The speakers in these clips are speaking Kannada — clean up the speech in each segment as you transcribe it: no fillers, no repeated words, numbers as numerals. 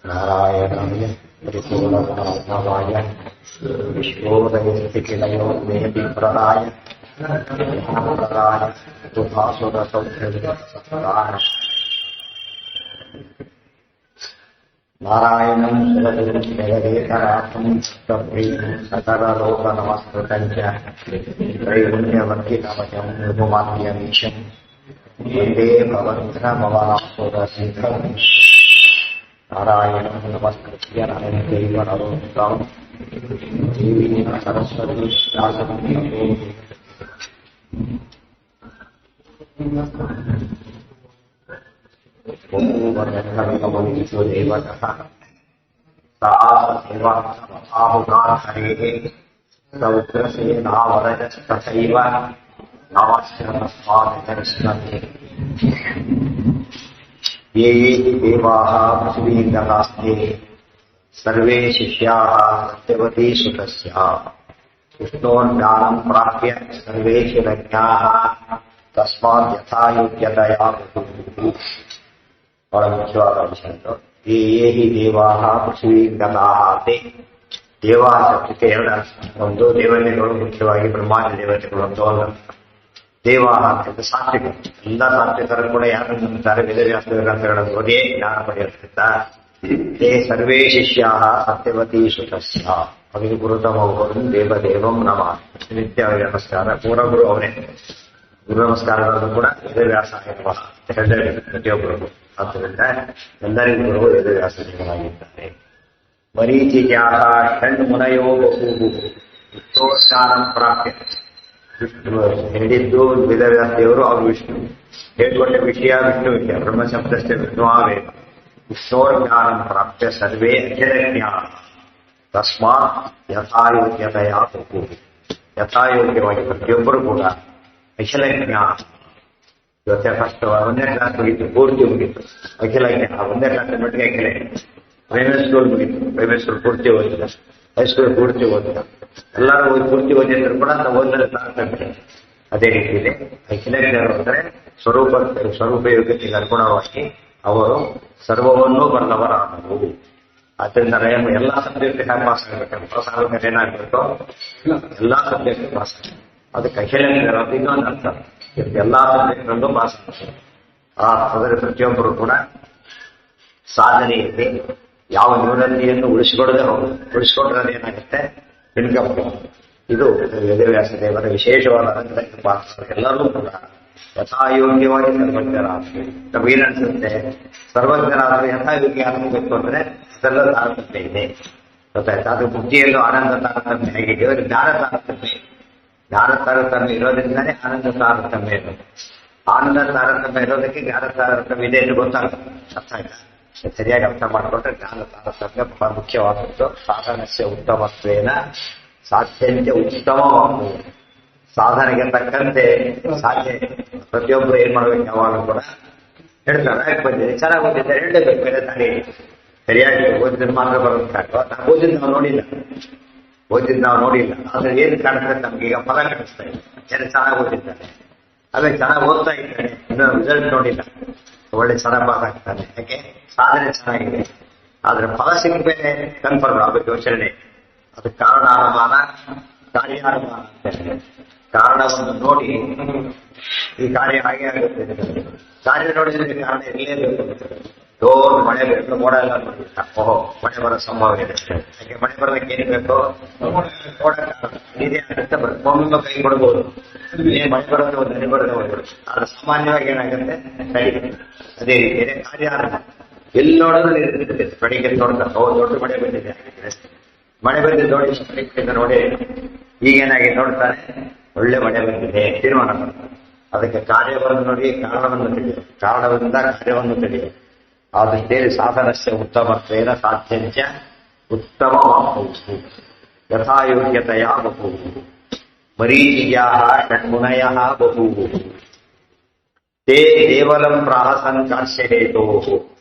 ನಾರಾಯಣಾಯ ಪರಿಪೂರ್ಣಗುಣಾರ್ಣವಾಯ ವಿಶ್ವೋದಯಸ್ಥಿತಿಲಯೋ ವೇದಿಪ್ರದಾಯ ಜ್ಞಾನಪ್ರದಾಯ ಸುಭಾಸುರಸೌಖ್ಯವಿದಾಯ ನಾರಾಯಣಂ ಸುರಗುರುಂ ಜಗದೇಕರಾಥಂ ಸಪ್ರೀಂ ಸಕಲಲೋಕನಮಸ್ಕೃತಂ ಚ ತ್ರೈಗುಣ್ಯವರ್ಗಿತಮಜಂ ಮೃದುಮಾದ್ಯಮೀಶಂ ವಂದೇ ಭವಂತಮವನಾಸುರಸಿಂಹಂ ನಾರಾಯಣಂ ನಮಸ್ಕೃತ್ಯ ನರಂ ಚೈವ ನರೋತ್ತಮಂ ದೇವೀಂ ಸರಸ್ವತೀಂ ವ್ಯಾಸಂ ತಥೋ ಓಂ ವರದಕವಿಕಮಂದಿಸೋ ದೇವತಃ ಸಾಹುಗಾಹರೇಃ ಸೌಗ್ರಸೇನಾವರಜಸ್ತಥೈವ ನಮಶ್ರಮಸ್ಮಾದಿಕರಿಷ್ಣತೆ ये ये देवाः पृथिवीगतास्ते सर्वे शिष्याः सत्यवती सुतस्य विष्णोर्ज्ञानं प्राप्य सर्वे शिरज्ञाः तस्मात् यथा योग्यतया बड़ा मुख्यवाದ ವಿಷಯ ये ये ही देवाः पृथिवीगताः ते ದೇವ ಶಬ್ದಕ್ಕೆ ಎರಡು ಒಂದು ದೇವತೆಗಳು ಮುಖ್ಯವಾಗಿ ಬ್ರಹ್ಮಾಂಡ ದೇವತೆಗಳು ಅಂತ ಒಂದು ದೇವ ಅಂತ ಸಾತ್ವಿಕ ಎಲ್ಲ ಸಾತ್ವಿಕರು ಕೂಡ ಯಾರು ನಂಬುತ್ತಾರೆ ವೇದವ್ಯಾಸ ಗ್ರಂಥಗಳನ್ನು ಓದಿ ಜ್ಞಾನ ಪಡೆಯುತ್ತಿದ್ದ ತೇ ಸರ್ವೇ ಶಿಷ್ಯಾ ಸತ್ಯವತಿ ಸುತಸ್ಯ ಅವರಿಗೆ ಗುರುತಮವರು ದೇವದೇವಂ ನಮಃ ನಿತ್ಯ ಅವರಿಗೆ ನಮಸ್ಕಾರ ಪೂರ್ಣ ಗುರು ಅವರೇ ಗುರು ನಮಸ್ಕಾರಗಳನ್ನು ಕೂಡ ವೇದವ್ಯಾಸ ಅಂತ ಹೇಳಿದರೆ ಪ್ರತಿಯೊಬ್ಬರು ಆದ್ದರಿಂದ ಎಲ್ಲರಿಗೂ ಗುರು ವೇದವ್ಯಾಸ ದೇವರಾಗಿದ್ದಾರೆ ಮರೀಚಿಕ್ಯಾಹ ಷಣ್ಮುನಯೋ ಬಹು ವಿಷ್ಣೋಜ್ಞಾನಂ ಪ್ರಾಪ್ಯ ಹೇಳಿದ್ದು ವೇದವ್ಯಾಸ ದೇವರು ಅವರು ವಿಷ್ಣು ಹೇಳಿಕೊಂಡ ವಿಷಯ ವಿಷ್ಣು ವಿಷಯ ಬ್ರಹ್ಮಶಬ್ದಷ್ಟೇ ವಿಷ್ಣು ವೇದ ವಿಷ್ಣೋರ್ಜ್ಞಾನಂ ಪ್ರಾಪ್ಯ ಸರ್ವೇ ಅಖಿಲಜ್ಞಾನ ತಸ್ಮಾತ್ ಯಥಾಯೋಗ್ಯತೆಯ ಬಹು ಯಥಾಯೋಗ್ಯವಾಗಿ ಪ್ರತಿಯೊಬ್ಬರು ಕೂಡ ಅಖಿಲ ಜ್ಞಾನ ಇವತ್ತೆ ಫಸ್ಟ್ ಒಂದನೇ ಕ್ಲಾಸ್ ಮುಗಿತು ಪೂರ್ತಿ ಮುಗಿತು ಅಖಿಲ ಜ್ಞಾನ ಒಂದನೇ ಕ್ಲಾಸ್ ಮಟ್ಟಿಗೆ ಅಖಿಲ ಪ್ರೈವೇಟ್ ಸ್ಕೂಲ್ ಮುಗಿತು ಪ್ರೈವೇಟ್ ಸ್ಕೂಲ್ ಪೂರ್ತಿ ಓದಿಲ್ಲ ಹೈಸ್ಕೂಲ್ ಪೂರ್ತಿ ಓದಿಲ್ಲ ಎಲ್ಲರೂ ಪೂರ್ತಿ ಓದಿದ್ರು ಕೂಡ ನಾವು ಓದಲು ತಾರತಮ್ಯ ಅದೇ ರೀತಿಯಲ್ಲಿ ಅಖಿಲ ಜ್ಞಾನರು ಅಂದರೆ ಸ್ವರೂಪ ಯೋಗ್ಯತೆಗೆ ಅನುಗುಣವಾಗಿ ಅವರು ಸರ್ವವನ್ನೂ ಬಲ್ಲವರಾದವು ಆದ್ದರಿಂದ ಎಲ್ಲಾ ಸಬ್ಜೆಕ್ಟ್ ಹ್ಯಾಂಗ್ ಪಾಸ್ ಆಗ್ಬೇಕು ಪಾಸ್ ಆಗಬೇಕಾದ್ರೆ ಏನಾಗಬೇಕು ಎಲ್ಲಾ ಸಬ್ಜೆಕ್ಟ್ ಪಾಸ್ ಆಗಬೇಕು ಅದಕ್ಕೆ ಅಖಿಲ ಜ್ಞಾನ ಅಂತ ಇನ್ನೊಂದು ಅರ್ಥ ಎಲ್ಲಾ ಸಬ್ಜೆಕ್ಟ್ರಲ್ಲೂ ಪಾಸ್ ಆಗಬೇಕು ಅದರ ಪ್ರತಿಯೊಬ್ಬರು ಕೂಡ ಸಾಧನೆಯಲ್ಲಿ ಯಾವ ನ್ಯೂನತೆಯನ್ನು ಉಳಿಸಿಕೊಳ್ಳದೆ ಹೋಗುದು ಉಳಿಸಿಕೊಂಡ್ರೆ ಏನಾಗುತ್ತೆ ಇನ್ಕಮ್ ಇದು ವೇದವ್ಯಾಸ ದೇವರ ವಿಶೇಷವಾದ ಎಲ್ಲರೂ ಕೂಡ ಯಥಾಯೋಗ್ಯವಾಗಿ ಸರ್ವಜ್ಞರಾದ್ರು ನಮಗೇನನ್ಸುತ್ತೆ ಸರ್ವಜ್ಞರಾದ್ರೆ ಯಥಾಯೋಗ್ಯ ಆಗಬೇಕು ಅಂದ್ರೆ ಅದೆಲ್ಲ ತಾರತಮ್ಯ ಇದೆ ಗೊತ್ತಾಯ್ತು ಅದು ಬುದ್ಧಿಯಲ್ಲೂ ಆನಂದ ತಾರತಮ್ಯ ಹೇಗಿದೆ ಜ್ಞಾನ ತಾರತಮ್ಯ ಇರೋದ್ರಿಂದಾನೇ ಆನಂದ ತಾರತಮ್ಯ ಇರೋದು ಆನಂದ ತಾರತಮ್ಯ ಇರೋದಕ್ಕೆ ಜ್ಞಾನ ತಾರತಮ್ಯ ಇದೆ ಎಂದು ಗೊತ್ತಾಗುತ್ತೆ ಅರ್ಥ ಆಯ್ತಾ ಸರಿಯಾಗಿ ಅರ್ಥ ಮಾಡಿಕೊಂಡ್ರೆ ಜ್ಞಾನ ತಾರತಮ್ಯ ಬಹಳ ಮುಖ್ಯವಾದದ್ದು ಸಾಧನಸ್ಯ ಉತ್ತಮತ್ವೇನ ಸಾಧ್ಯಂತೆ ಉತ್ತಮವಾಗುವುದು ಸಾಧನೆಗೆ ತಕ್ಕಂತೆ ಸಾಧ್ಯ ಪ್ರತಿಯೊಬ್ಬರು ಏನ್ ಮಾಡ್ಬೇಕು ಯಾವಾಗ ಕೂಡ ಹೇಳ್ತಾರೆ ಯಾಕೆ ಬಂದಿದೆ ಚೆನ್ನಾಗಿ ಓದಿದ್ದಾರೆ ಹೇಳಬೇಕು ಬೇರೆ ದಾರಿ ಸರಿಯಾಗಿ ಓದಿದ್ರೆ ಮಾತ್ರ ಬರೋದಕ್ಕಾಗುವ ನಾವು ಓದಿದ್ದು ನಾವು ನೋಡಿಲ್ಲ ಆದ್ರೆ ಏನು ಕಾಣಿಸ್ತದೆ ನಮ್ಗೆ ಈಗ ಫಲ ಕಾಣಿಸ್ತಾ ಇಲ್ಲ ಏನು ಚೆನ್ನಾಗಿ ಓದಿದ್ದಾನೆ ಅದೇ ಚೆನ್ನಾಗಿ ಓದ್ತಾ ಇದ್ದಾನೆ ಇನ್ನು ರಿಸಲ್ಟ್ ನೋಡಿಲ್ಲ ಒಳ್ಳೆ ಚೆನ್ನಾಗಿ ಪಾಸ್ ಆಗ್ತಾನೆ ಯಾಕೆ ಸಾಧನೆ ಚೆನ್ನಾಗಿದೆ ಆದ್ರೆ ಫಲ ಸಿಗ್ಬೇನೆ ಕನ್ಫರ್ಮ್ ಆಗಬೇಕು ಯೋಚನೆ ಅದಕ್ಕೆ ಕಾರಣಾನುಮಾನ ಕಾರ್ಯಾನುಮಾನ ಅಂತ ಕಾರಣವನ್ನು ನೋಡಿ ಈ ಕಾರ್ಯ ಹಾಗೆ ಆಗುತ್ತೆ ಕಾರ್ಯ ನೋಡಿದ್ರೆ ಕಾರಣ ಇರಲೇಬೇಕು ದೊಡ್ಡ ಮಳೆ ಬೇಕು ಮೋಡ ಎಲ್ಲ ನೋಡಿಲ್ಲ ಓಹೋ ಮಳೆ ಬರೋ ಸಂಭವ ಇದೆ ಯಾಕೆ ಮಳೆ ಬರೋದಕ್ಕೆ ಏನಿರ್ಬೇಕು ಮೋಡ ನೀರೇ ಆಗುತ್ತೆ ಒಮ್ಮೆ ಕೈ ಕೊಡ್ಬೋದು ಮಳೆ ಬರೋದು ಒಂದು ಹನಿ ಬರೋದು ಹೋಗ್ಬಿಡುತ್ತೆ ಆದ್ರೆ ಸಾಮಾನ್ಯವಾಗಿ ಏನಾಗುತ್ತೆ ಸರಿ ಅದೇ ರೀತಿ ಕಾರ್ಯಾನುಮಾನ ಎಲ್ಲಿ ನೋಡೋದು ನೀರು ಬೆಳಿಗ್ಗೆ ನೋಡ್ತಾರೆ ದೊಡ್ಡ ಮಳೆ ಬಂದಿದೆ ಮಳೆ ಬಂದಿದ್ದು ನೋಡಿ ಪರೀಕ್ಷೆಯಿಂದ ನೋಡಿ ಈಗೇನಾಗಿದೆ ನೋಡ್ತಾರೆ ಒಳ್ಳೆ ಮಳೆ ಬಂದಿದೆ ತೀರ್ಮಾನ ಮಾಡ್ತಾರೆ ಅದಕ್ಕೆ ಕಾರ್ಯವನ್ನು ನೋಡಿ ಕಾರಣವನ್ನು ತಿಳಿಯೋದು ಕಾರಣದಿಂದ ಕಾರ್ಯವನ್ನು ತಿಳಿಯೋದು ಆ ದೃಷ್ಟಿಯಲ್ಲಿ ಸಾಧನಸ್ಯ ಉತ್ತಮತ್ವೇನ ಸಾಧ್ಯಂಚ ಉತ್ತಮವಾಗುವುದು ಯಥಾಯೋಗ್ಯತೆಯ ಬಹು ಮರೀಚಿಯಾ ಷಣ್ಮುನಯ ಬಹು ತೇ ಕೇವಲಂ ಪ್ರಾಹಸನ್ ಕಾಶ್ಯಹೇತೋ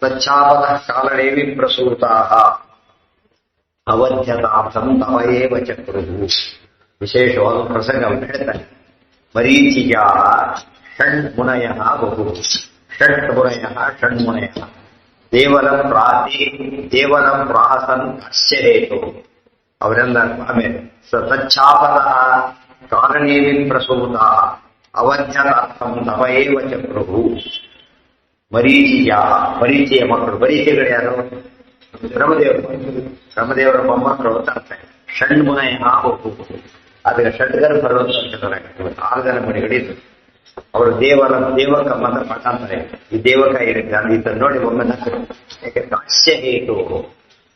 ತಚ್ಛಾಪದ ಕಾಲನೇವಿ ಪ್ರಸೂತಾ ಅವಧ್ಯತಾರ್ಥಂ ತವಯೇವ ಚಕ್ರುಹು ವಿಶೇಷವಾದ ಪ್ರಸಂಗವನ್ನು ಹೇಳ್ತಾನೆ ಮರೀಚಿಯಾ ಷಣ್ಮುನಯ ಬಹು ಷಣ್ಮುನಯ ದೇವನ ಪ್ರಾಹಸನ್ ಅಶ್ಚರೇತು ಅವರೆಲ್ಲ ಆಮೇಲೆ ತಚ್ಛಾಪತಃ ಕಾರಣೇವಿ ಪ್ರಸೂತ ಅವಧ್ಯರ್ಥಂ ತಪಏವ ಚಕ್ರುಹು. ಮರೀಚಿಯ ಮಕ್ಕಳು, ಮರೀಚಿಗಳು ಯಾರು? ಬ್ರಹ್ಮದೇವರ ಮೊಮ್ಮಕ್ಕಳು ಅಂತ ಅರ್ಥ. ಷಣ್ಮುನಯ ಅದಕ್ಕೆ ಷಡ್ಗರ್ಭರು ಅಂತ 6 ಜನ ಮಣಿಗಳಿದ್ರು. ಅವರು ದೇವಕಮ್ಮ ಅಂತ ಪಟ್ಟಾಂತಾರೆ. ಈ ದೇವಕ ಏನಿದೆ ಇದನ್ನು ನೋಡಿ ಒಮ್ಮೆ ನಕ್ಕರು. ಯಾಕೆ ಕಾಶ್ಯ ಹೇತು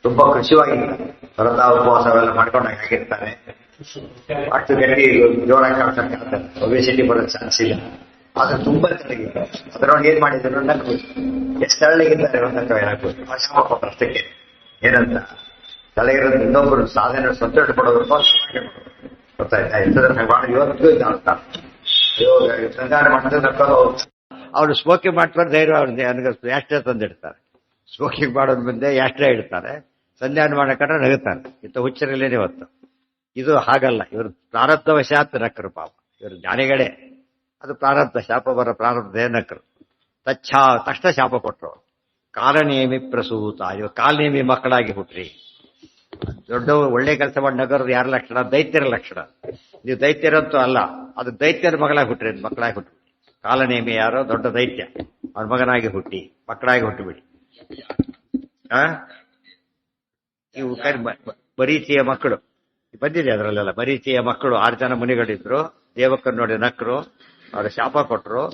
ತುಂಬಾ ಖುಷಿಯಾಗಿರ್ತಾರೆ. ವ್ರತ ಉಪವಾಸವೆಲ್ಲ ಮಾಡ್ಕೊಂಡಾಗ ಆಗಿರ್ತಾರೆ. ಅಷ್ಟು ಗಟ್ಟಿ ಜೋರಾಗಿ ಕಾಡ್ತಾರೆ. ಒಬೆಸಿಟಿ ಬರೋ ಚಾನ್ಸ್ ಇಲ್ಲ. ಆದ್ರೆ ತುಂಬಾ ತೆಳಗಿದೆ. ಅದರೊಳಗೆ ಏನ್ ಮಾಡಿದ್ರು ನಕ್ಕು. ಎಷ್ಟು ತೆಳ್ಳಗಿದ್ದಾರೆ ನಕ್ಕವೇನಾಗ್ಬೋದು. ಅಷ್ಟಕ್ಕೆ ಏನಂತ ತಲೆಗಿರೋದು ಇನ್ನೊಬ್ಬರು ಸಾಧನೆ ಸಂತೋಷ ಪಡೋದು ಗೊತ್ತಾಯ್ತಾ. ಇವತ್ತು ಸಂಚಾರ ಮಾಡ್ತಾರೆ ನಕ್ಕೋದು. ಅವ್ರು ಸ್ಮೋಕಿಂಗ್ ಮಾಡ್ತಾರೆ ಧೈರ್ಯ ಅವ್ರಿಗೆ ಯಾಸ್ಟ್ರೇ ತಂದಿಡ್ತಾರೆ. ಸ್ಮೋಕಿಂಗ್ ಮಾಡೋದ್ ಮುಂದೆ ಯಾಸ್ಟ್ರೇ ಇಡ್ತಾರೆ. ಸಂಧ್ಯಾನ ಮಾಡಕೊಂಡ್ರೆ ನಗುತ್ತಾರೆ. ಇಂಥ ಹುಚ್ಚರಲ್ಲೇನೆ ಹೊತ್ತು. ಇದು ಹಾಗಲ್ಲ. ಇವರು ಪ್ರಾರಬ್ಧವಶಾತ್ ನಕ್ಕರು ಪಾಪ. ಇವರು ಜ್ಞಾನಿಗಳೇ. ಅದು ಪ್ರಾರಬ್ಧ ಶಾಪ ಬರೋ ಪ್ರಾರಬ್ಧ ನಕ್ಕರು. ತಕ್ಷಣ ಶಾಪ ಕೊಟ್ಟರು. ಕಾಲನೇಮಿ ಪ್ರಸೂತ. ಇವಾಗ ಕಾಲನೇಮಿ ಮಕ್ಕಳಾಗಿ ಹುಟ್ರಿ. ದೊಡ್ಡ ಒಳ್ಳೆ ಕೆಲಸ ಮಾಡಿ ನಗರದ ಯಾರ ಲಕ್ಷಣ? ದೈತ್ಯರ ಲಕ್ಷಣ. ನೀವು ದೈತ್ಯರಂತೂ ಅಲ್ಲ. ಅದು ದೈತ್ಯರ ಮಗಳಾಗಿ ಹುಟ್ರಿ. ಮಕ್ಕಳಾಗಿ ಹುಟ್ಟಿ. ಕಾಲನೇಮಿ ಯಾರೋ ದೊಡ್ಡ ದೈತ್ಯ, ಅವ್ರ ಮಗನಾಗಿ ಹುಟ್ಟಿ ಮಕ್ಕಳಾಗಿ ಹುಟ್ಟಿಬಿಡಿ. ಇವು ಮರೀಚಿಯ ಮಕ್ಕಳು ಬಂದಿದೆ ಅದರಲ್ಲೆಲ್ಲ. ಮರೀಚಿಯ ಮಕ್ಕಳು 6 ಜನ ಮುನಿಗಳಿದ್ರು. ದೇವಕನ್ನು ನೋಡಿ ನಕ್ಕರು. ಅವ್ರ ಶಾಪ ಕೊಟ್ಟರು.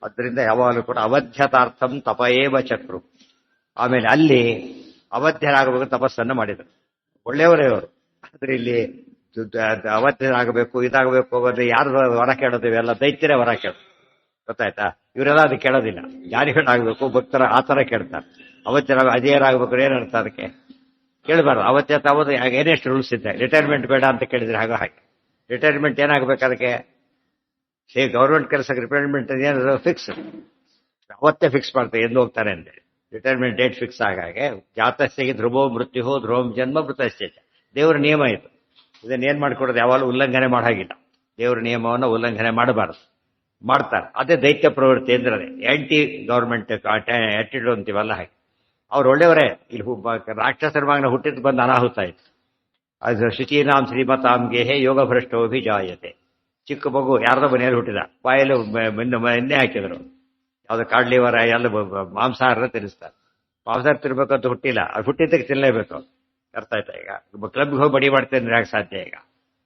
ಅದರಿಂದ ಯಾವಾಗಲೂ ಕೂಡ ಅವಧ್ಯತಾರ್ಥಂ ತಪಏವ ಚಕ್ರು. ಆಮೇಲೆ ಅಲ್ಲಿ ಅವಧ್ಯರಾಗಬೇಕು ತಪಸ್ಸನ್ನು ಮಾಡಿದರು. ಒಳ್ಳೆಯವರೇ ಅವರು. ಆದ್ರೆ ಇಲ್ಲಿ ಅವಧ್ಯರಾಗಬೇಕು ಇದಾಗಬೇಕು ಅಂದ್ರೆ ಯಾರು ವರ ಕೇಳೋದು? ಇವೆಲ್ಲ ದೈತ್ಯರೇ ವರ ಕೇಳೋದು. ಗೊತ್ತಾಯ್ತಾ? ಇವರೆಲ್ಲ ಅದು ಕೇಳೋದಿಲ್ಲ. ಜ್ಞಾನಿಗಳಾಗಬೇಕು, ಭಕ್ತರ ಆ ಥರ ಕೇಳ್ತಾರೆ. ಅವಧ್ಯರಾಗ ಅಜೇಯರಾಗಬೇಕು ಏನರ್ಥ? ಅದಕ್ಕೆ ಕೇಳಬಾರ್ದು. ಅವತ್ಯ ತಾವದು ಏನೆಷ್ಟು ರೂಲ್ಸ್ ಇದೆ. ರಿಟೈರ್ಮೆಂಟ್ ಬೇಡ ಅಂತ ಕೇಳಿದ್ರೆ ಹಾಗೆ ರಿಟೈರ್ಮೆಂಟ್ ಏನಾಗಬೇಕು? ಅದಕ್ಕೆ ಗೌರ್ಮೆಂಟ್ ಕೆಲಸಕ್ಕೆ ರಿಟೈರ್ಮೆಂಟ್ ಏನಾದ್ರು ಫಿಕ್ಸ್ ಅವತ್ತೇ ಫಿಕ್ಸ್ ಮಾಡ್ತಾರೆ ಎಂದು ಹೋಗ್ತಾರೆ ಅಂತೇಳಿ. ರಿಟೈರ್ಮೆಂಟ್ ಡೇಟ್ ಫಿಕ್ಸ್ ಆಗಾಗೆ ಜಾತಸ್ಸಿಗೆ ಧ್ರುವೋ ಮೃತ್ಯು ಧ್ರುವಂ ಜನ್ಮ ಮೃತಸ್ಯ. ದೇವರ ನಿಯಮ ಇದು. ಇದನ್ನೇನ್ ಮಾಡ್ಕೊಡೋದು? ಯಾವಾಗಲೂ ಉಲ್ಲಂಘನೆ ಮಾಡಾಗಿಲ್ಲ. ದೇವರ ನಿಯಮವನ್ನು ಉಲ್ಲಂಘನೆ ಮಾಡಬಾರದು. ಮಾಡ್ತಾರೆ. ಅದೇ ದೈತ್ಯ ಪ್ರವೃತ್ತಿ ಅಂದ್ರೆ ಆಂಟಿ ಗೌರ್ಮೆಂಟ್ ಆಟಿಟ್ಯೂಡ್ ಅಂತೀವಲ್ಲ ಹಾಗೆ. ಅವ್ರು ಒಳ್ಳೆಯವರೇ. ಇಲ್ಲಿ ರಾಕ್ಷಸರ ಮಗನ ಹುಟ್ಟಿದ್ ಬಂದು ಅನಾಹುತ ಆಯ್ತು. ಅದು ಶುಚೀನಾಂ ಶ್ರೀಮತಾಂಗೇಹೇ ಯೋಗ ಭ್ರಷ್ಟೋಭಿಜಾಯತೆ. ಚಿಕ್ಕ ಮಗು ಯಾರ್ದೋ ಮನೆಯಲ್ಲಿ ಹುಟ್ಟಿದ. ಬಾಯಲ್ಲಿ ಎಣ್ಣೆ ಹಾಕಿದ್ರು. ಯಾವ್ದು ಕಾಡ್ಲಿವರ ಎಲ್ಲ ಮಾಂಸಾಹಾರ ತಿನ್ನಿಸ್ತಾರೆ. ಮಾಂಸಾಹಾರ ತಿನ್ಬೇಕಂತ ಹುಟ್ಟಿಲ್ಲ. ಅದು ಹುಟ್ಟಿದ್ದಕ್ಕೆ ತಿನ್ನಲೇಬೇಕು. ಅರ್ಥ ಆಯ್ತಾ? ಈಗ ಕ್ಲಬ್ಗೆ ಹೋಗಿ ಬಡಿ ಮಾಡ್ತೇನೆ ಯಾಕೆ ಸಾಧ್ಯ? ಈಗ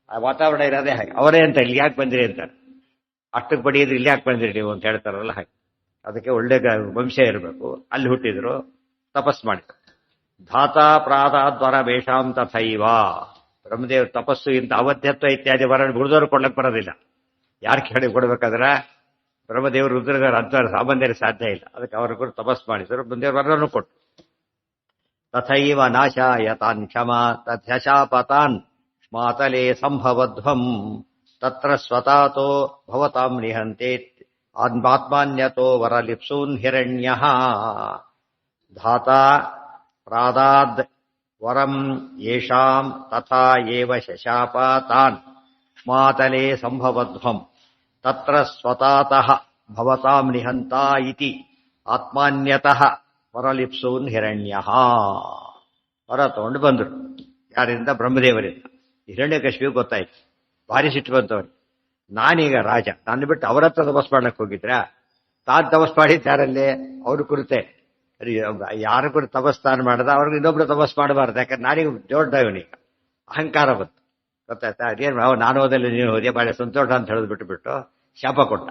ಆ ವಾತಾವರಣ ಇರೋದೇ ಹಾಗೆ. ಅವರೇ ಅಂತ ಇಲ್ಲಿ ಯಾಕೆ ಬಂದಿರಿ ಅಂತಾರೆ. ಅಷ್ಟಕ್ಕೆ ಬಡಿಯಿದ್ರೆ ಇಲ್ಲಿ ಯಾಕೆ ಬಂದಿರಿ ನೀವು ಅಂತ ಹೇಳ್ತಾರಲ್ಲ ಹಾಗೆ. ಅದಕ್ಕೆ ಒಳ್ಳೆ ವಂಶ ಇರಬೇಕು. ಅಲ್ಲಿ ಹುಟ್ಟಿದ್ರು, ತಪಸ್ ಮಾಡಿದ್ರು. ಧಾತಾ ಪ್ರಾದಾದ್ವರ ವೇಷಾಂ ತಥೈವ. ಬ್ರಹ್ಮದೇವ್ ತಪಸ್ಸು ಇಂಥ ಅವಧ್ಯತ್ವ ಇತ್ಯಾದಿ ವರ ಗುರುದವರು ಕೊಡ್ಲಕ್ಕೆ ಬರೋದಿಲ್ಲ. ಯಾರು ಕೇಳಿ ಕೊಡ್ಬೇಕಾದ್ರೆ ಬ್ರಹ್ಮದೇವರು ರುದ್ರಗಾರ ಅಂಥವ್ರು ಸಾಮಾನ್ಯರಿಗೆ ಸಾಧ್ಯ ಇಲ್ಲ. ಅದಕ್ಕೆ ಅವ್ರ ಗುರು ತಪಸ್ ಮಾಡಿದ್ರು. ಬ್ರಹ್ಮದೇವ್ರ ವರನೂ ಕೊಟ್ಟು. ತಥೈವ ನಾಶಾಯ ತಾನ್ ಕ್ಷಮ ತಥ್ಯಶಾಪತಾನ್ ಮಾತಲೆ ಸಂಭವಧ್ವಂ ತತ್ರ ಸ್ವತಾತೋ ಭವತಾಂ ನಿಹಂತೆ ಆತ್ಮಾನ್ಯತೋ ವರಲಿಪ್ಸೂನ್ ಹಿರಣ್ಯಃ. ಧಾತಾ ಪ್ರಾದಾದ್ ವರಂ ಯೇಷಾಂ ತಥಾ ಏವ ಶಶಾಪ ತಾನ್ ಮಾತಲೆ ಸಂಭವಧ್ವಂ ತತ್ರ ಸ್ವತಾತಃ ಭವತಾಂ ನಿಹಂತ ಇತಿ ಆತ್ಮಾನ್ಯತಃ ವರಲಿಪ್ಸೂನ್ ಹಿರಣ್ಯಃ. ವರ ತಗೊಂಡು ಬಂದರು. ಯಾರಿಂದ? ಬ್ರಹ್ಮದೇವರಿಂದ. ಹಿರಣ್ಯಕಶಿಪು ಗೊತ್ತಾಯ್ತು. ಭಾರಿ ಸಿಟ್ಟು ಬಂತವ್ರಿಗೆ. ನಾನೀಗ ರಾಜ, ನಾನು ಬಿಟ್ಟು ಅವರ ಹತ್ರ ತಪಸ್ ಮಾಡ್ಲಕ್ಕೆ ಹೋಗಿದ್ರ? ತಾನು ತಪಸ್ ಮಾಡಿದ್ದು ಯಾರಲ್ಲೇ? ಅವ್ರ ಕುರಿತೆ. ಯಾರ ಕುರಿತು ತಪಸ್ತಾನ ಮಾಡ್ದ ಅವ್ರಿಗೆ ಇನ್ನೊಬ್ರು ತಪಸ್ ಮಾಡಬಾರ್ದು. ಯಾಕಂದ್ರೆ ನಾನೀಗ ದೊಡ್ಡ ಇವನೀಗ ಅಹಂಕಾರ ಬಂತು. ಗೊತ್ತಾಯ್ತಾ? ಅದೇನು ನಾನು ಹೋದಲ್ಲಿ ನೀನು ಹೋದೆ ಬಾಳೆ ಸಂತೋಷ ಅಂತ ಹೇಳಿದ್ ಬಿಟ್ಟು ಶಾಪ ಕೊಟ್ಟ.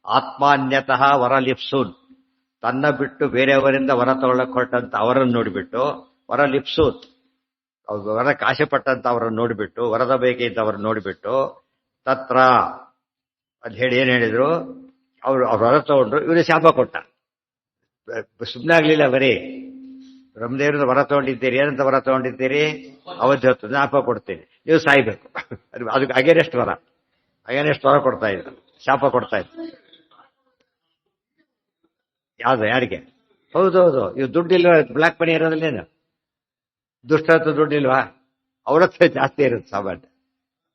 ಆತ್ಮಾನ್ಯತಃ ವರಲಿಪ್ಸೂನ್. ತನ್ನ ಬಿಟ್ಟು ಬೇರೆಯವರಿಂದ ವರ ತಗೊಳ್ಳಕ್ ಹೊರಟಂತ ಅವರನ್ನು ನೋಡಿಬಿಟ್ಟು ವರಲಿಪ್ಸೂನ್, ವರ ಕಾಶಪಟ್ಟಂತ ಅವರನ್ನು ನೋಡಿಬಿಟ್ಟು, ವರದ ಬೇಕಿದ್ದ ಅವರನ್ನು ನೋಡಿಬಿಟ್ಟು ತತ್ರ ಅದು ಹೇಳಿ ಏನ್ ಹೇಳಿದ್ರು? ಅವ್ರು ವರ ತಗೊಂಡ್ರು, ಇವರು ಶಾಪ ಕೊಟ್ಟ. ಸುಮ್ಮನೆ ಆಗ್ಲಿಲ್ಲ. ಬರೀ ಬ್ರಹ್ಮದೇವ್ರದ ವರ ತಗೊಂಡಿದ್ದೀರಿ. ಏನಂತ ವರ ತಗೊಂಡಿದ್ದೀರಿ? ಅವಧಿ ಹೊತ್ತು ಶಾಪ ಕೊಡ್ತೀನಿ, ನೀವು ಸಾಯ್ಬೇಕು. ಅದಕ್ಕೆ ಅಗೇನೆಸ್ಟ್ ವರ ಕೊಡ್ತಾ ಇದ್ರು, ಶಾಪ ಕೊಡ್ತಾ ಇದ್ರು. ಯಾವ್ದು? ಯಾರಿಗೆ? ಹೌದೌದು. ಇವ್ ದುಡ್ಡಿಲ್ವಾ? ಬ್ಲಾಕ್ ಮನಿ ಇರೋದಿಲ್ಲೇನು? ದುಷ್ಟತ್ತು ದುಡ್ಡಿಲ್ವಾ? ಅವ್ರ ಹತ್ರ ಜಾಸ್ತಿ ಇರುತ್ತೆ ಸಾಮಾನ್ಯ.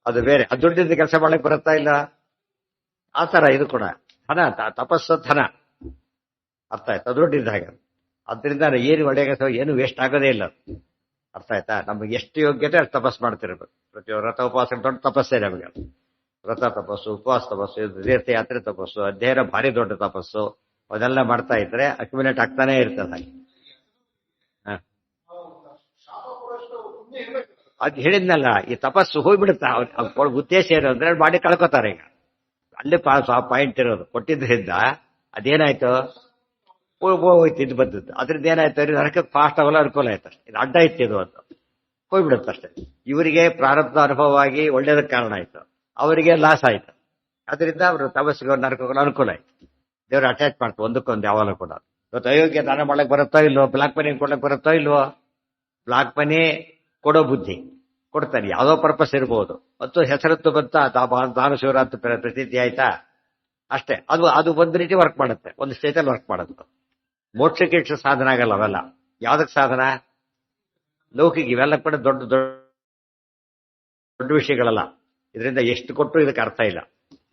ಅದು ಬೇರೆ. ಆ ದುಡ್ಡಿಂದ ಕೆಲಸ ಮಾಡಕ್ ಬರುತ್ತಾ ಇಲ್ಲ? ಆ ತರ ಇದು ಕೂಡ ಧನ, ತಪಸ್ಸು ಧನ. ಅರ್ಥ ಆಯ್ತು? ದುಡ್ಡಿದ್ದ ಹಾಗೆ. ಅದರಿಂದ ಏನು ಒಳ್ಳೆಯ ಕೆಲಸ ಏನು ವೇಸ್ಟ್ ಆಗೋದೇ ಇಲ್ಲ. ಅರ್ಥ ಆಯ್ತಾ? ನಮ್ಗೆ ಎಷ್ಟು ಯೋಗ್ಯತೆ ಅಷ್ಟು ತಪಸ್ ಮಾಡ್ತಿರ್ಬೇಕು. ಪ್ರತಿಯೊಂದು ವ್ರತ ಉಪವಾಸ ದೊಡ್ಡ ತಪಸ್ಸೇ ನಮಗೆ. ವ್ರತ ತಪಸ್ಸು, ಉಪವಾಸ ತಪಸ್ಸು, ತೀರ್ಥಯಾತ್ರೆ ತಪಸ್ಸು, ಅಧ್ಯಯನ ಭಾರಿ ದೊಡ್ಡ ತಪಸ್ಸು, ಅದೆಲ್ಲ ಮಾಡ್ತಾ ಇದ್ರೆ ಅಕ್ಯುಮಿಲೇಟ್ ಆಗ್ತಾನೆ ಇರ್ತದೆ ಹಾಗೆ. ಅದ್ ಹೇಳಿದ್ನಲ್ಲ, ಈ ತಪಸ್ಸು ಹೋಗ್ಬಿಡುತ್ತಾ ಅವ್ರ ಉದ್ದೇಶ ಏನು ಅಂದ್ರೆ ಮಾಡಿ ಕಳ್ಕೊತಾರೆ. ಈಗ ಅಲ್ಲೇ ಪಾಯಿಂಟ್ ಇರೋದು ಕೊಟ್ಟಿದ್ರಿಂದ ಅದೇನಾಯ್ತು, ಹೋಯ್ತು, ಇದು ಬಂದದ್ದು. ಅದ್ರಿಂದ ಏನಾಯ್ತು, ನರಕಕ್ಕೆ ಫಾಸ್ಟ್ ಆಗಲ್ಲ, ಅನುಕೂಲ ಆಯ್ತು ಅಷ್ಟೇ. ಇದು ಅಡ್ಡ ಇತ್ತು, ಇದು ಅಂತ ಹೋಗ್ಬಿಡುತ್ತೆ ಅಷ್ಟೇ. ಇವರಿಗೆ ಪ್ರಾರಬ್ಧ ಅನುಭವವಾಗಿ ಒಳ್ಳೇದಕ್ಕೆ ಕಾರಣ ಆಯ್ತು, ಅವರಿಗೆ ಲಾಸ್ ಆಯ್ತು. ಅದರಿಂದ ಅವರು ತಪಸ್ಸಿಗೆ ನರಕಗಳು ಅನುಕೂಲ ಆಯ್ತು. ದೇವ್ರು ಅಟ್ಯಾಚ್ ಮಾಡ್ತು ಒಂದಕ್ಕೊಂದು ಯಾವಾಗಲೂ ಕೂಡ. ಇವತ್ತು ಅಯೋಗ್ಯ ದಾನ ಮಾಡಕ್ ಬರುತ್ತೋ ಇಲ್ವೋ, ಬ್ಲಾಕ್ ಮನಿ ಕೊಡ್ಲಕ್ ಬರುತ್ತೋ ಇಲ್ವೋ? ಬ್ಲಾಕ್ ಮನಿ ಕೊಡೋ ಬುದ್ಧಿ ಕೊಡ್ತಾನೆ, ಯಾವುದೋ ಪರ್ಪಸ್ ಇರ್ಬೋದು. ಮತ್ತು ಹೆಸರತ್ತು ಬಂತ ದಾನ ಶಿವರಾತ್ ಪ್ರಸಿದ್ಧಿ ಆಯ್ತಾ ಅಷ್ಟೇ. ಅದು ಒಂದು ರೀತಿ ವರ್ಕ್ ಮಾಡುತ್ತೆ, ಒಂದು ಸ್ಟೇಜಲ್ಲಿ ವರ್ಕ್ ಮಾಡುತ್ತೆ. ಮೋಕ್ಷಕ್ಕೆ ಸಾಧನ ಆಗಲ್ಲ ಅವೆಲ್ಲ. ಯಾವ್ದಕ್ ಸಾಧನ? ಲೌಕಿಕ. ಇವೆಲ್ಲ ಕೂಡ ದೊಡ್ಡ ದೊಡ್ಡ ವಿಷಯಗಳಲ್ಲ. ಇದರಿಂದ ಎಷ್ಟು ಕೊಟ್ಟರು ಇದಕ್ಕೆ ಅರ್ಥ ಇಲ್ಲ,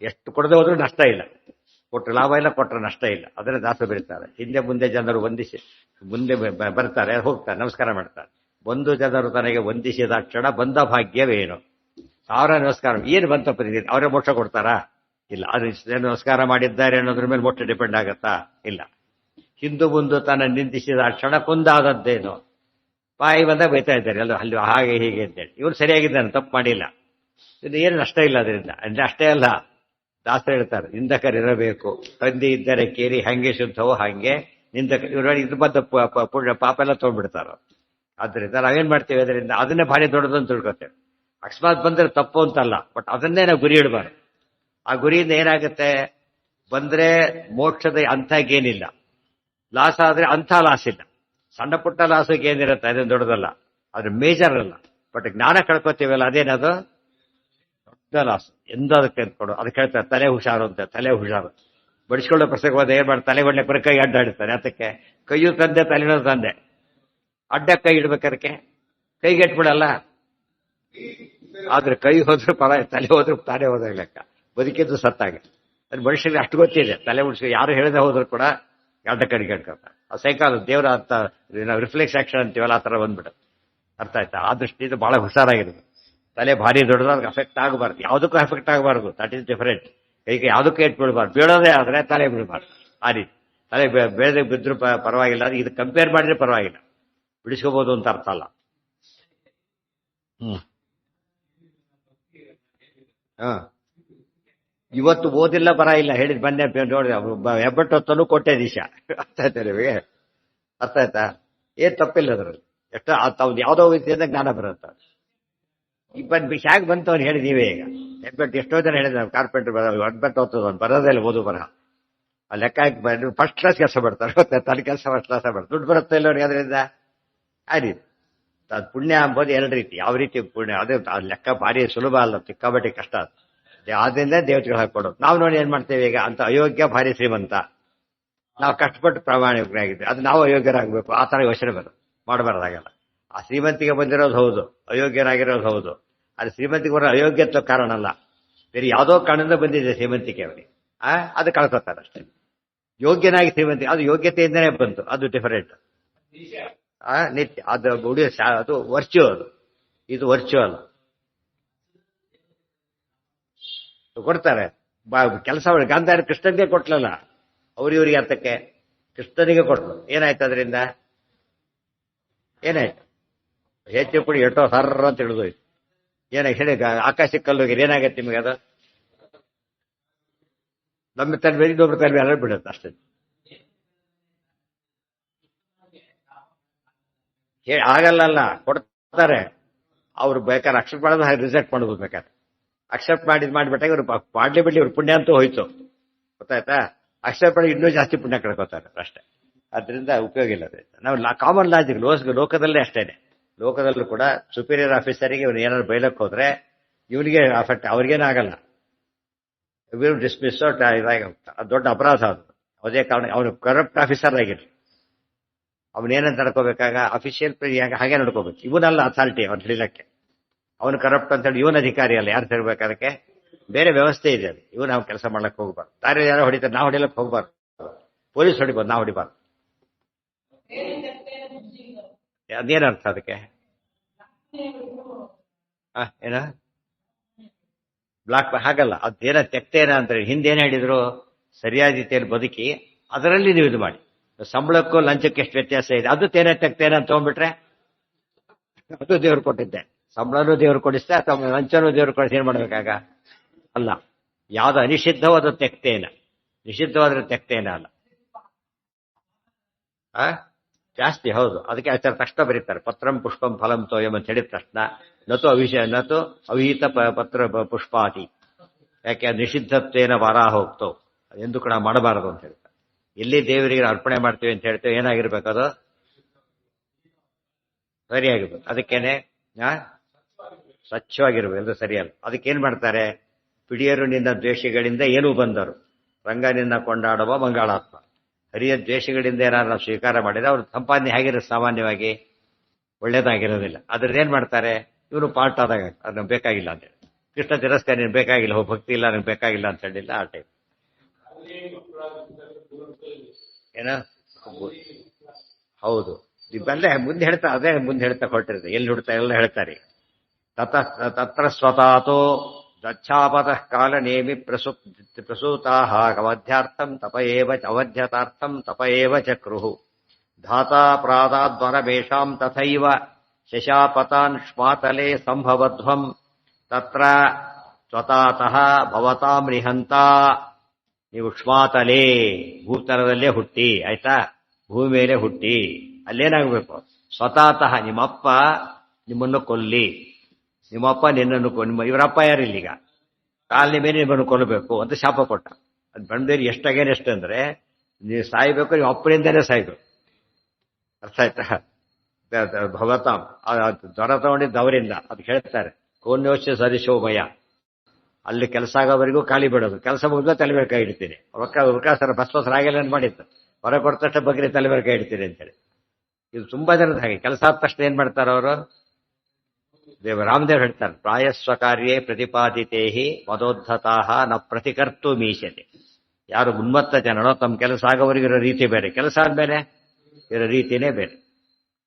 ಎಷ್ಟು ಕೊಡದೆ ಹೋದ್ರೂ ನಷ್ಟ ಇಲ್ಲ. ಕೊಟ್ಟರೆ ಲಾಭ ಇಲ್ಲ, ಕೊಟ್ಟರೆ ನಷ್ಟ ಇಲ್ಲ. ಅದನ್ನ ದಾಸ ಬರೀತಾರೆ. ಹಿಂದೆ ಮುಂದೆ ಜನರು ವಂದಿಸಿ ಮುಂದೆ ಬರ್ತಾರೆ, ಹೋಗ್ತಾರೆ, ನಮಸ್ಕಾರ ಮಾಡ್ತಾರೆ. ಒಂದು ಜನರು ತನಗೆ ವಂದಿಸಿದ ಕ್ಷಣ ಬಂದ ಭಾಗ್ಯವೇನು? ಸಾವಿರ ನಮಸ್ಕಾರ ಏನು ಬಂತ ಪ್ರತಿನಿಧಿ ಅವರೇ ಮೋಕ್ಷ ಕೊಡ್ತಾರಾ? ಇಲ್ಲ. ಅದು ನಮಸ್ಕಾರ ಮಾಡಿದ್ದಾರೆ ಅನ್ನೋದ್ರ ಮೇಲೆ ಮೋಕ್ಷ ಡಿಪೆಂಡ್ ಆಗತ್ತಾ? ಇಲ್ಲ. ಹಿಂದು ಮುಂದು ತನ್ನ ನಿಂದಿಸಿದ ಕ್ಷಣ ಕುಂದಾದದ್ದೇನು? ಬಾಯಿ ಬಂದಾಗ ಬೈತಾ ಇದ್ದಾರೆ ಎಲ್ಲ, ಅಲ್ಲಿ ಹಾಗೆ ಹೀಗೆ ಅಂತೇಳಿ. ಇವನು ಸರಿಯಾಗಿದ್ದಾನೆ, ತಪ್ಪು ಮಾಡಿಲ್ಲ, ಇದು ಏನು ನಷ್ಟ ಇಲ್ಲ ಅದರಿಂದ. ಅಂದ್ರೆ ಅಷ್ಟೇ ಅಲ್ಲ, ದಾಸರು ಹೇಳ್ತಾರೆ, ನಿಂದಕರಿರಬೇಕು, ತಂದೆ ಇದ್ದರೆ ಕೇರಿ ಹಂಗೆ ಶುದ್ಧವೋ ಹಂಗೆ ನಿಂದಕ. ಇವ್ರು ಇದು ಬಂದ ಪುಣ್ಯ ಪಾಪ ಎಲ್ಲ ತೊಗೊಂಡ್ಬಿಡ್ತಾರ. ಆದ್ರಿಂದ ನಾವೇನ್ ಮಾಡ್ತೇವೆ, ಅದರಿಂದ ಅದನ್ನೇ ಭಾರಿ ದೊಡ್ಡದು ಅಂತ ತಿಳ್ಕೊತೇವೆ. ಅಕಸ್ಮಾತ್ ಬಂದ್ರೆ ತಪ್ಪು ಅಂತಲ್ಲ, ಬಟ್ ಅದನ್ನೇ ನಾವು ಗುರಿ ಇಡಬಾರ್ದು. ಆ ಗುರಿಯಿಂದ ಏನಾಗುತ್ತೆ, ಬಂದ್ರೆ ಮೋಕ್ಷದ ಅಂಥಗೇನಿಲ್ಲ, ಲಾಸ್ ಆದ್ರೆ ಅಂಥ ಲಾಸ್ ಇಲ್ಲ. ಸಣ್ಣ ಪುಟ್ಟ ಲಾಸಿಗೆ ಏನಿರುತ್ತೆ ಅದೇನು ದೊಡ್ಡದಲ್ಲ, ಅದ್ರ ಮೇಜರ್ ಅಲ್ಲ. ಬಟ್ ಜ್ಞಾನ ಕಳ್ಕೊತೀವಲ್ಲ, ಅದೇನದು ದೊಡ್ಡ ಲಾಸ್. ಎಂದ ಅದಕ್ಕೆ ಕೊಡು. ಅದಕ್ಕೆ ಹೇಳ್ತಾರೆ ತಲೆ ಹುಷಾರು ಅಂತ. ತಲೆ ಹುಷಾರು ಬಡಿಸ್ಕೊಳ್ಳೋ ಪ್ರಸಂಗವಾದ ಏನ್ ಮಾಡಿ ತಲೆ ಒಳ್ಳೆ ಬರೀ ಕೈ ಅಡ್ಡಾಡ್ತಾರೆ. ಅದಕ್ಕೆ ಕೈಯು ತಂದೆ ತಲೆನೂ ತಂದೆ, ಅಡ್ಡ ಕೈ ಇಡ್ಬೇಕದಕ್ಕೆ ಕೈಗೆ ಎಟ್ಬಿಡಲ್ಲ. ಆದ್ರೆ ಕೈ ಹೋದ್ರು ಪರ, ತಲೆ ಹೋದ್ರು ತಾನೇ ಹೋದಾಗ ಲೆಕ್ಕ, ಬದುಕಿದ್ದು ಸತ್ತಾಗ. ಅದು ಮನುಷ್ಯರಿಗೆ ಅಷ್ಟು ಗೊತ್ತಿದೆ. ತಲೆ ಉಡ್ಸ್ಕೊ ಯಾರು ಹೇಳದೆ ಹೋದ್ರು ಕೂಡ ಅಡ್ಡ ಕಡೆಗೆ ಇಟ್ಕೊತಾರೆ. ಆ ಸೈಕಾಲ ದೇವರ ಅಂತ ನಾವು ರಿಫ್ಲೆಕ್ಸ್ ಆಕ್ಷನ್ ಅಂತೀವಲ್ಲ, ಆ ಥರ ಬಂದ್ಬಿಡುತ್ತೆ. ಅರ್ಥ ಆಯ್ತಾ? ಆ ದೃಷ್ಟಿಯಿಂದ ಬಹಳ ಹುಷಾರಾಗಿರೋದು. ತಲೆ ಭಾರಿ ದೊಡ್ಡದು, ಅದಕ್ಕೆ ಅಫೆಕ್ಟ್ ಆಗಬಾರ್ದು, ಯಾವುದಕ್ಕೂ ಎಫೆಕ್ಟ್ ಆಗಬಾರ್ದು. That is different. ಕೈಗೆ ಯಾವುದಕ್ಕೂ ಏಟ್ ಬೀಳಬಾರ್ದು, ಬೀಳೋದೇ ಆದ್ರೆ ತಲೆ ಬೀಳಬಾರ್ದು. ಆ ರೀತಿ ತಲೆ ಬೇರೆ ಬಿದ್ದರೂ ಪರವಾಗಿಲ್ಲ, ಅದು ಇದು ಕಂಪೇರ್ ಮಾಡಿದ್ರೆ ಪರವಾಗಿಲ್ಲ, ಬಿಡಿಸ್ಕೋಬಹುದು ಅಂತ ಅರ್ಥ ಅಲ್ಲ. ಇವತ್ತು ಓದಿಲ್ಲ ಬರ ಇಲ್ಲ ಹೇಳಿದ್ ಬಂದೆ ನೋಡಿ, ಹೆಬ್ಬಟ್ಟು ಹೊತ್ತನು ಕೊಟ್ಟೆ ದಿಶ. ಅರ್ಥ ಆಯ್ತಾ ನಿಮಗೆ? ಅರ್ಥ ಆಯ್ತಾ? ಏನ್ ತಪ್ಪಿಲ್ಲ ಅದ್ರಲ್ಲಿ. ಎಷ್ಟ ತಾವ್ದು ಯಾವ್ದೋ ರೀತಿಯಿಂದ ಜ್ಞಾನ ಬರುತ್ತೆ. ಹೇಗೆ ಬಂತು ಅವ್ನು ಹೇಳಿ ನೀವೇ. ಈಗ ಹೆಬ್ಬೆಟ್ಟು ಎಷ್ಟೋ ಜನ ಹೇಳಿದ್ರೆ ಕಾರ್ಪೆಂಟರ್ ಹೆಬ್ಬೆಟ್ಟು ಹೊತ್ತದ ಅವ್ನು ಬರೋದೇ ಇಲ್ಲ, ಓದು ಬರಹ. ಆ ಲೆಕ್ಕ ಹಾಕಿ ಫಸ್ಟ್ ಕ್ಲಾಸ್ ಕೆಲಸ ಬರ್ತಾರೆ, ತನ್ನ ಕೆಲಸ ಫಸ್ಟ್ ಕ್ಲಾಸ್ ಬರ್ತಾರೆ. ದುಡ್ಡು ಬರುತ್ತೆ ಇಲ್ಲ ಅವ್ರಿಗೆ ಅದರಿಂದ. ಆ ರೀತಿ ಅದು ಪುಣ್ಯ ಅಂಬೋದು ಎರಡು ರೀತಿ. ಯಾವ ರೀತಿ ಪುಣ್ಯ ಅದೇ ಲೆಕ್ಕ ಭಾರಿ ಸುಲಭ ಅಲ್ಲ, ಸಿಕ್ಕಾಬಟ್ಟೆ ಕಷ್ಟ ಅದು. ಆದ್ರಿಂದ ದೇವತೆಗಳು ಹಾಕೊಡೋದು. ನಾವು ನೋಡಿ ಏನ್ ಮಾಡ್ತೇವೆ ಈಗ, ಅಂತ ಅಯೋಗ್ಯ ಭಾರಿ ಶ್ರೀಮಂತ, ನಾವು ಕಷ್ಟಪಟ್ಟು ಪ್ರಾಮಾಣಿಕರಾಗಿದ್ದೇವೆ, ಅದು ನಾವು ಅಯೋಗ್ಯರಾಗಬೇಕು ಆ ತರ ಯೋಚನೆ ಮಾಡಬಾರ್ದಾಗಲ್ಲ. ಆ ಶ್ರೀಮಂತಿಗೆ ಬಂದಿರೋದು ಹೌದು, ಅಯೋಗ್ಯರಾಗಿರೋದು ಹೌದು. ಅದು ಶ್ರೀಮಂತಿಗೆ ಬರೋ ಅಯೋಗ್ಯತ್ವ ಕಾರಣ ಅಲ್ಲ, ಬೇರೆ ಯಾವುದೋ ಕಾರಣದಿಂದ ಬಂದಿದೆ ಶ್ರೀಮಂತಿಕೆ ಅವರಿಗೆ. ಅದು ಕಳ್ಕೊತಾರೆ ಅಷ್ಟೇ. ಯೋಗ್ಯನಾಗಿ ಶ್ರೀಮಂತಿಕೆ ಅದು ಯೋಗ್ಯತೆಯಿಂದನೇ ಬಂತು, ಅದು ಡಿಫರೆಂಟ್. ನಿತ್ಯ ಅದು ಉಳಿಯೋ ಅದು ವರ್ಚುವಲ್, ಇದು ವರ್ಚುವಲ್. ಕೊಡ್ತಾರೆ ಕೆಲಸ. ಗಾಂಧಾರಿ ಕೃಷ್ಣನಿಗೆ ಕೊಟ್ಲಲ್ಲ, ಅವ್ರಿವ್ರಿಗೆ ಅರ್ಥಕ್ಕೆ ಕೃಷ್ಣನಿಗೆ ಕೊಟ್ಲು. ಏನಾಯ್ತು ಅದರಿಂದ? ಏನಾಯ್ತು? ಹೆಚ್ಚು ಪುಡಿ ಎಷ್ಟೋ ಸರ್ರ ಅಂತ ಹಿಡಿದೋಯ್ತು. ಏನಾಯ್ತು ಹೇಳಿ? ಆಕಾಶಕ್ಕೆ ಕಲ್ಲೋಗಿರಿ, ಏನಾಗತ್ತೆ ನಿಮಗೆ? ಅದು ನಮ್ಮ ತಲೆ ಇನ್ನೊಬ್ರು ತಲೆ ಎಲ್ಲ ಬಿಡುತ್ತೆ ಅಷ್ಟೇ. ಆಗಲ್ಲ, ಕೊಡ್ತಾರೆ. ಅವ್ರು ಬೇಕಾದ್ರೆ ಅಕ್ಸೆಪ್ಟ್ ಮಾಡೋದು, ರಿಜೆಕ್ಟ್ ಮಾಡೋದು ಬೇಕಾದ್ರೆ. ಅಕ್ಸೆಪ್ಟ್ ಮಾಡಿಬಿಟ್ಟಾಗ ಇವ್ರು ಮಾಡ್ಲಿ ಬಿಡ್ಲಿ, ಇವ್ರ ಪುಣ್ಯ ಅಂತೂ ಹೋಯ್ತು. ಗೊತ್ತಾಯ್ತಾ? ಅಕ್ಸೆಪ್ಟ್ ಮಾಡಿ ಇನ್ನೂ ಜಾಸ್ತಿ ಪುಣ್ಯ ಕಳ್ಕೊತಾರೆ ಅಷ್ಟೇ. ಅದರಿಂದ ಉಪಯೋಗ ಇಲ್ಲ. ನಾವು ಕಾಮನ್ ಲಾಜಿಕ್ ಲೋಕದಲ್ಲೇ ಅಷ್ಟೇನೆ. ಲೋಕದಲ್ಲೂ ಕೂಡ ಸುಪೀರಿಯರ್ ಆಫೀಸರಿಗೆ ಇವನು ಏನಾದ್ರು ಬೈಲಕ್ಕೆ ಹೋದ್ರೆ ಇವನಿಗೆ ಅಫೆಕ್ಟ್, ಅವ್ರಿಗೇನಾಗಲ್ಲ. ಇವರು ಡಿಸ್ಮಿಸ್ ದೊಡ್ಡ ಅಪರಾಧ ಅದು. ಅದೇ ಕಾರಣ ಅವನು ಕರಪ್ಟ್ ಆಫೀಸರ್ ಆಗಿರ್ಲಿ, ಅವನೇನಂತ ನಡ್ಕೋಬೇಕಾಗ ಅಫಿಷಿಯಲ್ ಹಾಗೆ ನಡ್ಕೋಬೇಕು. ಇವನಲ್ಲ ಅಥಾರಿಟಿ ಅವ್ನು ಹಿಡಿಲಕ್ಕೆ. ಅವನು ಕರಪ್ಟ್ ಅಂತ ಹೇಳಿ ಇವನ್ ಅಧಿಕಾರಿ ಅಲ್ಲ. ಯಾರು ತರಬೇಕು ಅದಕ್ಕೆ? ಬೇರೆ ವ್ಯವಸ್ಥೆ ಇದೆ. ಅದು ಇವನು ನಾವು ಕೆಲಸ ಮಾಡ್ಲಕ್ಕೆ ಹೋಗ್ಬಾರ್ದು. ಯಾರೋ ಹೊಡಿತಾರೆ, ನಾವು ಹೊಡಿಲಕ್ಕೆ ಹೋಗ್ಬಾರ್ದು. ಪೊಲೀಸ್ ಹೊಡಿಬೋದು, ನಾವು ಹೊಡಿಬಾರ್ದು. ಅದೇನರ್ಥ ಅದಕ್ಕೆ? ಏನ ಬ್ಲಾಕ್ ಹಾಗಲ್ಲ, ಅದೇನ ತೆಕ್ತೇನ ಅಂತ ಹಿಂದೇನು ಹೇಳಿದ್ರು, ಸರಿಯಾದ ರೀತಿಯಲ್ಲಿ ಬದುಕಿ ಅದರಲ್ಲಿ ನೀವು ಇದು ಮಾಡಿ. ಸಂಬಳಕ್ಕೂ ಲಂಚಕ್ಕೆ ಎಷ್ಟು ವ್ಯತ್ಯಾಸ ಇದೆ, ಅದು ತೇನೆ ತೆಕ್ತೇನೆ ಅಂತ ತಗೊಂಡ್ಬಿಟ್ರೆ ಅದು ದೇವ್ರು ಕೊಟ್ಟಿದ್ದೆ, ಸಂಬಳನೂ ದೇವ್ರು ಕೊಡಿಸ್ತೆ, ಅಥವಾ ಲಂಚನೂ ದೇವ್ರು ಕೊಡಿಸಿ ಏನ್ ಮಾಡ್ಬೇಕಾಗ? ಅಲ್ಲ, ಯಾವ್ದು ಅನಿಷಿದ್ಧವೋ ಅದು ತೆಕ್ತೇನ, ನಿಷಿದ್ಧವಾದ್ರೆ ತೆಕ್ತೇನ ಅಲ್ಲ. ಜಾಸ್ತಿ ಹೌದು, ಅದಕ್ಕೆ ಆಚಾರ್ಯ ತಕ್ಷಣ ಬರೀತಾರೆ, ಪತ್ರಂ ಪುಷ್ಪಂ ಫಲಂ ತೋಯಂ ಅಂತ ಹೇಳಿದ ತಕ್ಷಣ ನತು ನತು ಅವಿಹಿತ ಪತ್ರ ಪುಷ್ಪಾತಿ. ಯಾಕೆ ನಿಷಿದ್ಧತ್ವೇನ ವಾರಾಹ ಹೋಗ್ತೋ, ಎಂದು ಕೂಡ ಮಾಡಬಾರದು ಅಂತ ಹೇಳ್ತಾರೆ. ಎಲ್ಲಿ ದೇವರಿಗೆ ಅರ್ಪಣೆ ಮಾಡ್ತೀವಿ ಅಂತ ಹೇಳ್ತೇವೆ, ಏನಾಗಿರ್ಬೇಕು ಅದು? ಸರಿಯಾಗಿರ್ಬೇಕು. ಅದಕ್ಕೇನೆ ಸ್ವಚ್ಛವಾಗಿರ್ಬೇಕು, ಅದು ಸರಿಯಲ್ಲ. ಅದಕ್ಕೇನ್ ಮಾಡ್ತಾರೆ, ಪಿಡಿಯರು ನಿನ್ನ ದ್ವೇಷಗಳಿಂದ ಏನೂ ಬಂದರು, ರಂಗ ನಿನ್ನ ಕೊಂಡಾಡುವ ಮಂಗಳಾತ್ಮ. ಹರಿಯ ದ್ವೇಷಗಳಿಂದ ಏನಾದ್ರು ನಾವು ಸ್ವೀಕಾರ ಮಾಡಿದ್ರೆ ಅವ್ರ ಸಂಪಾದನೆ ಹೇಗಿರುತ್ತೆ, ಸಾಮಾನ್ಯವಾಗಿ ಒಳ್ಳೇದಾಗಿರೋದಿಲ್ಲ. ಅದ್ರದ್ದು ಏನ್ ಮಾಡ್ತಾರೆ, ಇವನು ಪಾರ್ಟ್ ಆದಾಗ ಅದು ನಮ್ಗೆ ಬೇಕಾಗಿಲ್ಲ ಅಂತ ಹೇಳಿ, ಕೃಷ್ಣ ತಿರಸ್ಕಾರ ನೀನು ಬೇಕಾಗಿಲ್ಲ, ಭಕ್ತಿ ಇಲ್ಲ ನಂಗೆ ಬೇಕಾಗಿಲ್ಲ ಅಂತ ಹೇಳಿಲ್ಲ, ಆ ಟೈಪ್. ಏನ ಹೌದು, ಇವೆಲ್ಲ ಮುಂದೆ ಹೇಳ್ತಾ, ಅದೇ ಮುಂದೆ ಹೇಳ್ತಾ ಹೊರಟಿರುತ್ತೆ, ಎಲ್ಲಿ ಹುಡ್ತಾ ಎಲ್ಲ ಹೇಳ್ತಾರೆ. ತತ್ರ ಸ್ವತಾತೋ ದಚ್ಛಾಪತಃ ಕಾಲ ನೇಮಿ ಪ್ರಸೂತಾಃ ಅವಧ್ಯಾರ್ಥಂ ತಪ ಏವ ಅವಧ್ಯತಾರ್ಥಂ ತಪ ಏವ ಚಕ್ರುಃ ಧಾತಾ ಪ್ರಾದಾದ್ವರಮೇಷಾಂ ತಥೈವ ಶಶಾಪತಾನ್ ಶ್ಮಾತಲೆ ಸಂಭವಧ್ವಂ ತತ್ರ ಸ್ವತಾತಃ ಭವತಾಂ ನಿಹಂತ. ನೀವು ಶ್ಮಾತಲೆ ಭೂತಲದಲ್ಲೇ ಹುಟ್ಟಿ, ಆಯ್ತಾ, ಭೂಮಿ ಮೇಲೆ ಹುಟ್ಟಿ, ಅಲ್ಲೇನಾಗಬೇಕು, ಸ್ವತಾತಃ ನಿಮ್ಮಪ್ಪ ನಿಮ್ಮನ್ನು ಕೊಲ್ಲಿ, ನಿಮ್ಮಪ್ಪ ನಿನ್ನನ್ನು ಇವರಪ್ಪ ಯಾರಿಲ್ಲೀಗ, ಕಾಲನಿ ಮೇಲೆ ನಿಮ್ಮನ್ನು ಕೊಲ್ಲಬೇಕು ಅಂತ ಶಾಪ ಕೊಟ್ಟ. ಅದು ಬಂದೇರಿ ಎಷ್ಟಾಗೇನೆ ಎಷ್ಟು ಅಂದ್ರೆ, ನೀವು ಸಾಯ್ಬೇಕು, ನೀವು ಅಪ್ಪನಿಂದಲೇ ಸಾಯ್ಬೇಕು. ಅರ್ಥ ಆಯ್ತಾ? ಭಗವತಾಂ ಜ್ವರ ತಗೊಂಡಿದ್ದು ಅವರಿಂದ, ಅದು ಹೇಳ್ತಾರೆ ಕೋನ್ಯೋಶ್ಯ ಸರಿಶೋಭಯ. ಅಲ್ಲಿ ಕೆಲಸ ಆಗೋವರೆಗೂ ಖಾಲಿ ಬಿಡೋದು, ಕೆಲಸ ಮುಗಿದ ತಲೆಮೇಲೆ ಕೈ ಇಡ್ತೀನಿ, ಅವಕಾಶ ಬಸ್ವಸರ ಆಗಿಲ್ಲ ಅಂತ ಮಾಡಿತ್ತು, ಹೊರ ಕೊಟ್ಟ ತಕ್ಷಣ ಬಗ್ಗೆ ತಲೆಮೇಲೆ ಕೈ ಇಡ್ತೀನಿ ಅಂತೇಳಿ. ಇದು ತುಂಬಾ ಜನದ ಹಾಗೆ, ಕೆಲಸ ಆದ ತಕ್ಷಣ ಏನ್ ಮಾಡ್ತಾರೆ ಅವರು, ರಾಮದೇವ್ ಹೇಳ್ತಾರೆ, ಪ್ರಾಯಸ್ವ ಕಾರ್ಯೇ ಪ್ರತಿಪಾದಿತೇಹಿ ಮದೋದ್ಧತಾಹ ನ ಪ್ರತಿಕರ್ತು ಮೀಶತೆ. ಯಾರು ಉನ್ಮತ್ತ ಜನನೋ ತಮ್ಮ ಕೆಲಸ ಆಗೋವರೆಗಿರೋ ರೀತಿ ಬೇರೆ, ಕೆಲಸ ಆದ್ಮೇಲೆ ಇರೋ ರೀತಿನೇ ಬೇರೆ.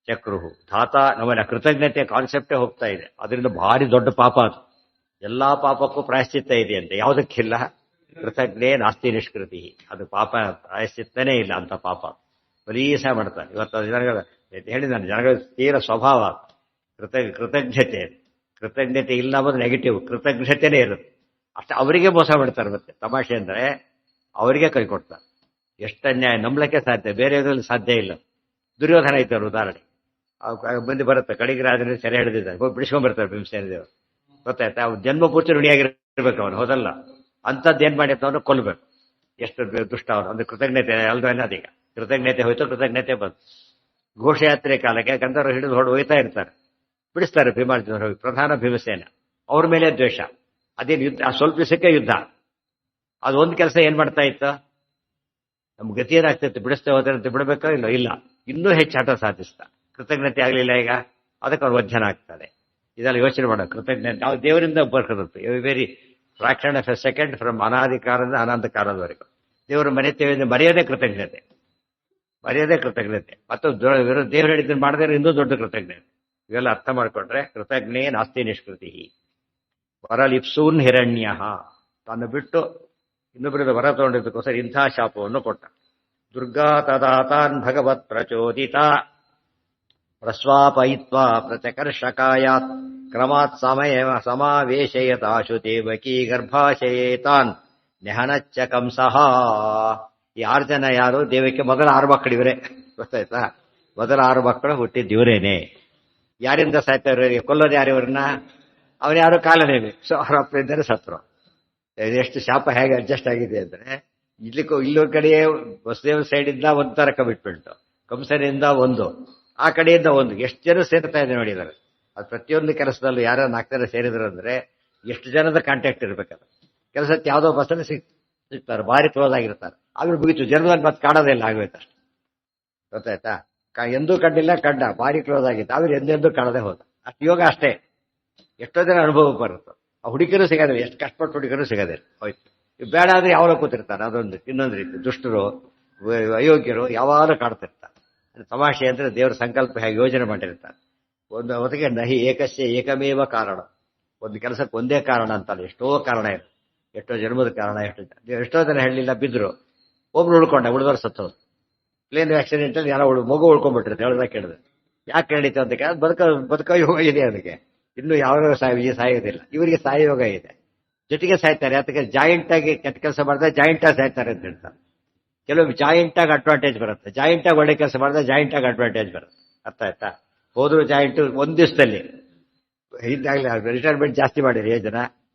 ಚಕ್ರುಹು ಧಾತಾ, ನಮ್ಮನ್ನ ಕೃತಜ್ಞತೆ ಕಾನ್ಸೆಪ್ಟೇ ಹೋಗ್ತಾ ಇದೆ. ಅದರಿಂದ ಭಾರಿ ದೊಡ್ಡ ಪಾಪ ಅದು. ಎಲ್ಲಾ ಪಾಪಕ್ಕೂ ಪ್ರಾಯಶ್ಚಿತ್ತ ಇದೆ ಅಂತ, ಯಾವುದಕ್ಕಿಲ್ಲ, ಕೃತಜ್ಞೆ ನಾಸ್ತಿ ನಿಷ್ಕೃತಿ. ಅದು ಪಾಪ ಪ್ರಾಯಶ್ಚಿತ್ತನೇ ಇಲ್ಲ ಅಂತ ಪಾಪ ಬರೀಸ ಮಾಡ್ತಾರೆ. ಇವತ್ತು ಜನಗಳ ಹೇಳಿದ್ದಾನೆ, ಜನಗಳ ತೀರ ಸ್ವಭಾವ ಕೃತಜ್ಞತೆ. ಕೃತಜ್ಞತೆ ಇಲ್ಲ ಅನ್ನೋದು ನೆಗೆಟಿವ್, ಕೃತಜ್ಞತೆನೇ ಇರುತ್ತೆ. ಅಷ್ಟ ಅವರಿಗೆ ಮೋಸ ಮಾಡ್ತಾರೆ. ಮತ್ತೆ ತಮಾಷೆ ಅಂದ್ರೆ ಅವರಿಗೆ ಕೈ ಕೊಡ್ತಾರೆ. ಎಷ್ಟು ಅನ್ಯಾಯ, ನಂಬಲಕ್ಕೆ ಸಾಧ್ಯ, ಬೇರೆಯವರಲ್ಲಿ ಸಾಧ್ಯ ಇಲ್ಲ. ದುರ್ಯೋಧನ ಇದ್ದಾರೆ ಉದಾಹರಣೆ, ಬಂದು ಬರುತ್ತೆ, ಕಡೆಗೆ ರಾಜನ ಸೆರೆ ಹಿಡಿದಿದ್ದಾರೆ, ಹೋಗಿ ಬಿಡಿಸ್ಕೊಂಡ್ ಬರ್ತಾರೆ ಭೀಮಸೇನ ದೇವರು. ಗೊತ್ತಾಯ್ತಾ? ಅವ್ನು ಜನ್ಮ ಪೂರ್ತಿ ಋಣಿಯಾಗಿರ್ಬೇಕು ಅವನು, ಹೋದಲ್ಲ, ಅಂಥದ್ದು ಏನ್ ಮಾಡಿ ಅವನು ಕೊಲ್ಬೇಕು. ಎಷ್ಟು ದುಷ್ಟ ಅವನು, ಅಂದ್ರೆ ಕೃತಜ್ಞತೆ ಅಲ್ದೋ ಅದೀಗ ಕೃತಜ್ಞತೆ ಹೋಯ್ತು, ಕೃತಜ್ಞತೆ ಬಂತು. ಘೋಷಯಾತ್ರೆ ಕಾಲಕ್ಕೆ ಗಂಧರ್ವರು ಹಿಡಿದು ಹೋಯ್ತಾ ಇರ್ತಾರೆ, ಬಿಡಿಸ್ತಾರೆ ಭೀಮಾರ್ಜುನ ಹೋಗಿ, ಪ್ರಧಾನ ಭೀಮಸೇನ, ಅವ್ರ ಮೇಲೆ ದ್ವೇಷ. ಅದೇನು ಯುದ್ಧ, ಸ್ವಲ್ಪ ದಿವಸಕ್ಕೆ ಯುದ್ಧ. ಅದು ಒಂದು ಕೆಲಸ ಏನ್ ಮಾಡ್ತಾ ಇತ್ತು, ನಮ್ಗೆ ಗತಿ ಏನಾಗ್ತಿತ್ತು, ಬಿಡಿಸ್ತೇ ಹೋದಂತೆ ಬಿಡಬೇಕೋ ಇಲ್ಲ, ಇಲ್ಲ ಇನ್ನೂ ಹೆಚ್ಚು ಹಠ ಸಾಧಿಸ್ತಾ. ಕೃತಜ್ಞತೆ ಆಗಲಿಲ್ಲ ಈಗ, ಅದಕ್ಕೆ ಅವ್ರು ವಜ್ಜನ ಆಗ್ತದೆ. ಇದೆಲ್ಲ ಯೋಚನೆ ಮಾಡೋ ಕೃತಜ್ಞತೆ ನಾವು ದೇವರಿಂದ ಬರ್ಕರುತ್ತೆ. Very fraction of a second from ಅನಾದಿಕಾರದ ಅನಂತಕಾಲದವರೆಗೂ ದೇವರು ಮರೆತೇವೆ, ಮರೆಯೋದೇ ಕೃತಜ್ಞತೆ, ಮರೆಯೋದೇ ಕೃತಜ್ಞತೆ. ಮತ್ತು ದೇವರು ಹೇಳಿದ್ದನ್ನು ಮಾಡಿದ್ರೆ ಇನ್ನೂ ದೊಡ್ಡ ಕೃತಜ್ಞತೆ. ಇವೆಲ್ಲ ಅರ್ಥ ಮಾಡ್ಕೊಂಡ್ರೆ ಕೃತಜ್ಞೆ ನಾಸ್ತಿ ನಿಷ್ಕೃತಿ. ವರಲಿಪ್ಸೂನ್ ಹಿರಣ್ಯ, ತಾನು ಬಿಟ್ಟು ಇನ್ನೊಬ್ಬರಿಂದ ವರ ತಗೊಂಡಿದ್ದಕ್ಕೋಸ್ಕರ ಇಂಥ ಶಾಪವನ್ನು ಕೊಟ್ಟ. ದುರ್ಗಾ ತದಾತಾನ್ ಭಗವತ್ ಪ್ರಚೋದಿತ ಪ್ರಸ್ವಾಪಯಿತ್ವಾ ಪ್ರಚಕರ್ಷಕಾಯಾತ್ ಕ್ರಮಾತ್ ಸಮಾವೇಶಯತಾಶು ದೇವಕೀ ಗರ್ಭಾಶಯೇತಾನ್ ನೆಹನಚ್ಚ ಕಂಸಃ. ಈ 6 ಜನ ಯಾರು, ದೇವಕ್ಕೆ ಮೊದಲ 6 ಮಕ್ಕಳಿವರೇ, ಗೊತ್ತಾಯ್ತಾ? ಮೊದಲ 6 ಮಕ್ಕಳು ಹುಟ್ಟಿದ್ದಿವರೇನೆ. ಯಾರಿಂದ ಸಾಯ್ತಾರೆ, ಕೊಲ್ಲೋದು ಯಾರಿವ್ರನ್ನ? ಅವನ್ಯಾರು ಕಾಲನೇವಿ, ಸೊ ಅವ್ರ ಅಪ್ಪನಿಂದಲೇ ಸತ್ರು. ಎಷ್ಟು ಶಾಪ ಹೇಗೆ ಅಡ್ಜಸ್ಟ್ ಆಗಿದೆ ಅಂದ್ರೆ, ಇಲ್ಲೊಂದು ಕಡೆ ವಸುದೇವ ಸೈಡಿಂದ ಒಂಥರ ಕಮಿಟ್ಮೆಂಟ್, ಕಂಸನಿಂದ ಒಂದು, ಆ ಕಡೆಯಿಂದ ಒಂದು, ಎಷ್ಟು ಜನ ಸೇರ್ತಾ ಇದೆ ನೋಡಿದ್ದಾರೆ. ಅದು ಪ್ರತಿಯೊಂದು ಕೆಲಸದಲ್ಲೂ ಯಾರು 4 ಜನ ಸೇರಿದ್ರು ಅಂದ್ರೆ ಎಷ್ಟು ಜನದ ಕಾಂಟ್ಯಾಕ್ಟ್ ಇರ್ಬೇಕಲ್ಲ. ಕೆಲಸಕ್ಕೆ ಯಾವುದೋ ಬಸ್ಸಲ್ಲಿ ಸಿಗ್ತಾರೆ, ಭಾರಿ ಕ್ಲೋಸ್ ಆಗಿರ್ತಾರೆ, ಆದ್ರೂ ಮುಗಿತು, ಜನರಲ್ಲಿ ಮತ್ತೆ ಕಾಣೋದೇ ಇಲ್ಲ, ಆಗೋಯ್ತಷ್ಟು. ಗೊತ್ತಾಯ್ತಾ? ಎಂದೂ ಕಂಡಿಲ್ಲ, ಕಂಡ ಭಾರಿ ಕ್ಲೋಸ್ ಆಗಿತ್ತು, ಆದ್ರೆ ಎಂದೆಂದೂ ಕಾಣದೇ ಹೋದ. ಅಷ್ಟು ಯೋಗ ಅಷ್ಟೇ. ಎಷ್ಟೋ ಜನ ಅನುಭವ ಬರುತ್ತೆ. ಆ ಹುಡುಗಿಯರು ಸಿಗೋದಿಲ್ಲ, ಎಷ್ಟು ಕಷ್ಟಪಟ್ಟು ಹುಡುಗರು ಸಿಗೋದಿಲ್ಲ, ಹೋಯ್ತು. ಬೇಡ ಆದ್ರೆ ಯಾವಾಗ ಕೂತಿರ್ತಾರೆ, ಅದೊಂದು. ಇನ್ನೊಂದು ರೀತಿ ದುಷ್ಟರು ಅಯೋಗ್ಯರು ಯಾವಾಗಲೂ ಕಾಡ್ತಿರ್ತಾರೆ. ತಮಾಷೆ ಅಂದ್ರೆ ದೇವರ ಸಂಕಲ್ಪ ಹೇಗೆ ಯೋಜನೆ ಮಾಡಿರ್ತಾರೆ. ಒಂದು ಹೊತ್ತಿಗೆ ನಹಿ ಏಕಸ್ಯ ಏಕಮೇವ ಕಾರಣ, ಒಂದು ಕೆಲಸಕ್ಕೆ ಒಂದೇ ಕಾರಣ ಅಂತಲ್ಲ, ಎಷ್ಟೋ ಕಾರಣ ಇದೆ. ಎಷ್ಟೋ ಜನ್ಮದ ಕಾರಣ, ಎಷ್ಟೋ ಜನ ಹೇಳಲಿಲ್ಲ, ಬಿದ್ರು, ಒಬ್ರು ಉಳ್ಕೊಂಡ, ಉಳಿದವ್ರು ಸತ್ತೋದು. ಪ್ಲೇನ್ ಆಕ್ಸಿಡೆಂಟ್ ಅಲ್ಲಿ ಯಾರೋ ಮಗು ಉಳ್ಕೊಂಡ್ಬಿಟ್ಟಿರುತ್ತೆ, ಹೇಳ್ದ ಕೇಳಿದ್ರೆ ಯಾಕೆ ನಡೀತು ಅಂತ ಕೇಳಿದ್ರೆ ಬದುಕೋ ಯೋಗ ಇದೆ ಅದಕ್ಕೆ. ಇನ್ನು ಯಾವ ಸಾಯೋದಿಲ್ಲ, ಇವರಿಗೆ ಸಾಯೋ ಯೋಗ ಇದೆ, ಜೊತೆಗೆ ಸಾಯ್ತಾರೆ. ಅದಕ್ಕೆ ಜಾಯಿಂಟ್ ಆಗಿ ಕೆಟ್ಟ ಕೆಲಸ ಮಾಡಿದ್ರೆ ಜಾಯಿಂಟ್ ಆಗಿ ಸಾಯ್ತಾರೆ ಅಂತ ಹೇಳ್ತಾರೆ. ಕೆಲವು ಜಾಯಿಂಟ್ ಆಗಿ ಅಡ್ವಾಂಟೇಜ್ ಬರುತ್ತೆ, ಜಾಯಿಂಟ್ ಆಗಿ ಒಳ್ಳೆ ಕೆಲಸ ಮಾಡಿದ್ರೆ ಜಾಯಿಂಟ್ ಆಗಿ ಅಡ್ವಾಂಟೇಜ್ ಬರುತ್ತೆ. ಅರ್ಥ ಆಯ್ತಾ? ಹೋದ್ರು ಜಾಯಿಂಟ್ ಒಂದ್ ದಿವಸದಲ್ಲಿ. ಹಿಂದಾಗ್ಲಿ ರಿಟೈರ್ಮೆಂಟ್ ಜಾಸ್ತಿ ಮಾಡಿರಿ ಜನ.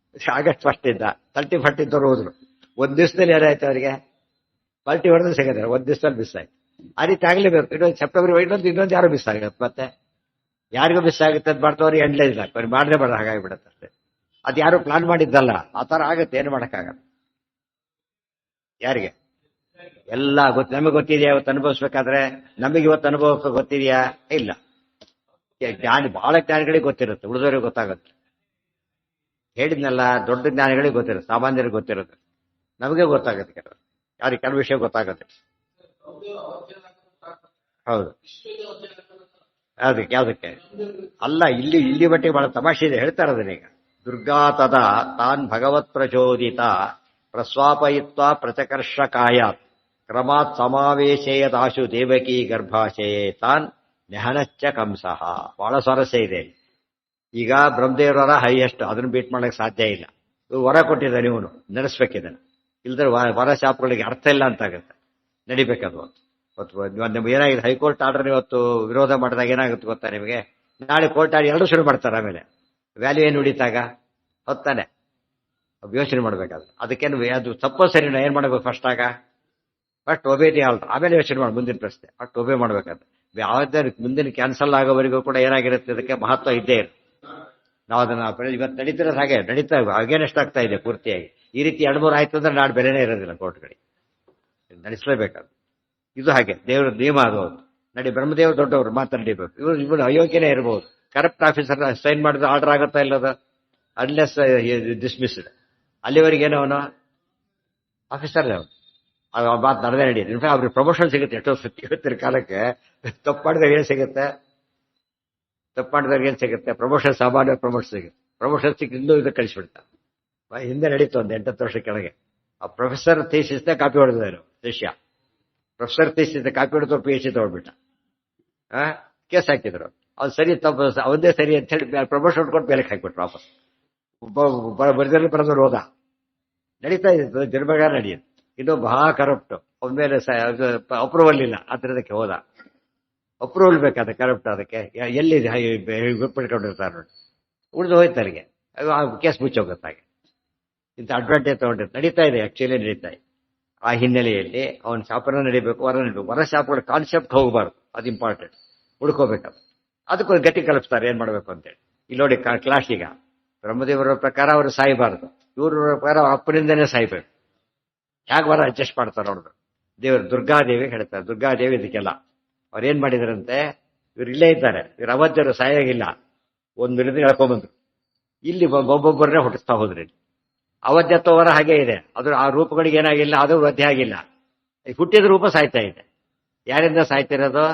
ಆಗಸ್ಟ್ 1 ಇಂದ 30 ಇದ್ದವ್ರು ಹೋದ್ರು, ಒಂದ್ ದಿವಸದಲ್ಲಿ ಏನಾಯ್ತು ಅವರಿಗೆ ಪಾರ್ಟಿ ಹೊಡೆದ್ರೆ ಸಿಗತ್ತೆ, ಒಂದ್ ದಿವಸದಲ್ಲಿ ಮಿಸ್ ಆಯ್ತು. ಆ ರೀತಿ ಆಗ್ಲೇಬೇಕು. ಇನ್ನೊಂದು ಸೆಪ್ಟೆಂಬರ್ ಇನ್ನೊಂದು ಯಾರು ಮಿಸ್ ಆಗುತ್ತೆ, ಮತ್ತೆ ಯಾರಿಗೂ ಮಿಸ್ ಆಗುತ್ತೆ ಅಂತ ಮಾಡ್ತವ್ರು ಎಂಡ್ಲೇ ಇಲ್ಲ, ಅವ್ರಿಗೆ ಮಾಡಲೇ ಬೇಡ, ಹಾಗಾಗಿಬಿಡುತ್ತೆ ಅಷ್ಟೇ. ಅದು ಯಾರು ಪ್ಲಾನ್ ಮಾಡಿದ್ದಲ್ಲ, ಆ ತರ ಆಗುತ್ತೆ, ಏನು ಮಾಡಕ್ಕಾಗಲ್ಲ. ಯಾರಿಗೆ ಎಲ್ಲ ನಮಗೆ ಗೊತ್ತಿದೆಯಾ ಇವತ್ತು ಅನುಭವಿಸ್ಬೇಕಾದ್ರೆ? ನಮಗೆ ಇವತ್ತು ಅನುಭವಕ್ಕೆ ಗೊತ್ತಿದೆಯಾ? ಇಲ್ಲ. ಜ್ಞಾನಿ ಬಹಳ ಜ್ಞಾನಿಗಳಿಗೆ ಗೊತ್ತಿರುತ್ತೆ, ಉಳಿದವರಿಗೆ ಗೊತ್ತಾಗುತ್ತೆ. ಹೇಳಿದ್ನಲ್ಲ, ದೊಡ್ಡ ಜ್ಞಾನಿಗಳಿಗೆ ಗೊತ್ತಿರುತ್ತೆ, ಸಾಮಾನ್ಯರಿಗೆ ಗೊತ್ತಿರುತ್ತೆ, ನಮಗೆ ಗೊತ್ತಾಗುತ್ತೆ. ಯಾರಿಗೆ ಕೆಲವು ವಿಷಯ ಗೊತ್ತಾಗುತ್ತೆ. ಹೌದು, ಯಾವ್ದಕ್ಕೆ ಅಲ್ಲ, ಇಲ್ಲಿ ಮಟ್ಟಿಗೆ ಬಹಳ ತಮಾಷೆ ಇದೆ, ಹೇಳ್ತಾರೆ ಅದನ್ನೀಗ. ದುರ್ಗಾ ತದಾ ತಾನ್ ಭಗವತ್ ಪ್ರಚೋದಿತ ಪ್ರಸ್ವಾಪಯಿತ್ವಾ ಪ್ರಚಕರ್ಷಕಾಯಾತ್ ಕ್ರಮಾತ್ ಸಮಾವೇಶಯದಾಶು ದೇವಕಿ ಗರ್ಭಾಶಯೇ ತಾನ್ ನೆಹನಚ್ಚ ಕಂಸಃ. ಬಹಳ ಸ್ವಾರಸ್ಯ ಇದೆ. ಈಗ ಬ್ರಹ್ಮದೇವರ ಹೈಯೆಸ್ಟ್, ಅದನ್ನು ಬೀಟ್ ಮಾಡಕ್ಕೆ ಸಾಧ್ಯ ಇಲ್ಲ. ವರ ಕೊಟ್ಟಿದ್ದಾನೆ ಇವನು, ನಡೆಸ್ಬೇಕಿದ್ದಾನೆ. ಇಲ್ದ್ರೆ ವರ ಶಾಪ್ಗಳಿಗೆ ಅರ್ಥ ಇಲ್ಲ ಅಂತಾಗುತ್ತೆ, ನಡಿಬೇಕದು. ನಿಮ್ಗೆ ಏನಾಗಿದೆ, ಹೈಕೋರ್ಟ್ ಆರ್ಡರ್ ಇವತ್ತು ವಿರೋಧ ಮಾಡಿದಾಗ ಏನಾಗುತ್ತೆ ಗೊತ್ತಾ ನಿಮಗೆ? ನಾಳೆ ಕೋರ್ಟ್ ಆರ್ಡರ್ ಎರಡು ಶುರು ಮಾಡ್ತಾರೆ, ಆಮೇಲೆ ವ್ಯಾಲ್ಯೂ ಏನು ಉಳಿತಾಗ ಹೊತ್ತಾನೆ ಯೋಚನೆ ಮಾಡ್ಬೇಕಾದ್ರೆ. ಅದಕ್ಕೇನು ಅದು ತಪ್ಪೋ ಸರಿನಾ, ಏನ್ ಮಾಡ್ಬೇಕು ಫಸ್ಟ್ ಒಬೇ ದಿ ಆರ್ಡರ್, ಆಮೇಲೆ ಯೋಚನೆ ಮಾಡಿ ಮುಂದಿನ ಪ್ರಶ್ನೆ. ಫಸ್ಟ್ ಒಬೇ ಮಾಡ್ಬೇಕಾದ್ರೆ ಯಾವುದೇ ಮುಂದಿನ ಕ್ಯಾನ್ಸಲ್ ಆಗೋವರೆಗೂ ಕೂಡ ಏನಾಗಿರುತ್ತೆ, ಅದಕ್ಕೆ ಮಹತ್ವ ಇದ್ದೇ ಇರುತ್ತೆ. ನಾವು ಅದನ್ನ ಇವತ್ತು ನಡೀತಿರೋದು ನಡೀತಾ ಅಗೇನೆಸ್ಟ್ ಆಗ್ತಾ ಇದೆ ಪೂರ್ತಿಯಾಗಿ. ಈ ರೀತಿ 2-3 ಆಯ್ತು ಅಂದ್ರೆ ನಾಡು ಬೆಲೆನೇ ಇರೋದಿಲ್ಲ ಕೋರ್ಟ್ಗಳಿಗೆ, ನಡೆಸಲೇಬೇಕಾದ್ರು. ಇದು ಹಾಗೆ ದೇವರ ನಿಯಮ ಅದು. ಬ್ರಹ್ಮದೇವರು ದೊಡ್ಡವರು ಮಾತ್ರ ನಡಿಬೇಕು. ಇವರು ಅಯೋಗ್ಯನೇ ಇರಬಹುದು, ಕರಪ್ಟ್ ಆಫೀಸರ್ ಸೈನ್ ಮಾಡಿದ್ರೆ ಆರ್ಡರ್ ಆಗುತ್ತಾ ಇಲ್ಲದ, ಅನ್ಲೆಸ್ ಡಿಸ್ಮಿಸ್ಡ್. ಅಲ್ಲಿವರೆಗೇನೋ ಅವನು ಆಫೀಸರ್ ಮಾತು ನಡೆದೇ ನಡೆಯುತ್ತೆ. ಇನ್ಫ್ಯಾಕ್ಟ್ ಅವ್ರಿಗೆ ಪ್ರಮೋಷನ್ ಸಿಗುತ್ತೆ. ಎಷ್ಟೋ ಇವತ್ತಿನ ಕಾಲಕ್ಕೆ ತಪ್ಪು ಮಾಡಿದವ್ರಿಗೆ ಏನ್ ಸಿಗುತ್ತೆ, ಪ್ರಮೋಷನ್, ಸಾಮಾನ್ಯ ಪ್ರಮೋಷನ್ ಸಿಗುತ್ತೆ. ಪ್ರಮೋಷನ್ ಸಿಕ್ಕಿ ಇನ್ನೂ ಇದು ಕಳಿಸ್ಬಿಡ್ತಾರೆ. ಹಿಂದೆ ನಡೀತು ಒಂದು 8-10 ವರ್ಷ ಕೆಳಗೆ. ಆ ಪ್ರೊಫೆಸರ್ ಥೀಸಿಸ್ನ ಕಾಪಿ ಹೊಡೆದ್ರು ಶಿಷ್ಯ. ಪ್ರೊಫೆಸರ್ ಥೀಸಿಸ್ ಕಾಪಿ ಹೊಡೆದು PhD ತಗೊಂಡ್ಬಿಟ್ಟ. ಕೇಸ್ ಹಾಕಿದ್ರು. ಅವ್ನು ಸರಿ ತಪ್ಪು ಒಂದೇ ಸರಿ ಅಂತ ಹೇಳಿ ಪ್ರಮೋಷನ್ ಹೊಡ್ಕೊಂಡು ಬೇಲೆಗೆ ಹಾಕ್ಬಿಟ್ರು ವಾಪಸ್. ಬರೆದಲ್ಲಿ ಬರೆದ್ರು ಹೋದ. ನಡೀತಾ ಇದೆ, ಜನ್ಮಗಾರ ನಡೆಯುತ್ತೆ. ಇದು ಬಹಳ ಕರಪ್ಟ್. ಅವನ ಮೇಲೆ ಅಪ್ರೂವಲ್ ಇಲ್ಲ, ಅದಕ್ಕೆ ಹೋದ. ಅಪ್ರೂವಲ್ ಬೇಕಾದ ಕರಪ್ಟ್, ಅದಕ್ಕೆ ಎಲ್ಲಿ ಬಿಟ್ಕೊಂಡಿರ್ತಾರೆ ನೋಡಿ, ಉಳಿದು ಹೋಯ್ತರಿಗೆ ಕೇಸ್ ಮುಚ್ಚೋಗುತ್ತಾಗೆ. ಇಂಥ ಅಡ್ವಾಂಟೇಜ್ ತಗೊಂಡಿರ್ತಾರೆ. ನಡೀತಾ ಇದೆ, ಆಕ್ಚುಲಿ ನಡೀತಾ ಇದೆ. ಆ ಹಿನ್ನೆಲೆಯಲ್ಲಿ ಅವನ ಶಾಪನ ನಡಿಬೇಕು, ವರ ನಡಿಬೇಕು. ವರ ಶಾಪಗಳ ಕಾನ್ಸೆಪ್ಟ್ ಹೋಗಬಾರ್ದು, ಅದು ಇಂಪಾರ್ಟೆಂಟ್, ಉಳ್ಕೋಬೇಕದು. ಅದಕ್ಕೊಂದು ಗಟ್ಟಿ ಕಲಿಸ್ತಾರೆ ಏನ್ ಮಾಡ್ಬೇಕು ಅಂತೇಳಿ. ಇಲ್ಲಿ ನೋಡಿ ಕ್ಲಾಸ್, ಈಗ ಬ್ರಹ್ಮದೇವರ ಪ್ರಕಾರ ಅವರು ಸಾಯಬಾರದು, ಇವ್ರ ಪ್ರಕಾರ ಅಪ್ಪನಿಂದನೇ ಸಾಯ್ಬೇಕು. ಹೇಗೆ ವರ ಅಡ್ಜಸ್ಟ್ ಮಾಡ್ತಾರೆ ನೋಡಿದ್ರು. ದೇವರು ದುರ್ಗಾದೇವಿ ಹೇಳ್ತಾರೆ. ದುರ್ಗಾದೇವಿ ಇದಕ್ಕೆಲ್ಲ ಅವ್ರೇನ್ ಮಾಡಿದಾರಂತೆ, ಇವ್ರು ಇಲ್ಲೇ ಇದ್ದಾರೆ, ಇವ್ರ ಅವಧ್ಯರು ಸಾಯಾಗಿಲ್ಲ, ಒಂದು ಮಿನಿಟ್ ಹೇಳ್ಕೊಂಡ್ಬಂದ್ರು. ಇಲ್ಲಿ ಒಬ್ಬೊಬ್ಬರನ್ನೇ ಹುಟ್ಟಿಸ್ತಾ ಹೋದ್ರಿ. ಅವಧ್ಯತ್ವ ವರ ಹಾಗೇ ಇದೆ, ಅದು ಆ ರೂಪಗಳಿಗೆ ಏನಾಗಿಲ್ಲ, ಅದು ವಧ್ಯ ಆಗಿಲ್ಲ. ಹುಟ್ಟಿದ ರೂಪ ಸಾಯ್ತಾ ಇದೆ. ಯಾರಿಂದ ಸಾಯ್ತಿರೋದು?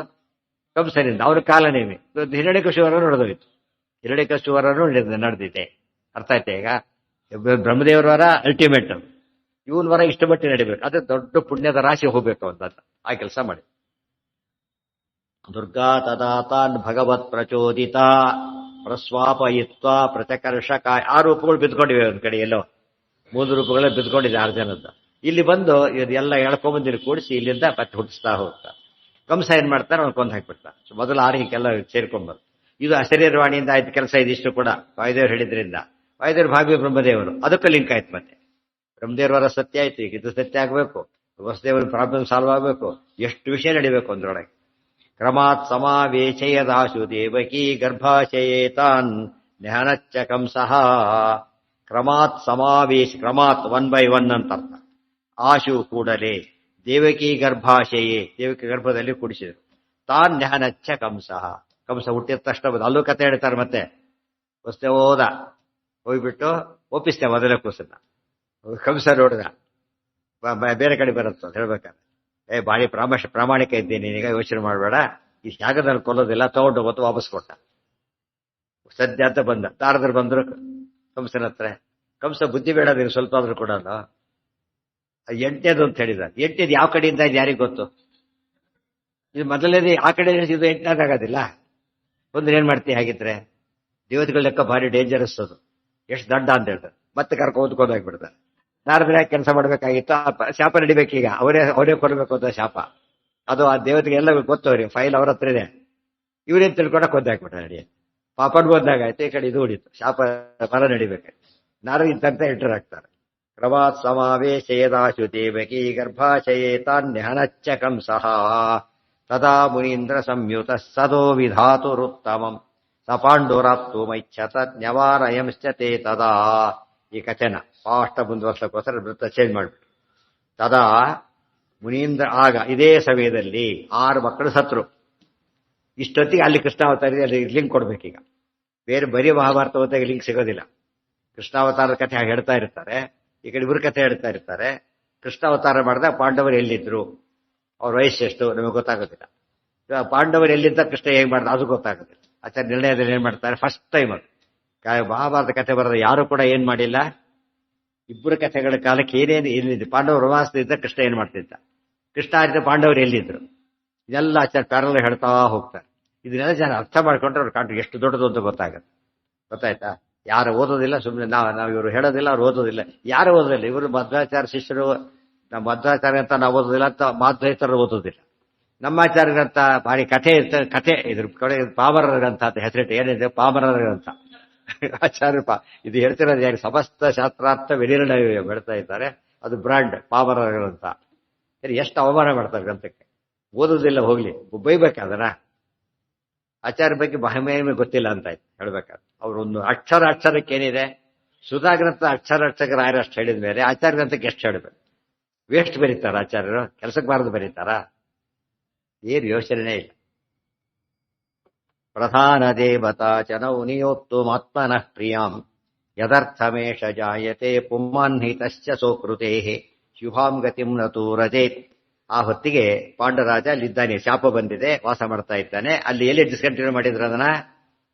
ಕಂಸನಿಂದ. ಅವ್ರ ಕಾಲನೇಮಿ ಹಿರಣ್ಯಕಶಿವರನ್ನು ನಡೆದೋಯ್ತು. ಹಿರಣ್ಯಕಶಿವರನ್ನು ನಡೆದಿದೆ. ಅರ್ಥ ಆಯ್ತಾ? ಈಗ ಬ್ರಹ್ಮದೇವರ ಅಲ್ಟಿಮೇಟ್, ಇವನ್ ವರ ಇಷ್ಟ ಮಟ್ಟಿ ನಡಿಬೇಕು. ಅದೇ ದೊಡ್ಡ ಪುಣ್ಯದ ರಾಶಿ ಹೋಗ್ಬೇಕು ಅಂತ ಆ ಕೆಲಸ ಮಾಡಿ. ದುರ್ಗಾ ತದಾ ತಾನ್ ಭಗವತ್ ಪ್ರಚೋದಿತ ಪ್ರಸ್ವಾಪಯಿತ್ವ ಪ್ರಚಕರ್ಷಕ. ಆ ರೂಪಗಳು ಬಿದ್ಕೊಂಡಿವೆ ಒಂದ್ ಕಡೆ, ಎಲ್ಲೋ 3 ರೂಪಗಳೇ ಬಿದ್ಕೊಂಡಿದೆ 6 ಜನದ. ಇಲ್ಲಿ ಬಂದು ಇದೆಲ್ಲ ಎಳ್ಕೊಂಬಂದಿರಿ ಕೂಡಿಸಿ ಇಲ್ಲಿಂದ ಮತ್ತೆ ಹುಟ್ಟಿಸ್ತಾ ಹೋಗ್ತಾ. ಕಂಸ ಏನ್ ಮಾಡ್ತಾರೆ, ಅವ್ನು ಕೊಂದು ಹಾಕ್ಬಿಡ್ತಾ. ಮೊದಲು ಆರ್ಹಿಕೆಲ್ಲ ಸೇರ್ಕೊಂಬರು. ಇದು ಅಶರೀರವಾಣಿಯಿಂದ ಆಯ್ತು ಕೆಲಸ. ಇದಿಷ್ಟು ಕೂಡ ವಾಯುದೇವರು ಹೇಳಿದ್ರಿಂದ, ವಾಯುದೇವರು ಭಾವಿ ಬ್ರಹ್ಮದೇವರು, ಅದಕ್ಕೂ ಲಿಂಕ್ ಆಯ್ತು. ಮತ್ತೆ ಬ್ರಹ್ಮದೇವರ ಸತ್ಯ ಆಯ್ತು, ಈಗ ಇದು ಸತ್ಯ ಆಗ್ಬೇಕು, ವಸುದೇವರ ಪ್ರಾಬ್ಲಮ್ ಸಾಲ್ವ್ ಆಗ್ಬೇಕು. ಎಷ್ಟು ವಿಷಯ ನಡಿಬೇಕು ಅಂದ್ರೊಳಗೆ. ಕ್ರಮಾತ್ ಸಮಾವೇಶಯದಾಶು ದೇವಕಿ ಗರ್ಭಾಶಯೇ ತಾನ್ ನೆಹನಚ್ಚ ಕಂಸಃ. ಕ್ರಮಾತ್ ಸಮಾವೇಶ, ಕ್ರಮಾತ್ 1 by 1 ಅಂತ ಅರ್ಥ. ಆಶು ಕೂಡಲೇ, ದೇವಕಿ ಗರ್ಭಾಶಯೇ, ದೇವಕಿ ಗರ್ಭದಲ್ಲಿ ಕುಡಿಸಿದರು. ತಾನ್ ನೆಹನಚ್ಚ ಕಂಸಃ. ಕಂಸ ಹುಟ್ಟಿದ ತಕ್ಷಣ ಅಲ್ಲೂ ಕತೆ ಹೇಳ್ತಾರೆ. ಮತ್ತೆ ವಸುದೇವ ಹೋಗ್ಬಿಟ್ಟು ಒಪ್ಪಿಸ್ತೆ ಮೊದಲೇ ಕೂಸನ್ನ. ಕಂಸ ನೋಡಿದ, ಬೇರೆ ಕಡೆ ಬರುತ್ತೆ ಅಂತ ಹೇಳ್ಬೇಕಾದ್ರೆ ಬಾರಿ ಪ್ರಾಮಾಣಿಕ ಇದ್ದೀನಿ, ನೀನೀಗ ಯೋಚನೆ ಮಾಡಬೇಡ, ಈ ತ್ಯಾಗದಲ್ಲಿ ಕೊಲ್ಲೋದಿಲ್ಲ, ತಗೊಂಡು ಹೋಗೋದು ವಾಪಸ್ ಕೊಟ್ಟ. ಸದ್ಯ ಅಂತ ಬಂದ. ತಾರದ್ರು ಬಂದ್ರು ಕಂಸನ ಹತ್ರ. ಕಂಸ ಬುದ್ಧಿ ಬೇಡ ನೀನು ಸ್ವಲ್ಪ ಆದ್ರೂ ಕೂಡ. ಎಂಟನೇದು ಅಂತ ಹೇಳಿದ. ಎಂಟನೇದು ಯಾವ ಕಡೆಯಿಂದ ಇದು ಯಾರಿಗೆ ಗೊತ್ತು? ಇದು ಮೊದಲನೇದು ಆ ಕಡೆ ಇದು ಎಂಟನೇದಾಗೋದಿಲ್ಲ. ಒಂದು ಏನ್ ಮಾಡ್ತೀವಿ ಹಾಗಿದ್ರೆ? ದೇವತೆಗಳ ಲೆಕ್ಕ ಭಾರಿ ಡೇಂಜರಸ್ ಅದು. ಎಷ್ಟು ದಡ್ಡ ಅಂತ ಹೇಳ್ತಾರೆ. ಮತ್ತೆ ಓದ್ಕೊಂಡೋಗ್ಬಿಡ್ತಾರೆ. ನಾರದ್ರೆ ಕೆಲಸ ಮಾಡ್ಬೇಕಾಗಿತ್ತು, ಶಾಪ ನಡಿಬೇಕೀಗ, ಅವರೇ ಕೊಡಬೇಕು ಅಂತ ಶಾಪ. ಅದು ಆ ದೇವತೆಗೆ ಎಲ್ಲ ಗೊತ್ತು, ಅವ್ರಿಗೆ ಫೈಲ್ ಅವ್ರ ಹತ್ರ ಇದೆ. ಇವ್ರೇನ್ ತಿಳ್ಕೊಂಡಾಗ ಕೊಂದಾಕ್ಬಿಟ್ಟ ನಡಿ. ಪಾಪಡ್ ಬಂದಾಗಾಯ್ತು, ಈ ಕಡೆ ಇದು ಹೊಡಿತು, ಶಾಪ ಫಲ ನಡಿಬೇಕು. ನಾರ ಇದ್ದಂತ ಎಂಟರ್ ಆಗ್ತಾರೆ. ಕ್ರಮಾತ್ ಸಮಾವೇಶೇದಾಶು ದೇವಕಿ ಗರ್ಭಾಶಯೇತಾನ್ಯಹನಚ್ಚ ಕಂಸಃ ತದಾ ಮುನೀಂದ್ರ ಸಂಯುತ ಸದೋ ವಿಧಾತುರುತ್ತಮಂ ಸ ಪಾಂಡುರಾಪ್ತು ಮೈಚ್ಛತ ನ್ಯವಾರಯಂಶ್ಚ ತೇ ತದಾ. ಈ ಕಥೆನ ಫಾಸ್ಟ್ ಮುಂದುವರ್ಸಕ್ಕೋಸ್ಕರ ವೃತ್ತ ಚೇಂಜ್ ಮಾಡ್ಬಿಟ್ಟು, ತದಾ ಮುನೀಂದ್ರ, ಆಗ ಇದೇ ಸಮಯದಲ್ಲಿ 6 ಮಕ್ಕಳು ಸತ್ರು. ಇಷ್ಟೊತ್ತಿಗೆ ಅಲ್ಲಿ ಕೃಷ್ಣಾವತಾರ ಅಲ್ಲಿ ಲಿಂಕ್ ಕೊಡ್ಬೇಕೀಗ. ಬೇರೆ ಬರೀ ಮಹಾಭಾರತ ಓದಿದಾಗ ಲಿಂಕ್ ಸಿಗೋದಿಲ್ಲ. ಕೃಷ್ಣಾವತಾರದ ಕಥೆ ಹೇಳ್ತಾ ಇರ್ತಾರೆ, ಈ ಕಡೆ ಇವ್ರ ಕಥೆ ಹೇಳ್ತಾ ಇರ್ತಾರೆ. ಕೃಷ್ಣಾವತಾರ ಮಾಡಿದಾಗ ಪಾಂಡವರು ಎಲ್ಲಿದ್ರು, ಅವ್ರ ವಯಸ್ಸೆಷ್ಟು ನಮಗೆ ಗೊತ್ತಾಗೋದಿಲ್ಲ. ಪಾಂಡವರು ಎಲ್ಲಿದ್ದ ಕೃಷ್ಣ ಹೇಗ್ ಮಾಡ್ದ ಅದು ಗೊತ್ತಾಗೋದಿಲ್ಲ. ಆಚಾರ್ಯ ನಿರ್ಣಯದಲ್ಲಿ ಏನ್ ಮಾಡ್ತಾರೆ, ಫಸ್ಟ್ ಟೈಮ್ ಅದು ಮಹಾಭಾರತ ಕಥೆ ಬರೋದು ಯಾರು ಕೂಡ ಏನ್ ಮಾಡಿಲ್ಲ. ಇಬ್ಬರ ಕಥೆಗಳ ಕಾಲಕ್ಕೆ ಏನಿದೆ, ಪಾಂಡವರು ವನವಾಸದಿಂದ ಕೃಷ್ಣ ಏನ್ ಮಾಡ್ತಿದ್ದ, ಕೃಷ್ಣ ಆದ್ರೆ ಪಾಂಡವರು ಎಲ್ಲಿದ್ರು, ಇದೆಲ್ಲ ಆಚಾರ್ಯ ಪ್ಯಾರಲ್ ಹೇಳ್ತಾ ಹೋಗ್ತಾರೆ. ಇದನ್ನೆಲ್ಲ ಜನ ಅರ್ಥ ಮಾಡ್ಕೊಂಡ್ರೆ ಅವ್ರ ಕಾಂಟ್ರಿ ಎಷ್ಟು ದೊಡ್ಡದು ಅಂತ ಗೊತ್ತಾಗುತ್ತೆ. ಗೊತ್ತಾಯ್ತಾ? ಯಾರು ಓದೋದಿಲ್ಲ, ಸುಮ್ಮನೆ ನಾವು ಇವರು ಹೇಳೋದಿಲ್ಲ, ಅವ್ರು ಓದೋದಿಲ್ಲ. ಯಾರು ಓದೋದಿಲ್ಲ, ಇವರು ಮಧ್ವಾಚಾರ್ಯ ಶಿಷ್ಯರು, ನಮ್ಮ ಮಧ್ವಾಚಾರ್ಯ ಅಂತ ನಾವು ಓದೋದಿಲ್ಲ ಅಂತ ಮಾಧ್ವೈತರು ಓದೋದಿಲ್ಲ. ನಮ್ಮ ಆಚಾರ್ಯರಂತ ಭಾರಿ ಕಥೆ ಕಥೆ ಇದ್ರ ಕಡೆ ಪಾಮರರ ಗ್ರಂಥ ಅಂತ ಹೆಸರಿಟ್ಟು ಏನಿದೆ, ಪಾಮರರ ಗ್ರಂಥ. ಆಚಾರ್ಯ ಇದು ಹೇಳ್ತಿರೋದು ಯಾರು? ಸಮಸ್ತ ಶಾಸ್ತ್ರಾರ್ಥ ವಿನಿರ್ಣಯ ಬೆಳ್ತಾ ಇದ್ದಾರೆ. ಅದು ಬ್ರಾಂಡ್ ಪಾಮರರ ಗ್ರಂಥ. ಎಷ್ಟು ಅವಮಾನ ಮಾಡ್ತಾರೆ ಗ್ರಂಥಕ್ಕೆ. ಓದೋದಿಲ್ಲ, ಹೋಗ್ಲಿ ಬೈಬೇಕಾದನ. ಆಚಾರ್ಯ ಬಗ್ಗೆ ಮಹಿಮೆ ಗೊತ್ತಿಲ್ಲ ಅಂತ ಆಯ್ತು ಹೇಳ್ಬೇಕಾದ್ರೆ. ಅವ್ರೊಂದು ಅಕ್ಷರಕ್ಕೆ ಏನಿದೆ, ಸುಧಾ ಗ್ರಂಥ ಅಕ್ಷರಕ್ಕೆ ರಾಯರಷ್ಟು ಹೇಳಿದ ಮೇಲೆ ಆಚಾರ್ಯ ಗ್ರಂಥಕ್ಕೆ ಎಷ್ಟು ಹೇಳಬೇಕು? ವೇಸ್ಟ್ ಬರೀತಾರ ಆಚಾರ್ಯರು, ಕೆಲಸಕ್ಕೆ ಬಾರದು ಬರೀತಾರ? ಏನು ಯೋಚನೆ ಇಲ್ಲ. ಪ್ರಧಾನ ದೇವತಾ ಚನೌ ನಿಯೋಕ್ತು ಆತ್ಮನಃ ಪ್ರಿಯಾಂ ಯದರ್ಥಮೇಷ ಜಾಯತೆ ಪುಮ್ಮಾನ್ಹಿತಶ್ಚ ಸೋಕೃತೆ ಶುಭಾಂ ಗತಿಂ ನತು ರಜೇತ್. ಆ ಹೊತ್ತಿಗೆ ಪಾಂಡರಾಜ ಅಲ್ಲಿದ್ದಾನೆ, ಶಾಪ ಬಂದಿದೆ, ವಾಸ ಮಾಡ್ತಾ ಇದ್ದಾನೆ. ಅಲ್ಲಿ ಎಲ್ಲಿ ಡಿಸ್ಕಂಟಿನ್ಯೂ ಮಾಡಿದ್ರು ಅದನ್ನ,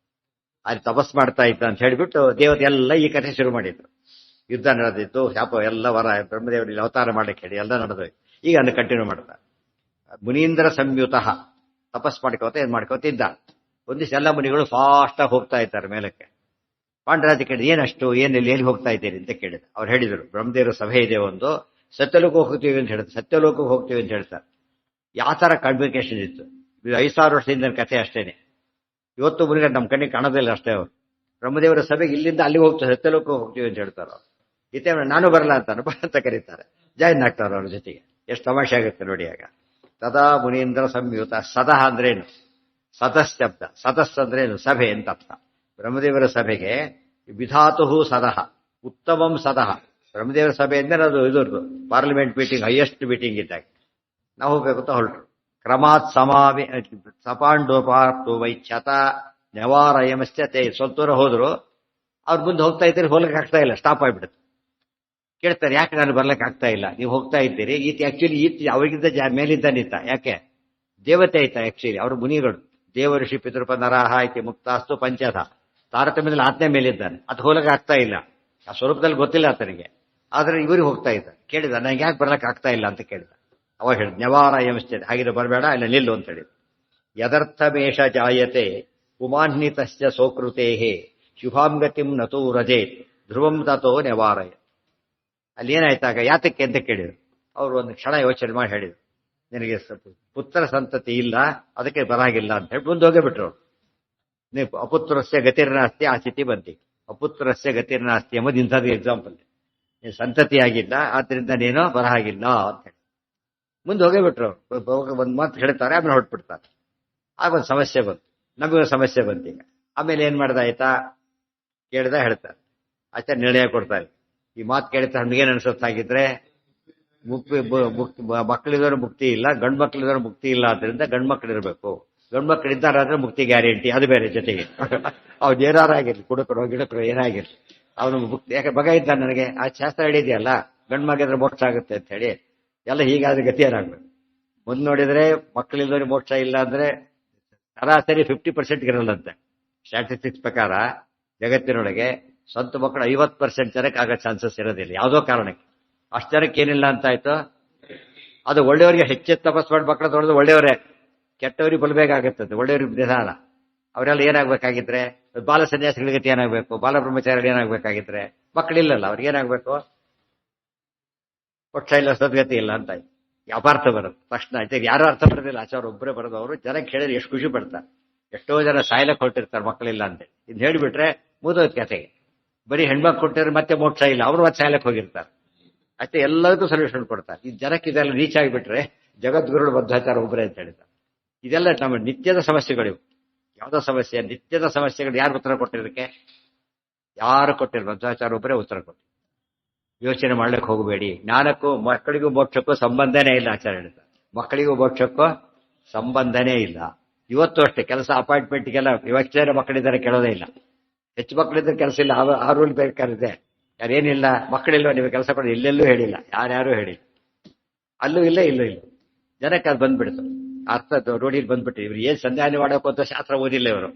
ಅಲ್ಲಿ ತಪಸ್ ಮಾಡ್ತಾ ಇದ್ದ ಅಂತ ಹೇಳಿಬಿಟ್ಟು ದೇವತೆ ಎಲ್ಲ ಈ ಕಥೆ ಶುರು ಮಾಡಿದ್ರು. ಯುದ್ಧ ನಡೆದಿತ್ತು, ಶಾಪ ಎಲ್ಲ ವರ ಬ್ರಹ್ಮದೇವರಲ್ಲಿ ಅವತಾರ ಮಾಡಕ್ಕೆ ಹೇಳಿ ಎಲ್ಲ ನಡೆದೋಯ್ತು. ಈಗ ಅದನ್ನು ಕಂಟಿನ್ಯೂ ಮಾಡ್ತಾರೆ. ಮುನೀಂದ್ರ ಸಂಯುತ ತಪಸ್ ಮಾಡ್ಕೋತಿದ್ದ. ಒಂದಿಷ್ಟು ಎಲ್ಲ ಮುನಿಗಳು ಫಾಸ್ಟ್ ಆಗಿ ಹೋಗ್ತಾ ಇದ್ದಾರೆ ಮೇಲಕ್ಕೆ. ಪಾಂಡರಾಜ ಕೇಳಿದ, ಏನಷ್ಟು ಎಲ್ಲಿ ಹೋಗ್ತಾ ಇದ್ದೀರಿ ಅಂತ ಕೇಳಿದ. ಅವ್ರು ಹೇಳಿದ್ರು, ಬ್ರಹ್ಮದೇವರ ಸಭೆ ಇದೆ ಒಂದು, ಸತ್ಯಲೋಕಕ್ಕೆ ಹೋಗ್ತೀವಿ ಅಂತ ಹೇಳ್ತಾರೆ. ಸತ್ಯಲೋಕಕ್ಕೆ ಹೋಗ್ತೀವಿ ಅಂತ ಹೇಳ್ತಾರೆ. ಯಾವ ತರ ಕಮ್ಯುನಿಕೇಶನ್ ಇತ್ತು, ಇದು 5,000 ವರ್ಷದಿಂದ ಕಥೆ ಅಷ್ಟೇನೆ. ಇವತ್ತು ಮುನಿಗಳು ನಮ್ಮ ಕಣ್ಣಿಗೆ ಕಾಣೋದಿಲ್ಲ ಅಷ್ಟೇ. ಅವರು ಬ್ರಹ್ಮದೇವರ ಸಭೆಗೆ ಇಲ್ಲಿಂದ ಅಲ್ಲಿ ಹೋಗ್ತಾರೆ, ಸತ್ಯಲೋಕಕ್ಕೆ ಹೋಗ್ತೀವಿ ಅಂತ ಹೇಳ್ತಾರೆ. ಅವ್ರು ಇತ್ತೆ ನಾನು ಬರಲ್ಲ ಅಂತ ಕರೀತಾರೆ. ಜಾಯಿನ್ ಆಗ್ತಾರೆ ಅವ್ರ ಜೊತೆಗೆ. ಎಷ್ಟು ತಮಾಷೆ ಆಗುತ್ತೆ ನೋಡಿ. ಆಗ ತದಾ ಮುನೀಂದ್ರ ಸಂಯುತ. ಸದಃ ಅಂದ್ರೇನು? ಸದಸ್ ಶಬ್ದ. ಸದಸ್ ಅಂದ್ರೇನು? ಸಭೆ ಅಂತ ಅರ್ಥ. ಬ್ರಹ್ಮದೇವರ ಸಭೆಗೆ ವಿಧಾತು ಸದಃ ಉತ್ತಮಂ ಸದಃ. ಬ್ರಹ್ಮದೇವರ ಸಭೆ ಅಂದ್ರೆ ಅದು ಇದರದು ಪಾರ್ಲಿಮೆಂಟ್ ಮೀಟಿಂಗ್, ಹೈಯೆಸ್ಟ್ ಮೀಟಿಂಗ್ ಇದ್ದಾಗ ನಾವು ಹೋಗ್ಬೇಕು ಅಂತ ಹೊರಟರು. ಕ್ರಮಾತ್ ಸಪಾಂಡೋಪಾರ್ತು ವೈಚ್ಛತ ನೆವಾರಯಮಶ್ಚತೆ. ಸ್ವಲ್ಪ ದೂರ ಹೋದ್ರು, ಅವ್ರ ಮುಂದೆ ಹೋಗ್ತಾ ಇದ್ದೀರಿ, ಹೋಗ್ಲಿಕ್ಕೆ ಆಗ್ತಾ ಇಲ್ಲ, ಸ್ಟಾಪ್ ಆಗ್ಬಿಡುತ್ತೆ. ಕೇಳ್ತಾರೆ, ಯಾಕೆ ನಾನು ಬರ್ಲಿಕ್ಕೆ ಆಗ್ತಾ ಇಲ್ಲ? ನೀವು ಹೋಗ್ತಾ ಇದ್ದೀರಿ. ಆಕ್ಚುಲಿ ಅವರಿಗಿಂತ ಮೇಲಿದ್ದ ನಿಂತ. ಯಾಕೆ? ದೇವತೆ ಆಯ್ತಾ ಆಕ್ಚುಲಿ, ಅವರು ಮುನಿಗಳು. ದೇವ ಋಷಿ ಪಿತೃಪ ನರಹ ಐತಿ ಮುಕ್ತಾಸ್ತು ಪಂಚಧ. ತಾರತಮ್ಯದಲ್ಲಿ ಆತ್ಮೆ ಮೇಲಿದ್ದಾನೆ, ಅದು ಹೋಗಕ್ಕೆ ಆಗ್ತಾ ಇಲ್ಲ. ಆ ಸ್ವರೂಪದಲ್ಲಿ ಗೊತ್ತಿಲ್ಲ ಆತನಿಗೆ. ಆದ್ರೆ ಇವ್ರಿಗೆ ಹೋಗ್ತಾ ಇದ್ದ. ಕೇಳಿದ, ನನಗೆ ಯಾಕೆ ಬರ್ಲಕ್ಕೆ ಆಗ್ತಾ ಇಲ್ಲ ಅಂತ ಕೇಳಿದ. ಅವಾಗ ಹೇಳಿದ, ನ್ಯವಾರ ಯಮಿಸ್ತೇನೆ, ಹಾಗಿದ್ರೆ ಬರಬೇಡ, ಇಲ್ಲ ನಿಲ್ಲು ಅಂತ ಹೇಳಿದ. ಯದರ್ಥಮೇಷ ಜಾಯತೆ ಉಮಾನ್ಹಿತಶ್ಚ ಸೋಕೃತೇ ಶುಭಾಂ ಗತಿಂ ನತು ರಜೇತ್ ಧ್ರುವಂ ತಥೋ ನ್ಯವಾರಯ. ಅಲ್ಲಿ ಏನಾಯ್ತಾಗ ಯಾತಕ್ಕೆ ಅಂತ ಕೇಳಿದ್ರು. ಅವರು ಒಂದು ಕ್ಷಣ ಯೋಚನೆ ಮಾಡಿ ಹೇಳಿದ್ರು, ನಿನಗೆ ಪುತ್ರ ಸಂತತಿ ಇಲ್ಲ, ಅದಕ್ಕೆ ಬರಾಗಿಲ್ಲ ಅಂತ ಹೇಳಿ ಮುಂದೆ ಹೋಗೇ ನೀವು ಅಪುತ್ರಸ್ಯ ಗತಿರ್ನಾಸ್ತಿ ಆ ಸ್ಥಿತಿ ಬಂತಿ. ಅಪುತ್ರಸ್ಯ ಗತಿರ್ನಾಸ್ತಿ ಎಂಬುದು ಇಂಥದ್ದು ಎಕ್ಸಾಂಪಲ್. ನೀನು ಸಂತತಿ ಆಗಿಲ್ಲ, ಆದ್ರಿಂದ ನೀನು ಬರಹಾಗಿಲ್ಲ ಅಂತ ಹೇಳಿ ಮುಂದೆ ಹೋಗೇ ಬಿಟ್ರು. ಒಂದು ಮಾತು ಹೇಳ್ತಾರೆ, ಆಮೇಲೆ ಹೊರಟ್ಬಿಡ್ತಾರೆ. ಆಗ ಒಂದು ಸಮಸ್ಯೆ ಬಂತು, ನಮಗೊಂದು ಸಮಸ್ಯೆ ಬಂತು. ಈಗ ಆಮೇಲೆ ಏನ್ ಮಾಡ್ದ ಆಯ್ತಾ ಕೇಳ್ದ, ಹೇಳ್ತಾರೆ. ಆಚಾರ್ಯ ನಿರ್ಣಯ ಕೊಡ್ತಾರೆ. ಈ ಮಾತು ಕೇಳ್ತಾ ನಮಗೇನು ಅನ್ಸುತ್ತಾಗಿದ್ರೆ, ಮಕ್ಕಳಿದವರು ಮುಕ್ತಿ ಇಲ್ಲ, ಗಂಡು ಮಕ್ಕಳಿದವರು ಮುಕ್ತಿ ಇಲ್ಲ, ಆದ್ರಿಂದ ಗಂಡು ಮಕ್ಕಳು ಇರಬೇಕು. ಗಂಡು ಮಕ್ಕಳು ಇದ್ದಾರಾದ್ರೆ ಮುಕ್ತಿ ಗ್ಯಾರಂಟಿ, ಅದು ಬೇರೆ. ಜೊತೆಗೆ ಅವ್ರು ಏನಾರಾಗಿರ್ಲಿ, ಕುಡುಕರು ಗಿಡಕರು ಏನಾಗಿರ್ಲಿ, ಅವನು ಮುಕ್ತಿ. ಯಾಕೆ ಮಗ ಇದ್ದ ನನಗೆ, ಆ ಶಾಸ್ತ್ರ ಹೇಳಿದೆಯಲ್ಲ, ಗಂಡು ಮಗಿದ್ರೆ ಮೋಕ್ಷ ಆಗುತ್ತೆ ಅಂತ ಹೇಳಿ. ಎಲ್ಲ ಹೀಗಾದ್ರೆ ಗತಿ ಏನಾಗ್ಬೇಕು? ಮುಂದೆ ನೋಡಿದ್ರೆ ಮಕ್ಕಳಿಲ್ಲದವ್ರಿಗೆ ಮೋಕ್ಷ ಇಲ್ಲ ಅಂದ್ರೆ ಸರಾಸರಿ 50% ಇರಲ್ಲಂತೆ. ಸ್ಟ್ಯಾಟಿಸ್ಟಿಕ್ಸ್ ಪ್ರಕಾರ ಜಗತ್ತಿನೊಳಗೆ ಸ್ವಂತ ಮಕ್ಕಳು 50% ಜನಕ್ಕೆ ಆಗೋ ಚಾನ್ಸಸ್ ಇರೋದಿಲ್ಲ, ಯಾವುದೋ ಕಾರಣಕ್ಕೆ. ಅಷ್ಟು ಜನಕ್ಕೆ ಏನಿಲ್ಲ ಅಂತಾಯ್ತು. ಅದು ಒಳ್ಳೆಯವರಿಗೆ ಹೆಚ್ಚೆಚ್ಚು ತಪಸ್ ಮಾಡಿ ಮಕ್ಕಳು ತೊಳೆದು ಒಳ್ಳೆಯವರೇ, ಕೆಟ್ಟವರಿಗೆ ಬಲಬೇಕಾಗುತ್ತದೆ. ಒಳ್ಳೆಯವ್ರಿಗೆ ನಿಧಾನ. ಅವರೆಲ್ಲ ಏನಾಗಬೇಕಾಗಿದ್ರೆ ಬಾಲ ಸನ್ಯಾಸಿಗಳಿಗೆ ಏನಾಗಬೇಕು, ಬಾಲ ಬ್ರಹ್ಮಚಾರಿಗಳು ಏನಾಗಬೇಕಾಗಿದ್ರೆ ಮಕ್ಕಳಿಲ್ಲಲ್ಲ, ಅವ್ರಿಗೆ ಏನಾಗಬೇಕು? ಪಕ್ಷ ಇಲ್ಲ, ಸದ್ಗತಿ ಇಲ್ಲ ಅಂತ ಅಪಾರ್ಥ ಬರುತ್ತೆ ತಕ್ಷಣ. ಆಯ್ತು ಯಾರು ಅರ್ಥ ಬರೋದಿಲ್ಲ, ಆಚಾರ ಒಬ್ಬರೇ ಬರೋದವರು. ಜನಕ್ಕೆ ಹೇಳಿದ್ರೆ ಎಷ್ಟು ಖುಷಿ ಪಡ್ತಾರೆ. ಎಷ್ಟೋ ಜನ ಸಾಯ್ಲಕ್ಕೆ ಹೊರಟಿರ್ತಾರೆ ಮಕ್ಕಳಿಲ್ಲ ಅಂತ. ಇದು ಹೇಳಿಬಿಟ್ರೆ ಮುಗಿದೋದ್ ಕತೆಗೆ. ಬರೀ ಹೆಣ್ಮಕ್ಳು ಕೊಟ್ಟಿದ್ರೆ ಮತ್ತೆ ಮೋಕ್ಷ ಇಲ್ಲ, ಅವರು ಮತ್ತೆ ಸಾಯ್ಲಕ್ಕೆ ಹೋಗಿರ್ತಾರೆ. ಅಷ್ಟೇ, ಎಲ್ಲದಕ್ಕೂ ಸೊಲ್ಯೂಷನ್ ಕೊಡ್ತಾರೆ. ಈ ಜನಕ್ಕೆ ಇದೆಲ್ಲ ರೀಚ್ ಆಗಿಬಿಟ್ರೆ ಜಗದ್ಗುರುಗಳು ಬದ್ಧಾಚಾರ ಒಬ್ಬರೇ ಅಂತ ಹೇಳಿದ್ದಾರೆ. ಇದೆಲ್ಲ ನಮ್ಮ ನಿತ್ಯದ ಸಮಸ್ಯೆಗಳಿವು. ಯಾವುದೋ ಸಮಸ್ಯೆ, ನಿತ್ಯದ ಸಮಸ್ಯೆಗಳು ಯಾರು ಉತ್ತರ ಕೊಟ್ಟಿರೋದಕ್ಕೆ? ಯಾರು ಕೊಟ್ಟಿರೋ ಬದ್ಧಾಚಾರ ಒಬ್ಬರೇ ಉತ್ತರ ಕೊಟ್ಟು. ಯೋಚನೆ ಮಾಡ್ಲಿಕ್ಕೆ ಹೋಗಬೇಡಿ. ಜ್ಞಾನಕ್ಕೂ ಮಕ್ಕಳಿಗೂ ಮೋಕ್ಷಕ್ಕೂ ಸಂಬಂಧನೇ ಇಲ್ಲ ಆಚಾರ ಹೇಳ್ತಾರೆ. ಮಕ್ಕಳಿಗೂ ಮೋಕ್ಷಕ್ಕೂ ಸಂಬಂಧನೇ ಇಲ್ಲ. ಇವತ್ತು ಅಷ್ಟೇ ಕೆಲಸ ಅಪಾಯಿಂಟ್ಮೆಂಟ್ಗೆಲ್ಲ ಯೋಚನೆ ಮಕ್ಕಳಿದ್ದಾರೆ ಕೇಳೋದೇ ಇಲ್ಲ. ಹೆಚ್ಚು ಮಕ್ಕಳಿದ್ರೆ ಕೆಲಸ ಇಲ್ಲ, ಆ ರೂಲ್ ಬೇಕಾಗಿದೆ. ಯಾರೇನಿಲ್ಲ ಮಕ್ಕಳಿಲ್ವ ನೀವು ಕೆಲಸ ಕೊಡಿ, ಇಲ್ಲೆಲ್ಲೂ ಹೇಳಿಲ್ಲ, ಯಾರ್ಯಾರು ಹೇಳಿಲ್ಲ. ಅಲ್ಲೂ ಇಲ್ಲ, ಇಲ್ಲೂ ಇಲ್ಲ. ಜನಕ್ಕೆ ಅದು ಬಂದ್ಬಿಡ್ತು, ಅರ್ಥ ರೂಢಿಲಿ ಬಂದ್ಬಿಟ್ಟು. ಇವ್ರು ಏನ್ ಸಂಧಾನ ಮಾಡೋಕೆ ಅಂತ ಶಾಸ್ತ್ರ ಓದಿಲ್ಲ ಇವರು.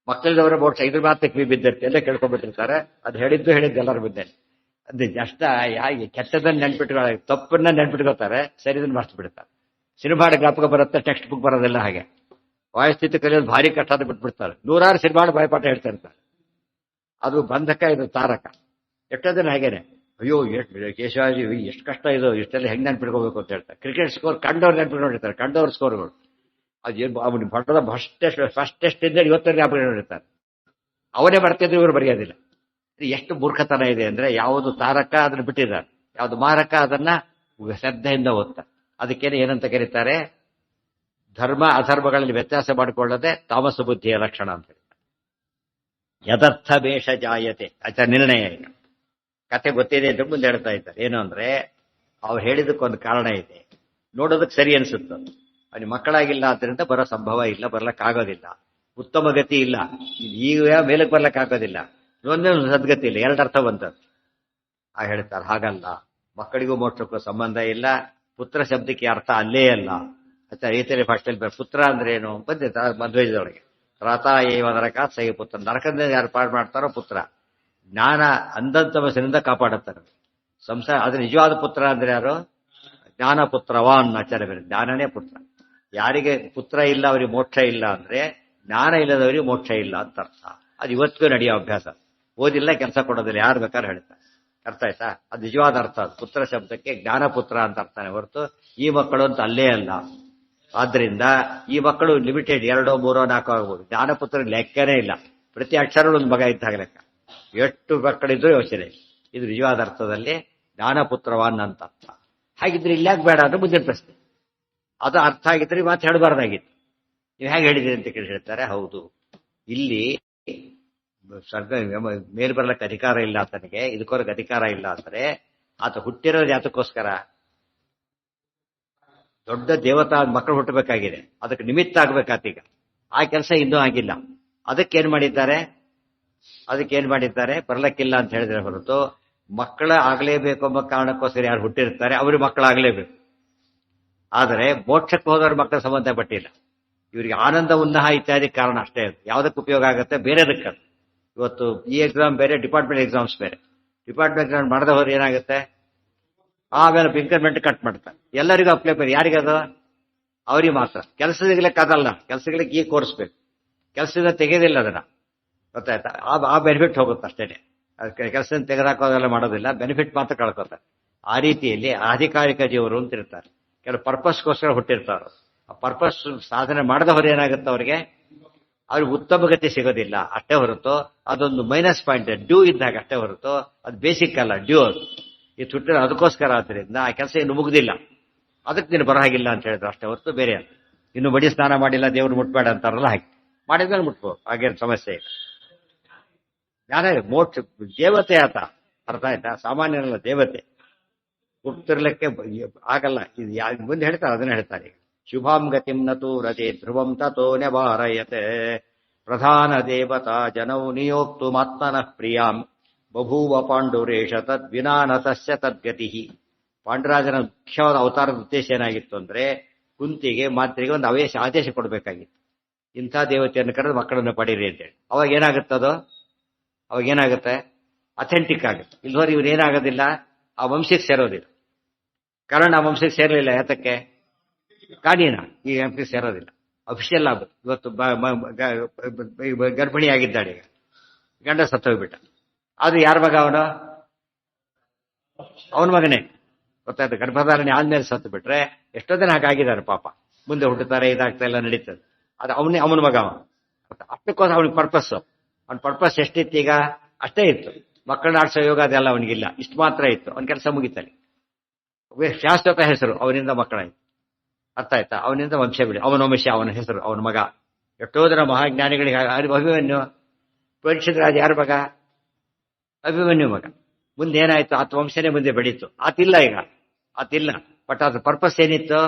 ಮಕ್ಕಳಿದವರ ಮೋಕ್ಷ ಇದ್ರ ಮಾತಕ್ಕೆ ಬಿದ್ದಿರ್ತೆ ಎಲ್ಲ ಕೇಳ್ಕೊಂಡ್ಬಿಟ್ಟಿರ್ತಾರೆ. ಅದು ಹೇಳಿದ್ದು ಎಲ್ಲರ ಬಿದ್ದೆ. ಅದು ಅಷ್ಟ ಯಾಕೆ ಕೆಟ್ಟದನ್ನ ನೆನ್ಪಿಟ್ಕೊ, ತಪ್ಪನ್ನ ನೆನ್ಪಿಟ್ಕೋತಾರೆ, ಸರಿದನ್ನ ಮರ್ತು ಬಿಡ್ತಾರೆ. ಸಿನಿಮಾಡ ಜ್ಞಾಪಕ ಬರುತ್ತೆ, ಟೆಕ್ಸ್ಟ್ ಬುಕ್ ಬರೋದಿಲ್ಲ. ಹಾಗೆ ವಾಯಸ್ಥಿತಿ ಕಲಿಯೋದು ಭಾರಿ ಕಷ್ಟ ಅಂತ ಬಿಟ್ಬಿಡ್ತಾರೆ. 100 ಸಿನಿಮಾಡ ಬಾಯ್ಪಾಠ ಹೇಳ್ತಾ ಇರ್ತಾರೆ. ಅದು ಬಂಧಕ, ಇದು ತಾರಕ. ಎಷ್ಟೋ ದಿನ ಹಾಗೇನೆ, ಅಯ್ಯೋ ಕೇಶವಾಜಿ ಎಷ್ಟು ಕಷ್ಟ ಇದು, ಇಷ್ಟೆಲ್ಲ ಹೆಂಗ್ ನೆನ್ಪಿಟ್ಕೋಬೇಕು ಅಂತ ಹೇಳ್ತಾರೆ. ಕ್ರಿಕೆಟ್ ಸ್ಕೋರ್ ಕಂಡವ್ರು ನೆನ್ಪಿಟ್ಕೊಂಡಿರ್ತಾರೆ, ಕಂಡವ್ರ ಸ್ಕೋರ್ಗಳು. ಅದು ಅವನು ಭಟ್ಟದ ಫಸ್ಟ್ ಟೆಸ್ಟ್ ಇಂದ ಇವತ್ತಲ್ಲಿ ಜ್ಞಾಪಕ ಇಟ್ಟಿರ್ತಾರೆ. ಅವನೇ ಬರ್ತಿದ್ರು, ಇವರು ಬರೆಯೋದಿಲ್ಲ. ಎಷ್ಟು ಮೂರ್ಖತನ ಇದೆ ಅಂದ್ರೆ, ಯಾವುದು ತಾರಕ ಅದನ್ನ ಬಿಟ್ಟಿದ್ದಾರೆ, ಯಾವುದು ಮಾರಕ ಅದನ್ನ ಶ್ರದ್ಧೆಯಿಂದ ಓದ್ತಾರೆ. ಅದಕ್ಕೇನೆ ಏನಂತ ಕರೀತಾರೆ? ಧರ್ಮ ಅಧರ್ಮಗಳಲ್ಲಿ ವ್ಯತ್ಯಾಸ ಮಾಡಿಕೊಳ್ಳದೆ ತಾಮಸ ಬುದ್ಧಿಯ ಲಕ್ಷಣ ಅಂತ ಹೇಳ್ತಾರೆ. ಯದರ್ಥ ಬೇಷ ಜಾಯತೆ ಆಚಾರ ನಿರ್ಣಯ. ಈಗ ಕತೆ ಗೊತ್ತಿದೆ ಅಂತ ಮುಂದೆ ಹೇಳ್ತಾ ಇದ್ದಾರೆ. ಏನು ಅಂದ್ರೆ, ಅವ್ರು ಹೇಳಿದಕ್ಕೊಂದು ಕಾರಣ ಇದೆ. ನೋಡೋದಕ್ಕೆ ಸರಿ ಅನ್ಸುತ್ತ, ಅವ್ನಿಗೆ ಮಕ್ಕಳಾಗಿಲ್ಲ ಆದ್ರಿಂದ ಬರೋ ಸಂಭವ ಇಲ್ಲ, ಬರ್ಲಕ್ಕಾಗೋದಿಲ್ಲ. ಉತ್ತಮ ಗತಿ ಇಲ್ಲ, ಈಗ ಮೇಲಕ್ಕೆ ಬರ್ಲಕ್ಕಾಗೋದಿಲ್ಲ. ಒಂದೊಂದು ಸದ್ಗತಿ ಇಲ್ಲ, ಎರಡರ್ಥ ಬಂತದ್ದು. ಹೇಳ್ತಾರೆ ಹಾಗಲ್ಲ, ಮಕ್ಕಳಿಗೂ ಮೋಕ್ಷಕ್ಕೂ ಸಂಬಂಧ ಇಲ್ಲ. ಪುತ್ರ ಶಬ್ದಕ್ಕೆ ಅರ್ಥ ಅಲ್ಲೇ ಅಲ್ಲ. ಆಚಾರ ಈತರಿ ಭಾಷೆಯಲ್ಲಿ ಪುತ್ರ ಅಂದ್ರೆ ಏನು ಬಂದಿದೆ ಮಧ್ವೇಜದೊಳಗೆ. ರಥ ಏವ ನರಕ ಸೈ ಪುತ್ರ. ನರಕದಿಂದ ಯಾರು ಪಾಡು ಮಾಡ್ತಾರೋ ಪುತ್ರ. ಜ್ಞಾನ ಅಂಧತಮಸ್ಸಿನಿಂದ ಕಾಪಾಡುತ್ತಾರೆ. ಸಂಸಾರ ಅದು ನಿಜವಾದ ಪುತ್ರ ಅಂದ್ರೆ ಯಾರು? ಜ್ಞಾನ ಪುತ್ರವಾನ್ ಆಚಾರ ಬೇರೆ. ಜ್ಞಾನನೇ ಪುತ್ರ. ಯಾರಿಗೆ ಪುತ್ರ ಇಲ್ಲ ಅವರಿಗೆ ಮೋಕ್ಷ ಇಲ್ಲ ಅಂದ್ರೆ ಜ್ಞಾನ ಇಲ್ಲದವರಿಗೆ ಮೋಕ್ಷ ಇಲ್ಲ ಅಂತ ಅರ್ಥ. ಅದು ಇವತ್ತಿಗೂ ನಡೆಯೋ ಅಭ್ಯಾಸ. ಓದಿಲ್ಲ ಕೆಲಸ ಕೊಡೋದಿಲ್ಲ, ಯಾರು ಬೇಕಾದ್ರೆ ಹೇಳ್ತಾರೆ. ಅರ್ಥ ಆಯ್ತಾ? ಅದು ನಿಜವಾದ ಅರ್ಥ. ಅದು ಪುತ್ರ ಶಬ್ದಕ್ಕೆ ಜ್ಞಾನಪುತ್ರ ಅಂತ ಅರ್ಥನೇ ಹೊರತು ಈ ಮಕ್ಕಳು ಅಂತ ಅಲ್ಲೇ ಅಲ್ಲ. ಆದ್ರಿಂದ ಈ ಮಕ್ಕಳು ಲಿಮಿಟೆಡ್ 2, 3, 4 ಆಗ್ಬೋದು. ಜ್ಞಾನಪುತ್ರ ಲೆಕ್ಕನೇ ಇಲ್ಲ. ಪ್ರತಿ ಅಕ್ಷರಗಳು ಒಂದು ಮಗ ಇದ್ದಾಗ ಲೆಕ್ಕ. ಎಷ್ಟು ಮಕ್ಕಳಿದ್ರು ಯೋಚನೆ. ಇದು ನಿಜವಾದ ಅರ್ಥದಲ್ಲಿ ಜ್ಞಾನಪುತ್ರವಾನ್ ಅಂತ ಅರ್ಥ. ಹಾಗಿದ್ರೆ ಇಲ್ಲಾಕ್ ಬೇಡ ಅಂದ್ರೆ ಮುಂದಿನ ಪ್ರಶ್ನೆ. ಅದು ಅರ್ಥ ಆಗಿದ್ರೆ ಮಾತು ಹೇಳಬಾರ್ದಾಗಿತ್ತು. ನೀವು ಹೇಗೆ ಹೇಳಿದ್ರಿ ಅಂತ ಕೇಳಿ ಹೇಳ್ತಾರೆ. ಹೌದು, ಇಲ್ಲಿ ಸ್ವರ್ಗ ಮೇಲ್ ಬರ್ಲಕ್ಕೆ ಅಧಿಕಾರ ಇಲ್ಲ ಆತನಿಗೆ, ಇದಕ್ಕೋರ್ಗೆ ಅಧಿಕಾರ ಇಲ್ಲ ಅಂದ್ರೆ ಆತ ಹುಟ್ಟಿರೋದು ಯಾತಕ್ಕೋಸ್ಕರ? ದೊಡ್ಡ ದೇವತಾ ಮಕ್ಕಳು ಹುಟ್ಟಬೇಕಾಗಿದೆ, ಅದಕ್ಕೆ ನಿಮಿತ್ತ ಆಗ್ಬೇಕಾತೀಗ. ಆ ಕೆಲಸ ಇನ್ನೂ ಆಗಿಲ್ಲ. ಅದಕ್ಕೇನ್ ಮಾಡಿದ್ದಾರೆ? ಬರ್ಲಕ್ಕಿಲ್ಲ ಅಂತ ಹೇಳಿದ್ರೆ ಹೊರತು ಮಕ್ಕಳ ಆಗ್ಲೇಬೇಕು ಎಂಬ ಕಾರಣಕ್ಕೋಸ್ಕರ ಯಾರು ಹುಟ್ಟಿರ್ತಾರೆ ಅವ್ರಿಗೆ ಮಕ್ಕಳಾಗ್ಲೇಬೇಕು. ಆದರೆ ಮೋಕ್ಷಕ್ಕೆ ಹೋದವ್ರ ಮಕ್ಕಳ ಸಂಬಂಧ ಪಟ್ಟಿಲ್ಲ. ಇವರಿಗೆ ಆನಂದ ಉನ್ನಹ ಇತ್ಯಾದಿ ಕಾರಣ ಅಷ್ಟೇ. ಯಾವುದಕ್ಕೆ ಉಪಯೋಗ ಆಗುತ್ತೆ? ಬೇರೆದಕ್ಕೆ. ಇವತ್ತು ಈ ಎಕ್ಸಾಮ್ ಬೇರೆ, ಡಿಪಾರ್ಟ್ಮೆಂಟ್ ಎಕ್ಸಾಮ್ಸ್ ಬೇರೆ. ಡಿಪಾರ್ಟ್ಮೆಂಟ್ ಎಕ್ಸಾಮ್ ಮಾಡದವ್ರು ಏನಾಗುತ್ತೆ? ಆಮೇಲೆ ಇನ್ಕ್ರಿಮೆಂಟ್ ಕಟ್ ಮಾಡ್ತಾರೆ. ಎಲ್ಲರಿಗೂ ಅಪ್ಲೈ ಬೇರೆ. ಯಾರಿಗದು? ಅವ್ರಿಗೆ ಮಾತ್ರ. ಕೆಲಸ ಸಿಗ್ಲಿಕ್ಕೆ ಅದಲ್ಲ, ಕೆಲಸ ಸಿಗ್ಲಿಕ್ಕೆ ಈ ಕೋರ್ಸ್ಬೇಕು. ಕೆಲಸದಿಂದ ತೆಗೆಯೋದಿಲ್ಲ ಅದನ್ನ, ಗೊತ್ತಾಯ್ತಾ? ಆ ಬೆನಿಫಿಟ್ ಹೋಗುತ್ತೆ ಅಷ್ಟೇನೆ. ಕೆಲಸದಿಂದ ತೆಗೆದಾಕೋದೆಲ್ಲ ಮಾಡೋದಿಲ್ಲ, ಬೆನಿಫಿಟ್ ಮಾತ್ರ ಕಳ್ಕೊತಾರೆ. ಆ ರೀತಿಯಲ್ಲಿ ಅಧಿಕಾರಿಕ ಜೀವರು ಅಂತ ಇರ್ತಾರೆ. ಕೆಲವು ಪರ್ಪಸ್ಗೋಸ್ಕರ ಹುಟ್ಟಿರ್ತಾರೆ. ಆ ಪರ್ಪಸ್ ಸಾಧನೆ ಮಾಡದವ್ರು ಏನಾಗುತ್ತೆ? ಅವ್ರಿಗೆ ಉತ್ತಮ ಗತಿ ಸಿಗೋದಿಲ್ಲ ಅಷ್ಟೇ ಹೊರತು ಅದೊಂದು ಮೈನಸ್ ಪಾಯಿಂಟ್, ಡ್ಯೂ ಇದ್ದಾಗ ಅಷ್ಟೇ ಹೊರತು ಅದು ಬೇಸಿಕ್ ಅಲ್ಲ. ಡ್ಯೂ ಅದು ಇದು ಹುಟ್ಟಿರೋ ಅದಕ್ಕೋಸ್ಕರ. ಆದ್ರಿಂದ ಆ ಕೆಲಸ ಇನ್ನು ಮುಗ್ದಿಲ್ಲ, ಅದಕ್ಕೆ ನೀನು ಬರೋ ಹಾಗಿಲ್ಲ ಅಂತ ಹೇಳಿದ್ರು ಅಷ್ಟೇ ಹೊರತು ಬೇರೆ ಅಲ್ಲ. ಇನ್ನು ಬಡಿ ಸ್ನಾನ ಮಾಡಿಲ್ಲ ದೇವ್ರು ಮುಟ್ಬೇಡ ಅಂತಾರಲ್ಲ, ಹಾಗೆ ಮಾಡಿದ್ಮೇಲೆ ಮುಟ್ಬೋ, ಹಾಗೇನು ಸಮಸ್ಯೆ ಇಲ್ಲ. ಜ್ಞಾನ ಮೋಕ್ಷ ದೇವತೆ ಆತ, ಅರ್ಥ ಆಯ್ತಾ? ಸಾಮಾನ್ಯನಲ್ಲ, ದೇವತೆ. ಹುಟ್ಟಿರ್ಲಿಕ್ಕೆ ಆಗಲ್ಲ. ಇದು ಮುಂದೆ ಹೇಳ್ತಾರೆ, ಅದನ್ನ ಹೇಳ್ತಾರೆ. ಶುಭಾಂ ಗತಿಂ ನತು ರಜೆ ಧ್ರುವಂ ತಥೋ ನ್ಯವಾರಯತೆ ಪ್ರಧಾನ ದೇವತಾ ಜನೌ ನಿಯೋಕ್ತು ಮಾತ್ಮನಃ ಪ್ರಿಯಾಂ ಬಭೂವ ಪಾಂಡುರೇಶ ತದ್ವಿನಾ ನತಸ್ಯ ತದ್ಗತಿ. ಪಾಂಡುರಾಜನ ಮುಖ್ಯವಾದ ಅವತಾರದ ಉದ್ದೇಶ ಏನಾಗಿತ್ತು ಅಂದ್ರೆ ಕುಂತಿಗೆ ಮಾತ್ರೆಗೆ ಒಂದು ಆದೇಶ ಕೊಡಬೇಕಾಗಿತ್ತು. ಇಂಥ ದೇವತೆಯನ್ನು ಕರೆದು ಮಕ್ಕಳನ್ನು ಪಡೀರಿ ಅಂತೇಳಿ. ಅವಾಗ ಏನಾಗುತ್ತದೋ, ಅವಾಗ ಏನಾಗುತ್ತೆ, ಅಥೆಂಟಿಕ್ ಆಗುತ್ತೆ. ಇಲ್ವರೆ ಇವನೇನಾಗೋದಿಲ್ಲ, ಆ ವಂಶಕ್ಕೆ ಸೇರೋದಿಲ್ಲ. ಕಾರಣ ಆ ವಂಶಕ್ಕೆ ಸೇರಲಿಲ್ಲ. ಯಾತಕ್ಕೆ? ಕಾನೀನ ಈ ವಂಶಕ್ಕೆ ಸೇರೋದಿಲ್ಲ. ಅಫಿಷಿಯಲ್ ಆಗುತ್ತೆ. ಇವತ್ತು ಗರ್ಭಿಣಿಯಾಗಿದ್ದಾಳೆ, ಈಗ ಗಂಡ ಸತ್ತೋಗ್ಬಿಟ್ಟ. ಅದು ಯಾರ ಮಗ ಅವನು? ಅವನ ಮಗನೇ. ಗೊತ್ತಾಯ್ತು. ಗರ್ಭಧಾರಣೆ ಆದ್ಮೇಲೆ ಸತ್ತು ಬಿಟ್ರೆ ಎಷ್ಟೋ ದಿನ ಹಾಗಾಗಿದ್ದಾರೆ ಪಾಪ. ಮುಂದೆ ಹುಟ್ಟುತ್ತಾರೆ, ಇದಾಗ್ತಾ ಎಲ್ಲ ನಡೀತದೆ. ಅದು ಅವನ ಮಗ ಅವನು. ಅಷ್ಟಕ್ಕೋಸ್ಕರ ಅವನಿಗೆ ಪರ್ಪಸ್ಸು. ಅವನ ಪರ್ಪಸ್ ಎಷ್ಟಿತ್ತು? ಈಗ ಅಷ್ಟೇ ಇತ್ತು. ಮಕ್ಕಳನ್ನ ಆಡ್ಸೋ ಯೋಗ ಅದೆಲ್ಲ ಅವನಿಗಿಲ್ಲ. ಇಷ್ಟು ಮಾತ್ರ ಇತ್ತು. ಅವನ ಕೆಲಸ ಮುಗಿತಲ್ಲಿ. ಶಾಶ್ವತ ಹೆಸರು ಅವನಿಂದ ಮಕ್ಕಳಾಯ್ತು. ಅರ್ಥ ಆಯ್ತಾ? ಅವನಿಂದ ವಂಶ ಬಿಡಿ. ಅವನ ವಂಶ, ಅವನ ಹೆಸರು, ಅವನ ಮಗ. ಎಷ್ಟೋ ಜನ ಮಹಾಜ್ಞಾನಿಗಳಿಗೆ ಅಭಿಮನ್ಯು, ಪರೀಕ್ಷಿತ ರಾಜ ಯಾರ ಮಗ? ಅಭಿಮನ್ಯು ಮಗ. ಮುಂದೆ ಏನಾಯ್ತು? ಆತ ವಂಶನೇ ಮುಂದೆ ಬೆಳೀತು. ಆತಿಲ್ಲ ಈಗ, ಆತಿಲ್ಲ. ಬಟ್ ಅದ್ರ ಪರ್ಪಸ್ ಏನಿತ್ತು?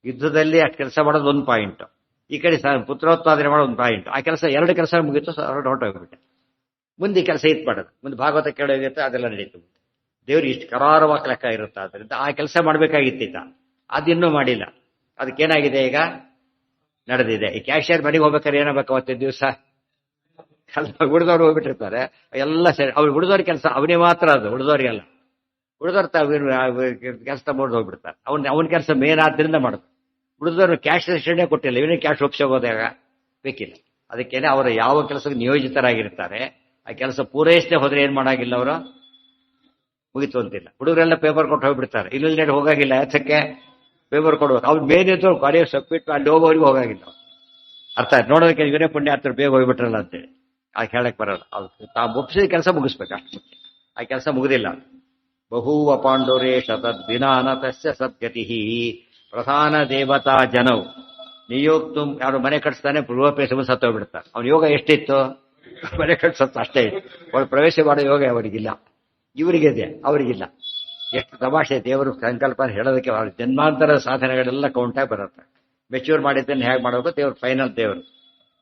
ಯುದ್ಧದಲ್ಲಿ ಅಷ್ಟು ಕೆಲಸ ಮಾಡೋದು ಒಂದು ಪಾಯಿಂಟ್, ಈ ಕಡೆ ಪುತ್ರೋತ್ಪಾದನೆ ಮಾಡೋದು ಒಂದು ಪಾಯಿಂಟ್. ಆ ಕೆಲಸ ಎರಡು ಕೆಲಸ ಮುಗೀತು, ಹೊರಟೋಗ್ಬಿಟ್ಟೆ. ಮುಂದೆ ಈ ಕೆಲಸ ಇತ್ತು ಮಾಡೋದು. ಮುಂದೆ ಭಾಗವತ ಕೇಳೋಗಿತ್ತು, ಅದೆಲ್ಲ ನಡೀತು. ದೇವ್ರಿಗೆ ಇಷ್ಟು ಕರಾರವಾದ ಲೆಕ್ಕ ಇರುತ್ತೆ. ಆದ್ರಿಂದ ಆ ಕೆಲಸ ಮಾಡ್ಬೇಕಾಗಿತ್ತೀತ, ಅದಿನ್ನೂ ಮಾಡಿಲ್ಲ. ಅದಕ್ಕೇನಾಗಿದೆ? ಈಗ ನಡೆದಿದೆ. ಈ ಕ್ಯಾಶಿಯರ್ ಮನೆಗೆ ಹೋಗ್ಬೇಕಾದ್ರೆ ಏನಾಗಬೇಕು? ಅವತ್ತಿನ ದಿವಸ ಉಳಿದವ್ರು ಹೋಗ್ಬಿಟ್ಟಿರ್ತಾರೆ, ಎಲ್ಲ ಸರಿ. ಅವ್ರು ಉಳಿದವ್ರ ಕೆಲಸ ಅವನೇ ಮಾತ್ರ, ಅದು ಉಳಿದವ್ರಿಗೆಲ್ಲ. ಉಳಿದವ್ರ ಕೆಲಸ ಮುರಿದು ಹೋಗ್ಬಿಡ್ತಾರೆ. ಅವನ ಕೆಲಸ ಮೇನ್ ಆದ್ರಿಂದ ಮಾಡೋದು. ಉಳಿದವ್ರು ಕ್ಯಾಶ್ ಶ್ರೇಣಿ ಕೊಟ್ಟಿಲ್ಲ, ಇವನೇ ಕ್ಯಾಶ್ ಒಪ್ಸೋಗೋದಾಗ ಬೇಕಿಲ್ಲ. ಅದಕ್ಕೇನೆ ಅವರು ಯಾವ ಕೆಲಸಕ್ಕೆ ನಿಯೋಜಿತರಾಗಿರ್ತಾರೆ, ಆ ಕೆಲಸ ಪೂರೈಸದೆ ಹೋದ್ರೆ ಏನ್ ಮಾಡಾಗಿಲ್ಲ, ಅವರು ಮುಗಿತು ಅಂತಿಲ್ಲ. ಹುಡುಗರೆಲ್ಲ ಪೇಪರ್ ಕೊಟ್ಟು ಹೋಗ್ಬಿಡ್ತಾರೆ, ಇಲ್ಲಿಂದ ಹೋಗಾಗಿಲ್ಲ. ಯಾತಕ್ಕೆ? ಪೇಪರ್ ಕೊಡ್ಬೇಕು. ಅವ್ರು ಬೇರೆ ಇದ್ರು ಕಾರ್ಯ ಸಬ್ಮಿಟ್ ಅಲ್ಲಿ ಹೋಗೋವರೆಗೂ ಹೋಗಾಗಿಲ್ಲ. ಅರ್ಥ ಆಯ್ತು? ನೋಡೋದಕ್ಕೆ ಇವರೇ ಪುಣ್ಯ ಹತ್ರ ಬೇಗ ಹೋಗ್ಬಿಟ್ರಲ್ಲ ಅಂತೇಳಿ ಆ ಹೇಳಕ್ ಬರಲ್ಲ. ತಾವು ಒಪ್ಪಿಸಿದ ಕೆಲಸ ಮುಗಿಸ್ಬೇಕು, ಅಷ್ಟು. ಆ ಕೆಲಸ ಮುಗುದಿಲ್ಲ. ಬಹೂವ ಪಾಂಡುರೇಶ ತದ್ವಿನಾನ ತಸ್ಯ ಸದ್ಗತಿ ಪ್ರಧಾನ ದೇವತಾ ಜನವು ನಿಯೋಕ್ತು. ಯಾರು ಮನೆ ಕಟ್ಸ್ತಾನೆ ಪೂರ್ವಪೇಶ ಸತ್ತೋಗ್ಬಿಡ್ತಾರೆ. ಅವ್ನ ಯೋಗ ಎಷ್ಟಿತ್ತು? ಮನೆ ಕಟ್ಸತ್ತು ಅಷ್ಟೇ ಇತ್ತು. ಅವ್ರು ಪ್ರವೇಶ ಮಾಡೋ ಯೋಗ ಅವರಿಗಿಲ್ಲ. ಇವರಿಗಿದೆ, ಅವರಿಗಿಲ್ಲ. ಎಷ್ಟು ತಮಾಷೆ! ದೇವರು ಸಂಕಲ್ಪ ಹೇಳೋದಕ್ಕೆ ಅವ್ರ ಜನ್ಮಾಂತರ ಸಾಧನೆಗಳೆಲ್ಲ ಕೌಂಟಾಗಿ ಬರುತ್ತೆ. ಮೆಚ್ಯೂರ್ ಮಾಡಿದ್ದನ್ನು ಹೇಗೆ ಮಾಡಬೇಕು? ದೇವ್ರು ಫೈನಲ್ ದೇವರು.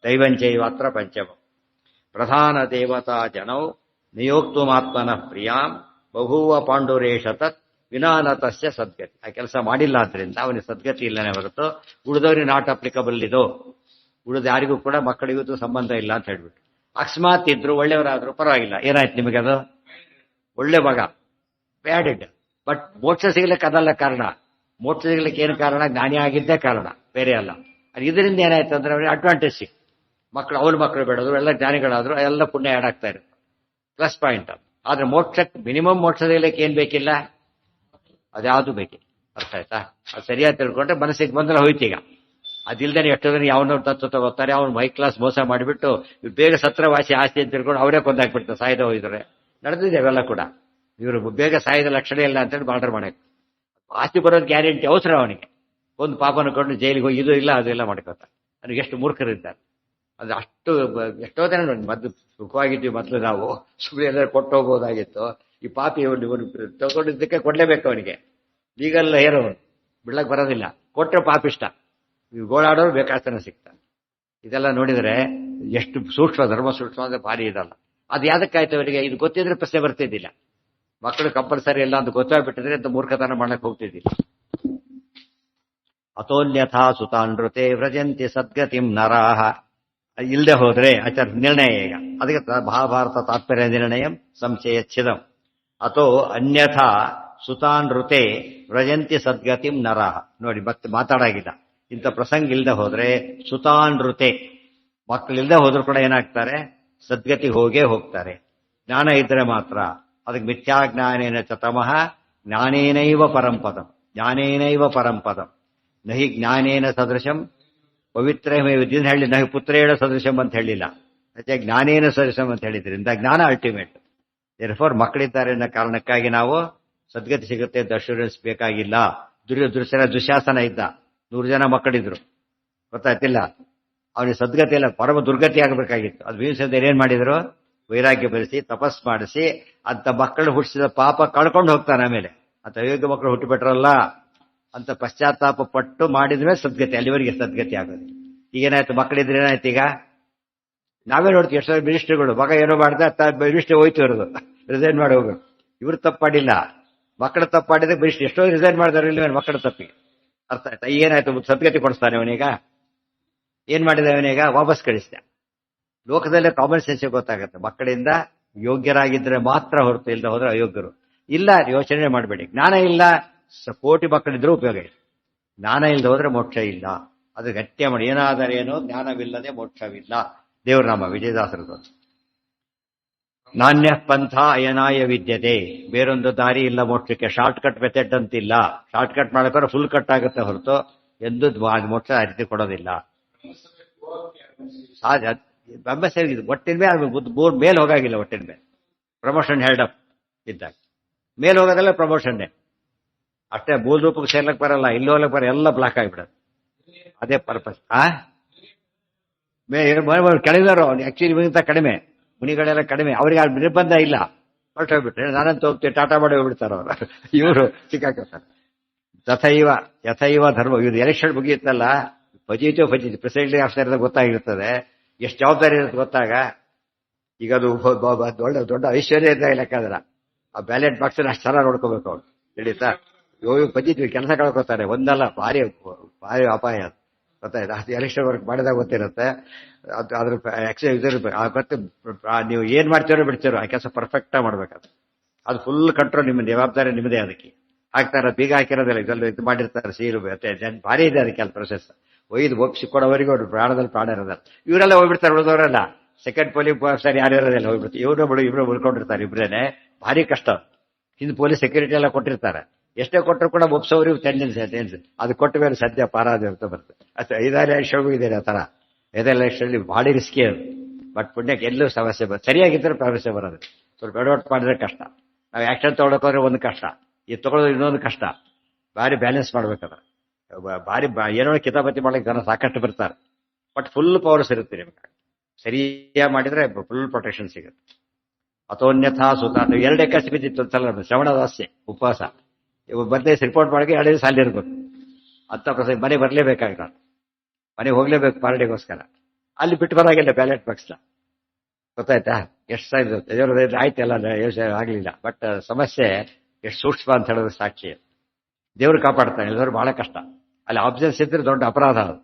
ದೈವಂಚೈವಾತ್ರ ಪಂಚಮ ಪ್ರಧಾನ ದೇವತಾ ಜನೌ ನಿಯೋಕ್ತು ಮಾತ್ಮನ ಪ್ರಿಯಾಂ ಬಹೂವ ಪಾಂಡುರೇಶ ತತ್ ವಿನಾನತಸ್ಯ ಸದ್ಗತಿ. ಆ ಕೆಲಸ ಮಾಡಿಲ್ಲ ಆದ್ರಿಂದ ಅವನಿಗೆ ಸದ್ಗತಿ ಇಲ್ಲನೇ ಹೊರತು ಉಳಿದವ್ರಿಗೆ ನಾಟ್ ಅಪ್ಲಿಕಬಲ್ ಇದು. ಉಳಿದ ಯಾರಿಗೂ ಕೂಡ ಮಕ್ಕಳಿಗೂ ಸಂಬಂಧ ಇಲ್ಲ ಅಂತ ಹೇಳ್ಬಿಟ್ಟು. ಅಕಸ್ಮಾತ್ ಇದ್ರು ಒಳ್ಳೆಯವರಾದ್ರು ಪರವಾಗಿಲ್ಲ. ಏನಾಯ್ತು ನಿಮಗೆ? ಅದು ಒಳ್ಳೆ ಮಗ, ಬ್ಯಾಡ್. ಬಟ್ ಮೋಕ್ಷ ಸಿಗ್ಲಿಕ್ಕೆ ಅದಲ್ಲ ಕಾರಣ. ಮೋಕ್ಷ ಸಿಗ್ಲಿಕ್ಕೆ ಏನು ಕಾರಣ? ಜ್ಞಾನಿ ಆಗಿದ್ದೇ ಕಾರಣ, ಬೇರೆ ಅಲ್ಲ. ಅದು ಇದರಿಂದ ಏನಾಯ್ತು ಅಂದ್ರೆ ಅವ್ರಿಗೆ ಅಡ್ವಾಂಟೇಜ್ ಸಿಕ್. ಮಕ್ಕಳು ಅವ್ರ ಮಕ್ಕಳು ಬೇಡದ್ರು, ಎಲ್ಲ ಜ್ಞಾನಿಗಳಾದ್ರು, ಎಲ್ಲ ಪುಣ್ಯ ಆಡ್ ಆಗ್ತಾ ಇರುತ್ತೆ. Plus point. ಆದ್ರೆ ಮೋಕ್ಷಕ್ಕೆ ಮಿನಿಮಮ್ ಮೋಕ್ಷ ಸಿಗ್ಲಿಕ್ಕೆ ಏನ್ ಬೇಕಿಲ್ಲ? ಅದ್ಯಾವುದು ಬೇಕಿಲ್ಲ. ಅರ್ಥ ಆಯ್ತಾ? ಅದು ಸರಿಯಾಗಿ ತಿಳ್ಕೊಂಡ್ರೆ ಮನಸ್ಸಿಗೆ ಬಂದ್ರೆ ಹೋಯ್ತೀಗ. ಅದಿಲ್ದೇನೆ ಎಷ್ಟೋ ಜನ ಯಾವನೋ ತತ್ವ ತಗೋತಾರೆ, ಅವ್ನು ಹೈ ಕ್ಲಾಸ್ ಮೋಸ ಮಾಡಿಬಿಟ್ಟು ಬೇಗ ಸತ್ರವಾಸಿ ಆಸ್ತಿ ಅಂತ ತಿಳ್ಕೊಂಡು ಅವರೇ ಕೊಂದಾಕ್ಬಿಡ್ತಾರೆ, ಸಾಯ್ದ ಹೋಗಿದ್ರೆ. ನಡೆದಿದೆ ಅವೆಲ್ಲ ಕೂಡ. ಇವರು ಬೇಗ ಸಾಯದ ಲಕ್ಷಣ ಇಲ್ಲ ಅಂತೇಳಿ ಬಾರ್ಡರ್ ಮಾಡಕ್ಕೆ. ಆಸ್ತಿ ಬರೋದು ಗ್ಯಾರಂಟಿ ಅವಸರ ಅವನಿಗೆ. ಒಂದು ಪಾಪನ ಕೊಂಡು ಜೈಲಿಗೆ ಹೋಗಿ ಇದು ಇಲ್ಲ ಅದು ಇಲ್ಲ ಮಾಡ್ಕೋತಾರೆ. ನನಗೆ ಎಷ್ಟು ಮೂರ್ಖರಿದ್ದಾರೆ. ಅದು ಅಷ್ಟು ಎಷ್ಟೋ ಜನ ನೋಡಿ, ಮೊದಲು ಸುಖವಾಗಿದ್ವಿ, ಮೊದಲು ನಾವು ಸುಮ್ಮನೆ ಎಲ್ಲರೂ ಕೊಟ್ಟು ಹೋಗ್ಬೋದಾಗಿತ್ತು. ಈ ಪಾಪಿ ತಗೊಂಡಿದ್ದಕ್ಕೆ ಕೊಡ್ಲೇಬೇಕು ಅವನಿಗೆ. ಲೀಗಲ್ ಹೇರೋ ಬಿಡ್ಲಕ್ಕೆ ಬರೋದಿಲ್ಲ. ಕೊಟ್ಟರೆ ಪಾಪಿಷ್ಟ. ಇವು ಗೋಳಾಡೋರು ಬೇಕಾಸ್ತನ ಸಿಗ್ತಾರೆ. ಇದೆಲ್ಲ ನೋಡಿದರೆ ಎಷ್ಟು ಸೂಕ್ಷ್ಮ, ಧರ್ಮ ಸೂಕ್ಷ್ಮ ಅಂದ್ರೆ ಭಾರಿ ಇದಲ್ಲ. ಅದು ಯಾವ್ದಕ್ಕಾಯ್ತು ಅವರಿಗೆ? ಇದು ಗೊತ್ತಿದ್ರೆ ಪ್ರಶ್ನೆ ಬರ್ತಿದ್ದಿಲ್ಲ. ಮಕ್ಕಳು ಕಂಪಲ್ಸರಿ ಎಲ್ಲ ಅಂತ ಗೊತ್ತಾಗ್ಬಿಟ್ಟಿದ್ರೆ ಅಂತ ಮೂರ್ಖತನ ಮಾಡಕ್ ಹೋಗ್ತಿದ್ದಿಲ್ಲ. ಅಥೋನ್ಯಥಾ ಸುತಾನೃತೆ ವ್ರಜಂತಿ ಸದ್ಗತಿಂ ನರಾಹ. ಇಲ್ಲದೆ ಹೋದ್ರೆ ಆಚಾರ ನಿರ್ಣಯ ಈಗ. ಅದಕ್ಕೆ ಮಹಾಭಾರತ ತಾತ್ಪರ್ಯ ನಿರ್ಣಯಂ ಸಂಶಯಚ್ಛಿದಂ. ಅಥೋ ಅನ್ಯಥಾ ಸುತಾನೃತೆ ವ್ರಜಂತಿ ಸದ್ಗತಿಂ ನರಾಹ. ನೋಡಿ, ಮತ್ತೆ ಮಾತಾಡಾಗಿಲ್ಲ. ಇಂಥ ಪ್ರಸಂಗ ಇಲ್ಲದೆ ಹೋದ್ರೆ ಸುತಾನೃತೆ, ಮಕ್ಕಳಿಲ್ಲದೆ ಹೋದ್ರು ಕೂಡ ಏನಾಗ್ತಾರೆ? ಸದ್ಗತಿ ಹೋಗೇ ಹೋಗ್ತಾರೆ. ಜ್ಞಾನ ಇದ್ರೆ ಮಾತ್ರ. ಅದಕ್ಕೆ ಮಿಥ್ಯಾಜ್ಞಾನೇನ ಚ ತಮಃ ಜ್ಞಾನೇನೈವ ಪರಂಪದಂ. ಜ್ಞಾನೇನೈವ ಪರಂಪದಂ ನಹಿ ಜ್ಞಾನೇನ ಸದೃಶಂ ಪವಿತ್ರಮೇವ. ಇದನ್ನು ಹೇಳಿ ನಹಿ ಪುತ್ರೇಣ ಸದೃಶಂ ಅಂತ ಹೇಳಿಲ್ಲ, ಮತ್ತೆ ಜ್ಞಾನೇನ ಸದೃಶಂ ಅಂತ ಹೇಳಿದ್ರಿಂದ ಜ್ಞಾನ ಅಲ್ಟಿಮೇಟ್. ದೇರ್ಫೋರ್ ಮಕ್ಕಳಿದ್ದಾರೆ ಅನ್ನೋ ಕಾರಣಕ್ಕಾಗಿ ನಾವು ಸದ್ಗತಿ ಸಿಗುತ್ತೆ ಅಂತ ಅಶ್ಯೂರೆನ್ಸ್ ಬೇಕಾಗಿಲ್ಲ. ದುಶ್ಯಾಸನ ಇದ್ದ, 100 ಜನ ಮಕ್ಕಳಿದ್ರು, ಗೊತ್ತಾಯ್ತಿಲ್ಲ. ಅವನಿಗೆ ಸದ್ಗತಿ ಇಲ್ಲ, ಪರಮ ದುರ್ಗತಿ ಆಗಬೇಕಾಗಿತ್ತು. ಅದು ಭೀಮಸೇನ ಏನ್ ಮಾಡಿದ್ರು? ವೈರಾಗ್ಯ ಬರೆಸಿ ತಪಸ್ ಮಾಡಿಸಿ ಅಂತ ಮಕ್ಕಳು ಹುಟ್ಟಿಸಿದ ಪಾಪ ಕಳ್ಕೊಂಡು ಹೋಗ್ತಾನೆ. ಆಮೇಲೆ ಅಂತ ಅಯೋಗ್ಯ ಮಕ್ಕಳು ಹುಟ್ಟುಬಿಟ್ರಲ್ಲ ಅಂತ ಪಶ್ಚಾತ್ತಾಪ ಪಟ್ಟು ಮಾಡಿದ್ರೆ ಸದ್ಗತಿ. ಅಲ್ಲಿವರೆಗೆ ಸದ್ಗತಿ ಆಗೋದು. ಈಗೇನಾಯ್ತು? ಮಕ್ಕಳಿದ್ರೆ ಏನಾಯ್ತು? ಈಗ ನಾವೇ ನೋಡ್ತೀವಿ ಎಷ್ಟೋ ಮಿನಿಸ್ಟ್ರಿಗಳು ಮಗ ಏನೋ ಮಾಡ್ದೆ ಮಿನಿಸ್ಟ್ರಿ ಹೋಯ್ತು ಇರೋದು, ರಿಸೈನ್ ಮಾಡಿ ಹೋಗೋದು. ಇವ್ರು ತಪ್ಪಾಡಿಲ್ಲ, ಮಕ್ಕಳು ತಪ್ಪಾಡಿದ್ರೆ ಮಿನಿಸ್ಟ್ರಿ ಎಷ್ಟೋ ರಿಸೈನ್ ಮಾಡಿದಾರೆ. ಇಲ್ಲ ಮಕ್ಕಳ ತಪ್ಪಿಗೆ ಅರ್ಥ ಆಯ್ತಾ? ಏನಾಯ್ತು? ಸದ್ಗತಿ ಕೊಡಿಸ್ತಾನೆ ಅವನೀಗ. ಏನ್ ಮಾಡಿದ ಅವನೀಗ? ವಾಪಸ್ ಕಳಿಸ್ದ. ಲೋಕದಲ್ಲೇ ಕಾಮನ್ ಸೆನ್ಸ್ ಗೊತ್ತಾಗುತ್ತೆ. ಮಕ್ಕಳಿಂದ ಯೋಗ್ಯರಾಗಿದ್ರೆ ಮಾತ್ರ ಹೊರತು ಇಲ್ಲದೆ ಹೋದ್ರೆ ಅಯೋಗ್ಯರು. ಇಲ್ಲ, ಯೋಚನೆ ಮಾಡಬೇಡಿ. ಜ್ಞಾನ ಇಲ್ಲ, ಕೋಟಿ ಮಕ್ಕಳಿದ್ರೂ ಉಪಯೋಗ ಇಲ್ಲ. ಜ್ಞಾನ ಇಲ್ಲದೆ ಹೋದ್ರೆ ಮೋಕ್ಷ ಇಲ್ಲ. ಅದು ಗಟ್ಯ ಮಾಡಿ. ಏನಾದರೇನೋ ಜ್ಞಾನವಿಲ್ಲದೆ ಮೋಕ್ಷವಿಲ್ಲ. ದೇವ್ರ ನಾಮ ವಿಜಯದಾಸರದು. ನಾಣ್ಯ ಪಂಥ ಅಯನಾಯ ವಿದ್ಯತೆ. ಬೇರೊಂದು ದಾರಿ ಇಲ್ಲ ಮೋಕ್ಷಕ್ಕೆ. ಶಾರ್ಟ್ ಕಟ್ ಮೆಥಡ್ ಅಂತಿಲ್ಲ. ಶಾರ್ಟ್ ಕಟ್ ಮಾಡಬೇಕಾದ್ರೆ ಫುಲ್ ಕಟ್ ಆಗುತ್ತೆ ಹೊರತು ಎಂದು ಮೋಕ್ಷ ಆ ರೀತಿ ಕೊಡೋದಿಲ್ಲ. ಒಟ್ಟಿನ ಮೇಲೆ ಮೇಲೆ ಹೋಗಾಗಿಲ್ಲ. ಒಟ್ಟಿನ ಮೇಲೆ ಪ್ರಮೋಷನ್ ಹೆಲ್ಡ್ ಅಪ್ ಇದ್ದಾಗ ಮೇಲೆ ಹೋಗೋದೆಲ್ಲ ಪ್ರಮೋಷನ್ನೇ ಅಷ್ಟೇ. ಮೂಲ ರೂಪಕ್ಕೆ ಸೇರ್ಲಕ್ಕೆ ಬರಲ್ಲ, ಇಲ್ಲಿ ಹೋಗ್ಲಕ್ಕೆ ಬರಲ್ಲ, ಎಲ್ಲ ಬ್ಲಾಕ್ ಆಗಿಬಿಡೋದು. ಅದೇ ಪರ್ಪಸ್. ಕೆಳಗಿದಾರೋ ಆಕ್ಚುಲಿ ಇವಾಗಿಂತ ಕಡಿಮೆ, ಮುನಿಗಳೆಲ್ಲ ಕಡಿಮೆ. ಅವ್ರಿಗೆ ನಿರ್ಬಂಧ ಇಲ್ಲ. ಹೊರಟೋಗ್ಬಿಟ್ರೆ ನಾನಂತ ಹೋಗ್ತೀವಿ, ಟಾಟಾ ಮಾಡಿ ಹೋಗ್ಬಿಡ್ತಾರ ಅವರು. ಇವರು ಸಿಕ್ಕಾಕೊಳ್ತಾರೆ. ಯಥೈವ ಧರ್ಮ. ಇವ್ರು ಎಲೆಕ್ಷನ್ ಮುಗಿಯುತ್ತಲ್ಲ, ಫಜೀತು ಪ್ರೆಸಿಡೆಂಟ್ ಆಫೀಸರ್ ಗೊತ್ತಾಗಿರ್ತದೆ. ಎಷ್ಟು ಜವಾಬ್ದಾರಿ ಇರುತ್ತೆ ಗೊತ್ತಾಗ. ಈಗ ಅದು ದೊಡ್ಡ ಐಶ್ವರ್ಯ ಇದ್ದಾಗ ಲೆಕ್ಕಾದ್ರ ಆ ಬ್ಯಾಲೆಟ್ ಬಾಕ್ಸ್ ಅಷ್ಟು ಚೆನ್ನಾಗಿ ನೋಡ್ಕೋಬೇಕು ಅವ್ರು. ತಿಳಿತಾ? ಫಜೀತು ಕೆಲಸ ಕಳ್ಕೊತಾರೆ. ಒಂದಲ್ಲ, ಭಾರಿ ಭಾರಿ ಅಪಾಯ ಅದು. ಗೊತ್ತಾಯ್ತು? ಅದು ಎಲೆಕ್ಷನ್ ವರ್ಕ್ ಮಾಡಿದಾಗ ಗೊತ್ತಿರುತ್ತೆ. ಅದ್ರ ಮತ್ತೆ ನೀವು ಏನ್ ಮಾಡ್ತೀರೋ ಬಿಡ್ತೀರೋ ಆ ಕೆಲಸ ಪರ್ಫೆಕ್ಟ್ ಆಗಿ ಮಾಡ್ಬೇಕಾದ್ರೆ ಅದು ಫುಲ್ ಕಂಟ್ರೋಲ್. ನಿಮ್ಮ ಜವಾಬ್ದಾರಿ ನಿಮ್ಮದೇ. ಅದಕ್ಕೆ ಹಾಕ್ತಾರೆ, ಬೀಗ ಹಾಕಿರೋದಿಲ್ಲ. ಇದೆಲ್ಲ ಇದು ಮಾಡಿರ್ತಾರೆ ಸೀರು. ಭಾರಿ ಇದೆ ಅದಕ್ಕೆ ಅಲ್ಲಿ ಪ್ರೊಸೆಸ್. ಒಯ್ದು ಒಪ್ಪಿಸಿ ಕೊಡೋವರೆಗೂ ಅವ್ರು ಪ್ರಾಣದಲ್ಲಿ ಪ್ರಾಣ ಇರೋದಲ್ಲ. ಇವರೆಲ್ಲ ಹೋಗ್ಬಿಡ್ತಾರೆ, ಉಳಿದವರೆಲ್ಲ ಸೆಕೆಂಡ್ ಪೊಲೀಸ್ ಆಫೀಸರ್ ಯಾರು ಇರೋದಿಲ್ಲ, ಹೋಗ್ಬಿಡ್ತಾರೆ. ಇಬ್ರು ಉಳ್ಕೊಂಡಿರ್ತಾರೆ. ಇಬ್ರೇನೆ ಭಾರಿ ಕಷ್ಟ. ಹಿಂದೆ ಪೊಲೀಸ್ ಸೆಕ್ಯೂರಿಟಿ ಎಲ್ಲ ಕೊಟ್ಟಿರ್ತಾರೆ. ಎಷ್ಟೇ ಕೊಟ್ಟರು ಕೂಡ ಒಪ್ಸೋರಿಗೆ ಟೆಂಡೆನ್ಸಿ ಅದು ಕೊಟ್ಟ ಮೇಲೆ ಸದ್ಯ ಪಾರಾದ ಅಂತ ಬರ್ತದೆ. ಅದು 5-6 ಲಕ್ಷಗೂ ಇದೆ ಆ ತರ. 5 ಲಕ್ಷದಲ್ಲಿ ಭಾರಿ ರಿಸ್ಕಿ ಅದು. ಬಟ್ ಪುಣ್ಯಕ್ಕೆ ಎಲ್ಲೂ ಸಮಸ್ಯೆ ಸರಿಯಾಗಿದ್ದರೆ ಸಮಸ್ಯೆ ಬರೋದು. ಸ್ವಲ್ಪ ಎಡವಟ್ ಮಾಡಿದ್ರೆ ಕಷ್ಟ. ನಾವು ಆಕ್ಷನ್ ತಗೊಳಕೋದ್ರೆ ಒಂದು ಕಷ್ಟ, ಇದು ತಗೊಳ್ಳೋದು ಇನ್ನೊಂದು ಕಷ್ಟ. ಭಾರಿ ಬ್ಯಾಲೆನ್ಸ್ ಮಾಡ್ಬೇಕಾದ್ರೆ ಭಾರಿ ಏನೋ ಕಿತಾಪತಿ ಮಾಡಲಿಕ್ಕೆ ಜನ ಸಾಕಷ್ಟು ಬರ್ತಾರೆ. ಬಟ್ ಫುಲ್ ಪವರ್ಸ್ ಇರುತ್ತೆ ನಿಮ್ಗೆ. ಸರಿಯಾಗಿ ಮಾಡಿದ್ರೆ ಫುಲ್ ಪ್ರೊಟೆಕ್ಷನ್ ಸಿಗುತ್ತೆ. ಅಥೋನ್ಯಥಾ ಸುತ. 2 ಏಕಾದಶಿ ಬಿದ್ದಿತ್ತು ಒಂದ್ಸಲ ಶ್ರವಣ ದಾಸ್ಯ ಉಪವಾಸ. ಮೊದಲೇ ರಿಪೋರ್ಟ್ ಮಾಡಿ 2 ದಿವಸ ಅಲ್ಲಿ ಇರ್ಬೇಕು ಅಂತ ಪ್ರಸಂಗ. ಮನೆ ಬರಲೇಬೇಕಾಗ, ನಾನು ಮನೆಗೆ ಹೋಗ್ಲೇಬೇಕು ಪಾರ್ಟಿಗೋಸ್ಕರ. ಅಲ್ಲಿ ಬಿಟ್ಟು ಬರಾಗಿಲ್ಲ ಬ್ಯಾಲೆಟ್ ಬಾಕ್ಸ್ನ. ಗೊತ್ತಾಯ್ತಾ? ಎಷ್ಟು ಸೈಜ್ ಆಯ್ತಲ್ಲ, ಯೋಚನೆ ಆಗ್ಲಿಲ್ಲ. ಬಟ್ ಸಮಸ್ಯೆ ಎಷ್ಟು ಸೂಕ್ಷ್ಮ ಅಂತ ಹೇಳೋದು ಸಾಕ್ಷಿ. ದೇವ್ರು ಕಾಪಾಡ್ತಾನೆ. ಇಲ್ಲದವ್ರು ಬಹಳ ಕಷ್ಟ. ಅಲ್ಲಿ ಆಬ್ಸೆನ್ಸ್ ಇದ್ರೆ ದೊಡ್ಡ ಅಪರಾಧ. ಅದು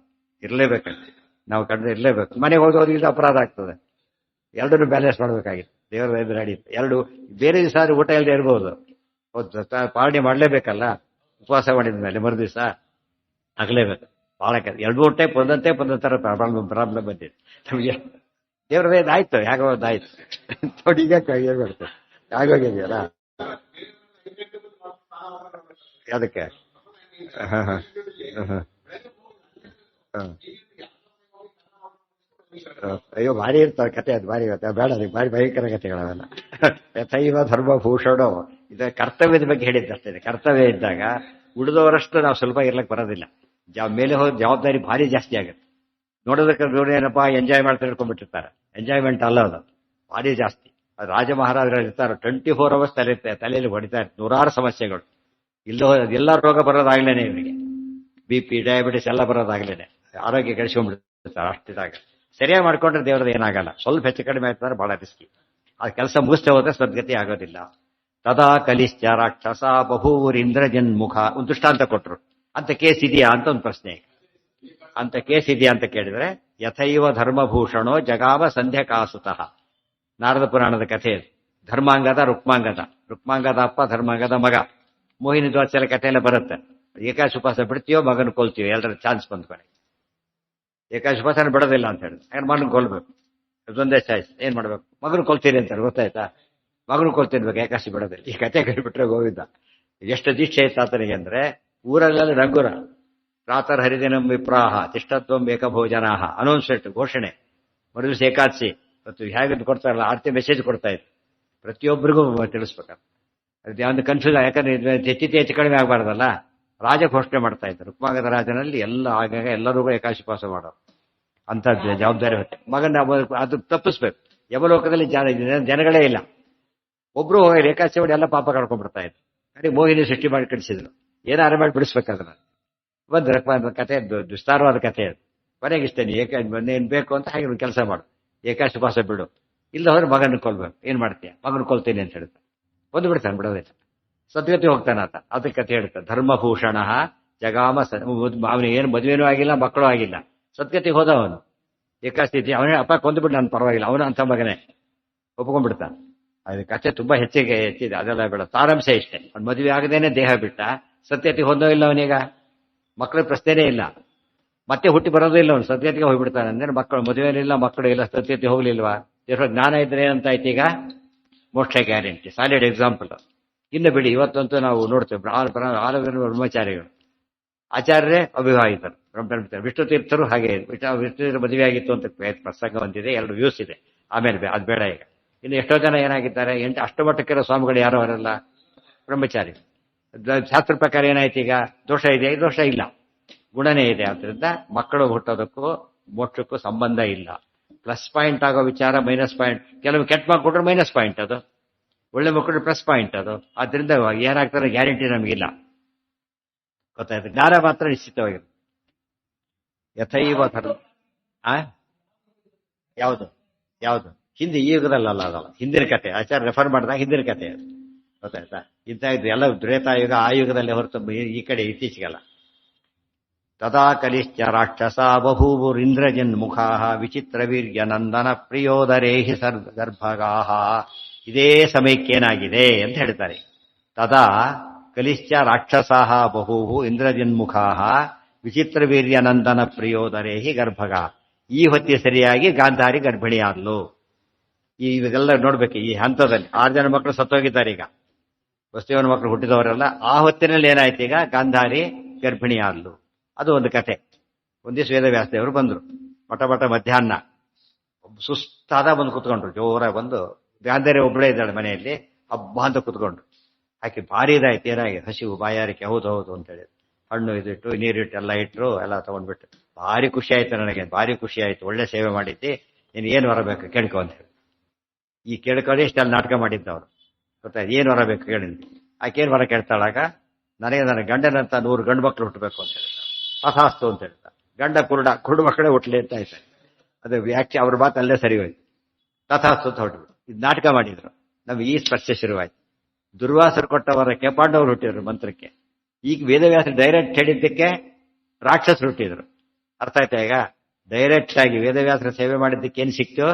ಇರಲೇಬೇಕಂತ ನಾವು ಕಂಡು ಇರಲೇಬೇಕು. ಮನೆಗೆ ಹೋಗೋದ್ರಿಂದ ಅಪರಾಧ ಆಗ್ತದೆ. ಎರಡನ್ನೂ ಬ್ಯಾಲೆನ್ಸ್ ಮಾಡ್ಬೇಕಾಗಿತ್ತು. ದೇವರ ಎದುರು ನಡೀತು. ಎರಡು ಬೇರೆ ದಿವಸ ಊಟ ಇಲ್ಲದೆ ಇರ್ಬೋದು, ಪಾಲನೆ ಮಾಡಲೇಬೇಕಲ್ಲ. ಉಪವಾಸ ಮಾಡಿದ ಮೇಲೆ ಮರು ದಿವಸ ಆಗಲೇಬೇಕು. ಬಹಳ ಎರಡು ಟೈಪ್ ಒಂದಂತೆ ಒಂದೊಂಥರ ಪ್ರಾಬ್ಲಮ್ ಬಂದಿದೆ ನಮಗೆ. ದೇವ್ರದೇ ಆಯ್ತು, ಹೇಗೋದಾಯ್ತು ನೋಡಿ. ಈಗ ಏನ್ ಮಾಡ್ತಾರೆ, ಆಗೋಗಿದೆಯಲ್ಲ ಅದಕ್ಕೆ. ಅಯ್ಯೋ ಭಾರಿ ಇರ್ತಾವೆ ಕತೆ. ಅದು ಭಾರಿ ಇರುತ್ತೆ, ಬೇಡ. ಅದಕ್ಕೆ ಭಾರಿ ಭಯಂಕರ ಕಥೆಗಳವೆಲ್ಲ. ಯಥೈವ ಧರ್ಮಭೂಷಣೋ. ಇದು ಕರ್ತವ್ಯದ ಬಗ್ಗೆ ಹೇಳಿದ್ದಷ್ಟೇ. ಕರ್ತವ್ಯ ಇದ್ದಾಗ ಉಳಿದವರಷ್ಟು ನಾವು ಸುಲಭ ಇರ್ಲಕ್ಕೆ ಬರೋದಿಲ್ಲ. ಮೇಲೆ ಹೋದ ಜವಾಬ್ದಾರಿ ಭಾರಿ ಜಾಸ್ತಿ ಆಗುತ್ತೆ. ನೋಡೋದಕ್ಕೆ ಏನಪ್ಪಾ ಎಂಜಾಯ್ ಮಾಡ್ತಾ ಇಟ್ಕೊಂಡ್ಬಿಟ್ಟಿರ್ತಾರೆ. ಎಂಜಾಯ್ಮೆಂಟ್ ಅಲ್ಲ, ಅದು ಭಾರಿ ಜಾಸ್ತಿ. ಅದು ರಾಜ ಮಹಾರಾಜರು ಇರ್ತಾರೆ, 24 hours ತಲೆಯಲ್ಲಿ ಹೊಡಿತಾರೆ. ನೂರಾರು ಸಮಸ್ಯೆಗಳು. ಎಲ್ಲ ರೋಗ ಬರೋದಾಗ್ಲೇನೆ ಇವರಿಗೆ. BP, ಡಯಾಬಿಟಿಸ್ ಎಲ್ಲ ಬರೋದಾಗ್ಲೇನೆ. ಆರೋಗ್ಯ ಕೆಡಿಸ್ಕೊಂಡ್ಬಿಡ್ತಾರೆ ಅಷ್ಟಿದಾಗ. ಸರಿಯಾಗಿ ಮಾಡ್ಕೊಂಡ್ರೆ ದೇವ್ರದ್ದು ಏನಾಗಲ್ಲ. ಸ್ವಲ್ಪ ಹೆಚ್ಚು ಕಡಿಮೆ ಆಯ್ತಾರೆ, ಬಹಳ ರಿಸ್ಕಿ. ಆ ಕೆಲಸ ಮುಗಿಸ್ತೇ ಹೋದ್ರೆ ಸದ್ಗತಿ ಆಗೋದಿಲ್ಲ. ತದಾ ಕಲಿಶ್ಚ ರಾಕ್ಷಸ ಬಹೂರ್ ಇಂದ್ರಜನ್ಮುಖ. ಒಂದು ದೃಷ್ಟಾಂತ ಕೊಟ್ರು. ಅಂತ ಕೇಸ್ ಇದೆಯಾ ಅಂತ ಒಂದು ಪ್ರಶ್ನೆ. ಅಂತ ಕೇಸ್ ಇದೆಯಾ ಅಂತ ಕೇಳಿದ್ರೆ, ಯಥೈವ ಧರ್ಮಭೂಷಣೋ ಜಗಾವ ಸಂಧ್ಯಕಾಸುತಃ. ನಾರದ ಪುರಾಣದ ಕಥೆ. ಧರ್ಮಾಂಗದ ರುಕ್ಮಾಂಗದ ಅಪ್ಪ, ಧರ್ಮಾಂಗದ ಮಗ. ಮೋಹಿನಿ ದ್ವಾಚಲ ಕಥೆ ಎಲ್ಲ ಬರುತ್ತೆ. ಏಕಾಶ ಉಪವಾಸ ಬಿಡ್ತೀಯೋ ಮಗನ ಕೊಲ್ತೀಯೋ, ಎಲ್ಲರ ಚಾನ್ಸ್ ಬಂದ ಕೊನೆ. ಏಕಾಶ ಉಪವಾಸನ ಬಿಡೋದಿಲ್ಲ ಅಂತ ಹೇಳಿದ್ರು. ಯಾಕಂದ್ರೆ ಮಗನ ಕೊಲ್ಬೇಕು, ಅದೊಂದೇ ಚಾಯ್ಸ್. ಏನ್ ಮಾಡ್ಬೇಕು? ಮಗನ ಕೊಲ್ತೀರಿ ಅಂತಾರೆ, ಗೊತ್ತಾಯ್ತಾ? ಮಗನ ಕೊಲ್ತಿರ್ಬೇಕು, ಏಕಾಶಿ ಬಿಡೋದಿಲ್ಲ. ಈ ಕಥೆ ಕೈಬಿಟ್ರೆ ಗೋವಿಂದ. ಎಷ್ಟು ದೀಕ್ಷೆ ಇತ್ತು ಆತನಿಗೆ ಅಂದ್ರೆ, ಊರಲ್ಲೆಲ್ಲ ರಂಗುರ. ಪ್ರಾತರ್ ಹರಿದಿನಂ ವಿಪ್ರಾಹ ತಿಷ್ಟತ್ವಂ ಏಕಭೋಜನಾಹ ಅನೌನ್ಸ್ಮೆಂಟ್, ಘೋಷಣೆ. ಮರುದಿವಸ ಏಕಾದಶಿ. ಮತ್ತು ಹೇಗೆ ಕೊಡ್ತಾರಲ್ಲ, ಆರ್ತಿ ಮೆಸೇಜ್ ಕೊಡ್ತಾ ಇದ್ರು ಪ್ರತಿಯೊಬ್ಬರಿಗೂ ತಿಳಿಸ್ಬೇಕಾದ್ರೆ. ಒಂದು ಕನ್ಫ್ಯೂಸ್. ಯಾಕಂದ್ರೆ ಹೆಚ್ಚು ಕಡಿಮೆ ಆಗಬಾರ್ದಲ್ಲ. ರಾಜ ಘೋಷಣೆ ಮಾಡ್ತಾ ಇದ್ರು. ರುಕ್ಮಾಂಗದ ರಾಜನಲ್ಲಿ ಎಲ್ಲ ಆಗಾಗ ಎಲ್ಲರಿಗೂ ಏಕಾಶಿಪಾಸ ಮಾಡೋರು ಅಂತ ಜವಾಬ್ದಾರಿ ಹೊತ್ತೆ. ಮಗನ ಅದು ತಪ್ಪಿಸ್ಬೇಕು. ಯಮಲೋಕದಲ್ಲಿ ಜನಗಳೇ ಇಲ್ಲ. ಒಬ್ರು ಏಕಾಶಿ ಮಾಡಿ ಎಲ್ಲ ಪಾಪ ಕಳ್ಕೊಂಡ್ಬಿಡ್ತಾ ಇದ್ರು. ಅದೇ ಮೋಹಿನಿ ಸೃಷ್ಟಿ ಮಾಡಿ ಕಳಿಸಿದ್ರು. ಏನಾರು ಮಾಡಿ ಬಿಡಿಸ್ಬೇಕಾದ್ರೆ ಒಂದು ಕಥೆ, ವಿಸ್ತಾರವಾದ ಕಥೆ ಅದು. ಕೊನೆಗೆ ಇಷ್ಟೇ, ಏನ್ ಬೇಕು ಅಂತ ಹಾಗೆ ಕೆಲಸ ಮಾಡು, ಏಕಾಶಿಪಾಸ ಬಿಡು. ಇಲ್ಲ ಹೋದ್ರೆ ಮಗನ ಕೊಲ್ಬೇಕು. ಏನ್ ಮಾಡ್ತೀಯ? ಮಗನ ಕೊಲ್ತೀನಿ ಅಂತ ಹೇಳ್ತಾರೆ. ಒಂದು ಬಿಡ್ತಾನೆ, ಬಿಡೋದಿಲ್ಲ. ಸದ್ಗತಿ ಹೋಗ್ತಾನೆ ಆತ. ಅದಕ್ಕೆ ಕಥೆ ಹೇಳ್ತಾರೆ. ಧರ್ಮಭೂಷಣ ಜಗಾಮ ಅವನಿಗೆ ಏನು ಮದುವೆನೂ ಆಗಿಲ್ಲ, ಮಕ್ಕಳು ಆಗಿಲ್ಲ, ಸದ್ಗತಿಗೆ ಹೋದ ಅವನು. ಏಕಾಸ್ಥಿತಿ ಅವನೇ ಅಪ್ಪ ಕೊಂದುಬಿಟ್ಟು ನಾನು ಪರವಾಗಿಲ್ಲ, ಅವನು ಅಂತ ಮಗನೇ ಒಪ್ಕೊಂಡ್ಬಿಡ್ತಾನೆ. ಅದು ಕಥೆ ತುಂಬಾ ಹೆಚ್ಚಿದೆ, ಅದೆಲ್ಲ ಬೇಡ. ಸಾರಾಂಶ ಇಷ್ಟೇ, ಅವ್ನು ಮದುವೆ ಆಗದೇನೆ ದೇಹ ಬಿಟ್ಟ, ಸತ್ಯತೆಗೆ ಹೊಂದೋ ಇಲ್ಲ ಅವನೀಗ, ಮಕ್ಕಳ ಪ್ರಶ್ನೆನೇ ಇಲ್ಲ, ಮತ್ತೆ ಹುಟ್ಟಿ ಬರೋದೇ ಇಲ್ಲ ಅವನು, ಸತ್ಯತೆಗೆ ಹೋಗ್ಬಿಡ್ತಾನೆ. ಅಂದ್ರೆ ಮಕ್ಕಳು ಮದುವೆನಿಲ್ಲ, ಮಕ್ಕಳು ಇಲ್ಲ, ಸತ್ಯತೆ ಹೋಗ್ಲಿಲ್ವಾ? ಜ್ಞಾನ ಇದ್ರೆ ಏನಂತ ಆಯ್ತು ಈಗ? ಮೋಕ್ಷ ಗ್ಯಾರಂಟಿ, ಸಾಲಿಡ್ ಎಕ್ಸಾಂಪಲ್. ಇನ್ನು ಬಿಡಿ, ಇವತ್ತಂತೂ ನಾವು ನೋಡ್ತೇವೆ ಆಲೋಚನೆ ಬ್ರಹ್ಮಚಾರಿಗಳು, ಆಚಾರ್ಯರೇ ಅವಿವಾಹಿತರು, ವಿಷ್ಣು ತೀರ್ಥರು ಹಾಗೆ. ವಿಷ್ಣು ತೀರ್ಥ ಮದುವೆ ಆಗಿತ್ತು ಅಂತ ಪ್ರಸಂಗ ಬಂದಿದೆ, 2 ವ್ಯೂಸ್ ಇದೆ. ಆಮೇಲೆ ಅದು ಬೇಡ ಈಗ. ಇನ್ನು ಎಷ್ಟೋ ಜನ ಏನಾಗಿದ್ದಾರೆ, 8 ಅಷ್ಟಮಟ್ಟಕ್ಕಿರೋ ಸ್ವಾಮಿಗಳು ಯಾರೋ ಅವರೆಲ್ಲ ಬ್ರಹ್ಮಚಾರಿ. ಶಾಸ್ತ್ರ ಪ್ರಕಾರ ಏನಾಯ್ತು ಈಗ? ದೋಷ ಇದೆ, ದೋಷ ಇಲ್ಲ, ಗುಣನೇ ಇದೆ. ಆದ್ರಿಂದ ಮಕ್ಕಳು ಹುಟ್ಟೋದಕ್ಕೂ ಮೋಕ್ಷಕ್ಕೂ ಸಂಬಂಧ ಇಲ್ಲ. ಪ್ಲಸ್ ಪಾಯಿಂಟ್ ಆಗೋ ವಿಚಾರ ಮೈನಸ್ ಪಾಯಿಂಟ್. ಕೆಲವು ಕೆಟ್ಟ ಮಕ್ಕಳು ಕೊಟ್ಟರೆ ಮೈನಸ್ ಪಾಯಿಂಟ್, ಅದು ಒಳ್ಳೆ ಮಕ್ಕಳು ಪ್ಲಸ್ ಪಾಯಿಂಟ್. ಅದು ಆದ್ರಿಂದ ಏನಾಗ್ತಾರೆ ಗ್ಯಾರಂಟಿ ನಮಗಿಲ್ಲ, ಗೊತ್ತಾಯ್ತು. ಜ್ಞಾನ ಮಾತ್ರ ನಿಶ್ಚಿತವಾಗಿರುತ್ತೆ. ಯಥೈವ ಧರ್ಮ. ಯಾವುದು ಯಾವುದು ಹಿಂದೆ, ಈ ಯುಗದಲ್ಲ, ಅದಲ್ಲ, ಹಿಂದಿನ ಕತೆ. ಆಚಾರ್ಯ ರೆಫರ್ ಮಾಡಿದಾಗ ಹಿಂದಿನ ಕತೆ ಅದು, ಗೊತ್ತಾಯ್ತಾ? ಇಂಥ ಇದು ಎಲ್ಲ ತ್ರೇತಾಯುಗ, ಆ ಯುಗದಲ್ಲಿ ಹೊರತು ಈ ಕಡೆ ಇತ್ತೀಚೆಗಲ್ಲ. ತದಾ ಕಲಿಶ್ಚ ರಾಕ್ಷಸ ಬಭೂವುರಿಂದ್ರಜನ್ಮುಖಾ ವಿಚಿತ್ರ ವೀರ್ಯ ನಂದನ ಪ್ರಿಯೋದರೇಹಿ ಗರ್ಭಗಾಹ. ಇದೇ ಸಮಯಕ್ಕೇನಾಗಿದೆ ಅಂತ ಹೇಳ್ತಾರೆ. ತದಾ ಕಲಿಶ್ಚ ರಾಕ್ಷಸಾಹ ಬಹೂವು ಇಂದ್ರಜನ್ಮುಖಾ ವಿಚಿತ್ರ ವೀರ್ಯ ನಂದನ ಪ್ರಿಯೋದರೇಹಿ ಗರ್ಭಗ. ಈ ಹೊತ್ತಿಗೆ ಸರಿಯಾಗಿ ಗಾಂಧಾರಿ ಗರ್ಭಿಣಿಯಾದ್ಲು. ಇವೆಲ್ಲ ನೋಡ್ಬೇಕು. ಈ ಹಂತದಲ್ಲಿ 6 ಜನ ಮಕ್ಕಳು ಸತ್ತೋಗಿದ್ದಾರೆ. ಈಗ ವಸುದೇವನ ಮಕ್ಕಳು ಹುಟ್ಟಿದವರೆಲ್ಲ ಆ ಹೊತ್ತಿನಲ್ಲಿ ಏನಾಯ್ತು, ಈಗ ಗಾಂಧಾರಿ ಗರ್ಭಿಣಿಯಾದ್ಲು. ಅದು ಒಂದು ಕತೆ. ಒಂದಿವ್ಸ ವೇದವ್ಯಾಸದೇವರು ಬಂದ್ರು, ಮಠ ಮಧ್ಯಾಹ್ನ ಸುಸ್ತಾದ ಬಂದು ಕುತ್ಕೊಂಡ್ರು, ಜೋರಾಗಿ ಬಂದು. ಗಾಂಧಾರಿ ಒಬ್ಬಳೇ ಇದ್ದಾಳೆ ಮನೆಯಲ್ಲಿ, ಹಬ್ಬ ಅಂತ ಕುತ್ಕೊಂಡ್ರು. ಆಕೆ ಭಾರಿ ಇದಾಯ್ತು, ಏನಾಗಿ ಹಸಿವು ಬಾಯಾರಿಕೆ, ಹೌದು ಅಂತೇಳಿ ಹಣ್ಣು ಇದಿಟ್ಟು ನೀರಿಟ್ಟು ಎಲ್ಲ ಇಟ್ಟರು, ಎಲ್ಲ ತಗೊಂಡ್ಬಿಟ್ಟು. ಭಾರಿ ಖುಷಿ ಆಯ್ತು ನನಗೆ, ಭಾರಿ ಖುಷಿ ಆಯ್ತು, ಒಳ್ಳೆ ಸೇವೆ ಮಾಡಿದ್ದಿ, ನೀನು ಏನು ಬರಬೇಕು ಕೇಳ್ಕೊ ಅಂತ ಹೇಳಿ. ಈ ಕೇಳ್ಕೊಳ್ಳಿ ಇಷ್ಟೆಲ್ಲ ನಾಟಕ ಮಾಡಿದ್ದವ್ರು, ಗೊತ್ತಾಯ್ತು. ಏನು ಬರಬೇಕು ಕೇಳಿದ್ವಿ. ಆಕೇನು ವರ ಕೇಳ್ತಾಳಾಗ, ನನಗೆ ನನ್ನ ಗಂಡನಂತ 100 ಗಂಡು ಮಕ್ಕಳು ಹುಟ್ಟಬೇಕು ಅಂತ ಹೇಳ್ತಾರೆ. ಅಸಾಸ್ತು ಅಂತ ಹೇಳ್ತಾರೆ. ಗಂಡ ಕುರುಡು ಮಕ್ಕಳೇ ಹುಟ್ಟಲಿ ಅಂತ ಹೇಳ್ತಾರೆ. ಅದು ವ್ಯಾಖ್ಯೆ, ಅವ್ರ ಮಾತು ಅಲ್ಲೇ ಸರಿ ಹೋಯ್ತು. ತಥಾಸ್ತು ಅಂತ ಹೊರಟು. ಇದು ನಾಟಕ ಮಾಡಿದ್ರು. ನಮ್ಗೆ ಈ ಸ್ಪರ್ಶ ಶುರುವಾಯ್ತು. ದುರ್ವಾಸರು ಕೊಟ್ಟ ವರಕ್ಕೆ ಪಾಂಡವರು ಹುಟ್ಟಿದ್ರು ಮಂತ್ರಕ್ಕೆ. ಈಗ ವೇದವ್ಯಾಸರು ಡೈರೆಕ್ಟ್ ಹೇಳಿದ್ದಕ್ಕೆ ರಾಕ್ಷಸರು ಹುಟ್ಟಿದ್ರು. ಅರ್ಥ ಆಯ್ತಾ? ಈಗ ಡೈರೆಕ್ಟ್ ಆಗಿ ವೇದವ್ಯಾಸರ ಸೇವೆ ಮಾಡಿದ್ದಕ್ಕೆ ಏನ್ ಸಿಕ್ತು?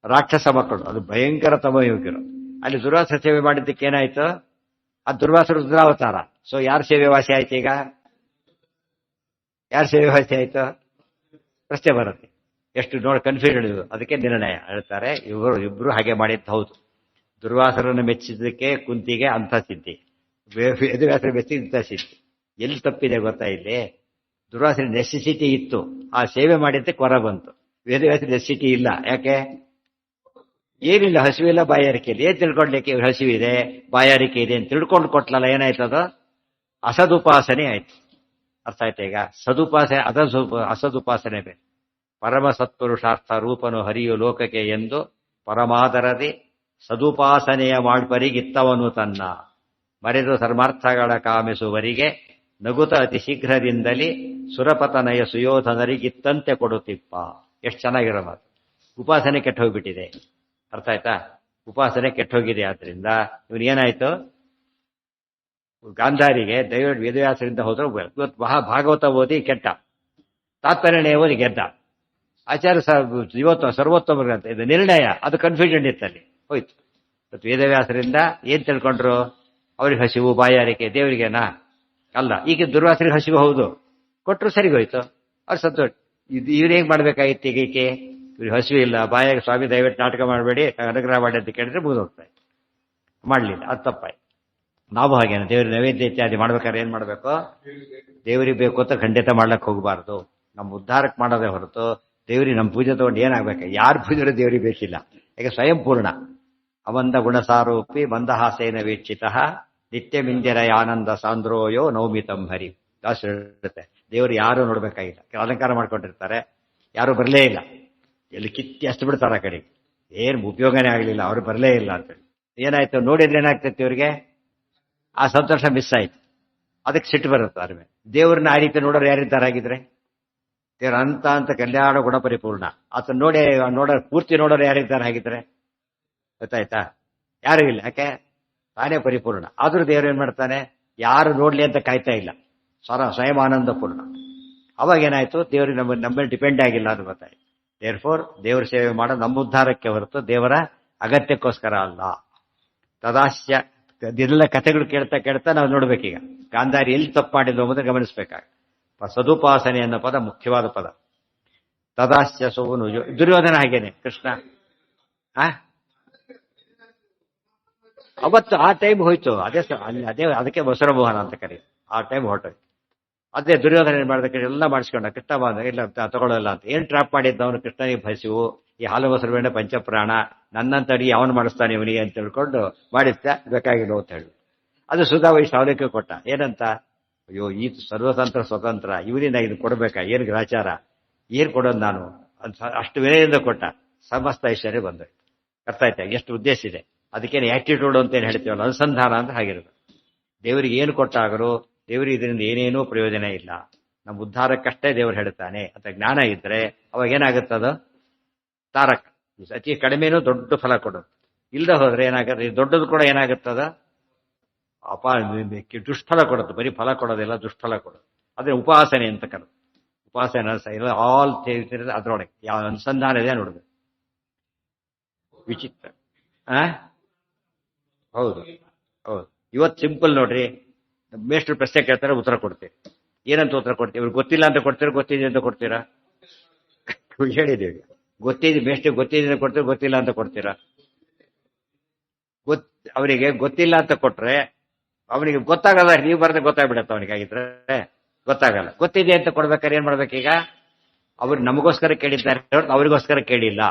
ರಾಕ್ಷಸ ಮಕ್ಕಳು, ಅದು ಭಯಂಕರ ತಮಯೋಗ್ಯರು. ಅಲ್ಲಿ ದುರ್ವಾಸರ ಸೇವೆ ಮಾಡಿದ್ದಕ್ಕೆ ಏನಾಯ್ತು? ಆ ದುರ್ವಾಸರು ರುದ್ರಾವತಾರ. ಸೊ ಯಾರ ಸೇವೆ ವಾಸಿ ಆಯ್ತು? ಈಗ ಯಾರ ಸೇವೆ ವಾಸಿ ಆಯ್ತು? ಪ್ರಶ್ನೆ ಬರುತ್ತೆ. ಎಷ್ಟು ನೋಡಿ ಕನ್ಫ್ಯೂಷನ್ ಇದು. ಅದಕ್ಕೆ ನಿರ್ಣಯ ಹೇಳ್ತಾರೆ, ಇಬ್ರು ಹಾಗೆ ಮಾಡಿದ್ದು ಹೌದು. ದುರ್ವಾಸರನ್ನು ಮೆಚ್ಚಿದ್ದಕ್ಕೆ ಕುಂತಿಗೆ ಅಂಥ ಸಿದ್ಧಿ, ವೇದವ್ಯಾಸರ ಮೆಚ್ಚಿ ಇಂಥ ಸಿದ್ಧಿ. ಎಲ್ಲಿ ತಪ್ಪಿದೆ ಗೊತ್ತಾ? ಇಲ್ಲಿ ದುರ್ವಾಸರ ನೆಸೆಸಿಟಿ ಇತ್ತು, ಆ ಸೇವೆ ಮಾಡಿದ್ದಕ್ಕೆ ಹೊರ ಬಂತು. ವೇದವ್ಯಾಸರ ನೆಸೆಸಿಟಿ ಇಲ್ಲ. ಯಾಕೆ? ಏನಿಲ್ಲ, ಹಸಿವಿಲ್ಲ, ಬಾಯಾರಿಕೆ ಇಲ್ಲ. ಏನ್ ತಿಳ್ಕೊಡ್ಲಿಕ್ಕೆ? ಇವ್ರು ಹಸಿವಿದೆ, ಬಾಯಾರಿಕೆ ಇದೆ ಅಂತ ತಿಳ್ಕೊಂಡು ಕೊಟ್ಲಲ್ಲ, ಏನಾಯ್ತದ? ಅಸದುಪಾಸನೆ ಆಯ್ತು. ಅರ್ಥ ಆಯ್ತಾ? ಈಗ ಸದುಪಾಸನೆ, ಅಸದುಪಾಸನೆ ಬೇರೆ. ಪರಮ ಸತ್ಪುರುಷಾರ್ಥ ರೂಪನು ಹರಿಯು ಲೋಕಕ್ಕೆ ಎಂದು ಪರಮಾದರದಿ ಸದುಪಾಸನೆಯ ಮಾಡ್ಪರಿಗಿತ್ತವನು ತನ್ನ ಮರೆದು ಧರ್ಮಾರ್ಥಗಳ ಕಾಮಿಸುವರಿಗೆ ನಗುತ ಅತಿ ಶೀಘ್ರದಿಂದಲೇ ಸುರಪತನಯ ಸುಯೋಧನರಿಗಿತ್ತಂತೆ ಕೊಡುತ್ತಿಪ್ಪ. ಎಷ್ಟು ಚೆನ್ನಾಗಿರೋ ಮಾತು. ಉಪಾಸನೆ ಕೆಟ್ಟ ಹೋಗ್ಬಿಟ್ಟಿದೆ. ಅರ್ಥ ಆಯ್ತಾ? ಉಪಾಸನೆ ಕೆಟ್ಟ ಹೋಗಿದೆ. ಆದ್ರಿಂದ ಇವನು ಏನಾಯ್ತು? ಗಾಂಧಾರಿಗೆ ದಯವಿಟ್ಟು ವೇದವ್ಯಾಸರಿಂದ ಹೋದ್ರೆ ಇವತ್ತು ಭಾಗವತ ಓದಿ ಕೆಟ್ಟ, ತಾತ್ಪರ್ಯ ಓದಿ ಗೆದ್ದ. ಆಚಾರ್ಯ ಇವತ್ತು ಸರ್ವೋತ್ತಮರಂತ ಇದು ನಿರ್ಣಯ. ಅದು ಕನ್ಫ್ಯೂಷನ್ ಇತ್ತಲ್ಲಿ, ಹೋಯ್ತು. ಇವತ್ತು ವೇದವ್ಯಾಸರಿಂದ ಏನ್ ತಿಳ್ಕೊಂಡ್ರು? ಅವ್ರಿಗೆ ಹಸಿವು ಬಾಯಾರಿಕೆ, ದೇವರಿಗೇನಾ? ಅಲ್ಲ. ಈಗ ದುರ್ವಾಸರಿಗೆ ಹಸಿವು ಹೌದು, ಕೊಟ್ಟರು ಸರಿಗೋಯ್ತು, ಅವ್ರು ಸಂತೋಷ. ಇವ್ರು ಹೇಗ್ ಮಾಡ್ಬೇಕಾಗಿತ್ತು? ಈಗೀಕೆ ಇವ್ರಿಗೆ ಹಸಿವು ಇಲ್ಲ, ಬಾಯಾಗ ಸ್ವಾಮಿ ದಯವಿಟ್ಟು ನಾಟಕ ಮಾಡಬೇಡಿ, ಅನುಗ್ರಹ ಮಾಡಿ ಅಂತ ಕೇಳಿದ್ರೆ ಮುಗಿದೋಗ್ತಾರೆ. ಮಾಡಲಿಲ್ಲ, ಅದು ತಪ್ಪಾಯ್ತು. ನಾವು ಹಾಗೇನೆ ದೇವ್ರಿಗೆ ನೈವೇದ್ಯ ಇತ್ಯಾದಿ ಮಾಡ್ಬೇಕಾದ್ರೆ ಏನ್ ಮಾಡ್ಬೇಕು? ದೇವರಿಗೆ ಬೇಕು ಅಂತ ಖಂಡಿತ ಮಾಡ್ಲಕ್ಕೆ ಹೋಗಬಾರ್ದು. ನಮ್ಮ ಉದ್ಧಾರಕ್ಕೆ ಮಾಡೋದೇ ಹೊರತು ದೇವರಿಗೆ ನಮ್ಮ ಪೂಜೆ ತಗೊಂಡು ಏನಾಗ್ಬೇಕು? ಯಾರು ಪೂಜೆ ದೇವರಿಗೆ ಬೇಕಿಲ್ಲ. ಈಗ ಸ್ವಯಂ ಪೂರ್ಣ ಅವಂದ ಗುಣಸಾರೂಪಿ ಮಂದಹಾಸೇನ ವೀಕ್ಷಿತ ನಿತ್ಯ ಮಿಂದಿರ ಆನಂದ ಸಾಂದ್ರೋಯೋ ನೌಮಿತಂ ಹರಿ. ದಾಸರು ಹೇಳುತ್ತೆ, ದೇವರು ಯಾರು ನೋಡ್ಬೇಕಾಗಿಲ್ಲ. ಅಲಂಕಾರ ಮಾಡ್ಕೊಂಡಿರ್ತಾರೆ, ಯಾರು ಬರಲೇ ಇಲ್ಲ, ಎಲ್ಲಿ ಕಿತ್ತಿ ಅಷ್ಟು ಬಿಡ್ತಾರೆ ಆ ಕಡೆಗೆ, ಏನ್ ಉಪಯೋಗನೇ ಆಗಲಿಲ್ಲ, ಅವ್ರು ಬರಲೇ ಇಲ್ಲ ಅಂತೇಳಿ. ಏನಾಯ್ತು? ನೋಡಿದ್ರೆ ಏನಾಗ್ತೈತಿ ಇವ್ರಿಗೆ? ಆ ಸಂತೋಷ ಮಿಸ್ ಆಯ್ತು. ಅದಕ್ಕೆ ಸಿಟ್ಟು ಬರುತ್ತೆ. ಅದ್ರ ಮೇಲೆ ದೇವ್ರನ್ನ ಆ ರೀತಿ ನೋಡೋರು ಯಾರಿದ್ದಾರೆ? ಆಗಿದ್ರೆ ದೇವ್ರ ಅಂತ ಕಲ್ಯಾಣ ಗುಣ ಪರಿಪೂರ್ಣ ಆತ ನೋಡೋ ಪೂರ್ತಿ ನೋಡೋರು ಯಾರಿದ್ದಾರೆ? ಹಾಗಿದ್ರೆ ಗೊತ್ತಾಯ್ತಾ? ಯಾರು ಇಲ್ಲ. ಯಾಕೆ? ತಾನೇ ಪರಿಪೂರ್ಣ. ಆದ್ರೂ ದೇವ್ರು ಏನ್ ಮಾಡ್ತಾನೆ? ಯಾರು ನೋಡ್ಲಿ ಅಂತ ಕಾಯ್ತಾ ಇಲ್ಲ. ಸ್ವಯಂ ಆನಂದಪೂರ್ಣ. ಅವಾಗ ಏನಾಯ್ತು, ದೇವರಿಗೆ ನಮ್ಮಲ್ಲಿ ಡಿಪೆಂಡ್ ಆಗಿಲ್ಲ ಅದು ಗೊತ್ತಾಯ್ತು. ದೇರ್ಫೋರ್ ದೇವರ ಸೇವೆ ಮಾಡೋದು ನಮ್ಮ ಉದ್ಧಾರಕ್ಕೆ ಹೊರತು ದೇವರ ಅಗತ್ಯಕ್ಕೋಸ್ಕರ ಅಲ್ಲ. ತದಾಶ್ಯ ಇದೆಲ್ಲ ಕಥೆಗಳು ಕೇಳ್ತಾ ಕೇಳ್ತಾ ನಾವು ನೋಡ್ಬೇಕೀಗ ಗಾಂಧಾರಿ ಎಲ್ಲಿ ತಪ್ಪು ಮಾಡಿದ್ವು ಎಂಬುದನ್ನು ಗಮನಿಸಬೇಕಾಗ. ಸದುಪಾಸನೆ ಅನ್ನೋ ಪದ ಮುಖ್ಯವಾದ ಪದ. ತದಾಶ್ಯ ಸೋನು ದುರ್ಯೋಧನ ಹಾಗೇನೆ ಕೃಷ್ಣ ಅವತ್ತು ಆ ಟೈಮ್ ಹೋಯ್ತು. ಅದೇ ಅದಕ್ಕೆ ಮೊಸರಮೋಹನ ಅಂತ ಕರೀತಾರೆ. ಆ ಟೈಮ್ ಹೊರಟೋಯ್ತು. ಅದೇ ದುರ್ಯೋಧನ ಏನ್ ಮಾಡಿದ, ಎಲ್ಲ ಮಾಡಿಸ್ಕೊಂಡ. ಕೃಷ್ಣ ಬಂದ ಇಲ್ಲ ತಗೊಳ್ಳಲ್ಲ ಅಂತ ಏನ್ ಟ್ರಾಪ್ ಮಾಡಿದ್ದವನು, ಕೃಷ್ಣನಿಗೆ ಭಸಿವು ಈ ಹಾಲು ಮೊಸರು ಪಂಚಪ್ರಾಣ ನನ್ನಂತ ಅಡಿ ಅವನು ಮಾಡಿಸ್ತಾನೆ ಇವನಿಗೆ ಅಂತ ತಿಳ್ಕೊಂಡು ಮಾಡಿಸ್ತ ಬೇಕಾಗಿಲ್ಲ ಅಂತ ಹೇಳಿ ಅದು ಸುಧಾವೈಷ್ ಅವಲಿಕ್ಕೆ ಕೊಟ್ಟ. ಏನಂತ, ಅಯ್ಯೋ ಈ ಸರ್ವತಂತ್ರ ಸ್ವತಂತ್ರ ಇವನಿಂದ ಇದು ಕೊಡ್ಬೇಕಾ, ಏನ್ ಗ್ರಾಚಾರ, ಏನ್ ಕೊಡೋದು ನಾನು ಅಷ್ಟು ವಿನಯದಿಂದ ಕೊಟ್ಟ. ಸಮಸ್ತ ಐಶ್ವರ್ಯ ಬಂದೋಯ್ತು. ಅರ್ಥ ಆಯ್ತಾ ಎಷ್ಟು ಉದ್ದೇಶ ಇದೆ. ಅದಕ್ಕೇನು ಆಟಿಟ್ಯೂಡ್ ಅಂತ ಏನ್ ಹೇಳ್ತೀವಲ್ಲ, ಅನುಸಂಧಾನ ಅಂತ ಹಾಗಿರೋದು. ದೇವರಿಗೆ ಏನು ಕೊಟ್ಟಾಗರೂ ದೇವರಿಗೆ ಇದರಿಂದ ಏನೇನೂ ಪ್ರಯೋಜನ ಇಲ್ಲ, ನಮ್ಮ ಉದ್ಧಾರಕ್ಕಷ್ಟೇ ದೇವರು ಹೇಳ್ತಾನೆ ಅಂತ ಜ್ಞಾನ ಇದ್ರೆ ಅವಾಗ ಏನಾಗುತ್ತದು ತಾರಕ. ಅತಿ ಕಡಿಮೆನೂ ದೊಡ್ಡ ಫಲ ಕೊಡೋದು. ಇಲ್ಲದೆ ಹೋದ್ರೆ ಏನಾಗುತ್ತೆ, ದೊಡ್ಡದು ಕೂಡ ಏನಾಗುತ್ತದ ದುಷ್ಫಲ ಕೊಡುತ್ತೆ. ಬರೀ ಫಲ ಕೊಡೋದಿಲ್ಲ, ದುಷ್ಫಲ ಕೊಡೋದು. ಅದೇ ಉಪಾಸನೆ ಅಂತ ಕರೆದು. ಉಪಾಸನೆ ಆಲ್ ಅದ್ರೊಳಗೆ ಯಾವ ಅನುಸಂಧಾನ ಇದೆ ನೋಡ್ಬೇಕು. ವಿಚಿತ್ರ. ಹೌದು ಹೌದು. ಇವತ್ತು ಸಿಂಪಲ್ ನೋಡ್ರಿ, ಮೇಷ್ಟ್ರು ಪ್ರಶ್ನೆ ಕೇಳ್ತಾರೆ, ಉತ್ತರ ಕೊಡ್ತೀವಿ. ಏನಂತ ಉತ್ತರ ಕೊಡ್ತೀವಿ? ಇವ್ರು ಗೊತ್ತಿಲ್ಲ ಅಂತ ಕೊಡ್ತೀರಾ, ಗೊತ್ತಿದೆ ಅಂತ ಕೊಡ್ತೀರಾ? ಹೇಳಿದ್ದೀವಿ. ಮೇಷ್ಟ್ರಿಗೆ ಗೊತ್ತಿದೆ ಅಂತ ಕೊಡ್ತೀರಾ, ಗೊತ್ತಿಲ್ಲ ಅಂತ ಕೊಡ್ತೀರಾ? ಅವನಿಗೆ ಗೊತ್ತಿಲ್ಲ ಅಂತ ಕೊಟ್ರೆ ಅವನಿಗೆ ಗೊತ್ತಾಗಲ್ಲ. ನೀವು ಬರದೆ ಗೊತ್ತಾಗ್ಬಿಡತ್ತೆ ಅವನಿಗೆ. ಆಗಿದ್ರೆ ಗೊತ್ತಾಗಲ್ಲ. ಗೊತ್ತಿದೆ ಅಂತ ಕೊಡ್ಬೇಕಾದ್ರೆ ಏನ್ ಮಾಡ್ಬೇಕೀಗ? ಅವ್ರು ನಮಗೋಸ್ಕರ ಕೇಳಿದ್ದಾರೆ, ಅವರಿಗೋಸ್ಕರ ಕೇಳಿಲ್ಲ,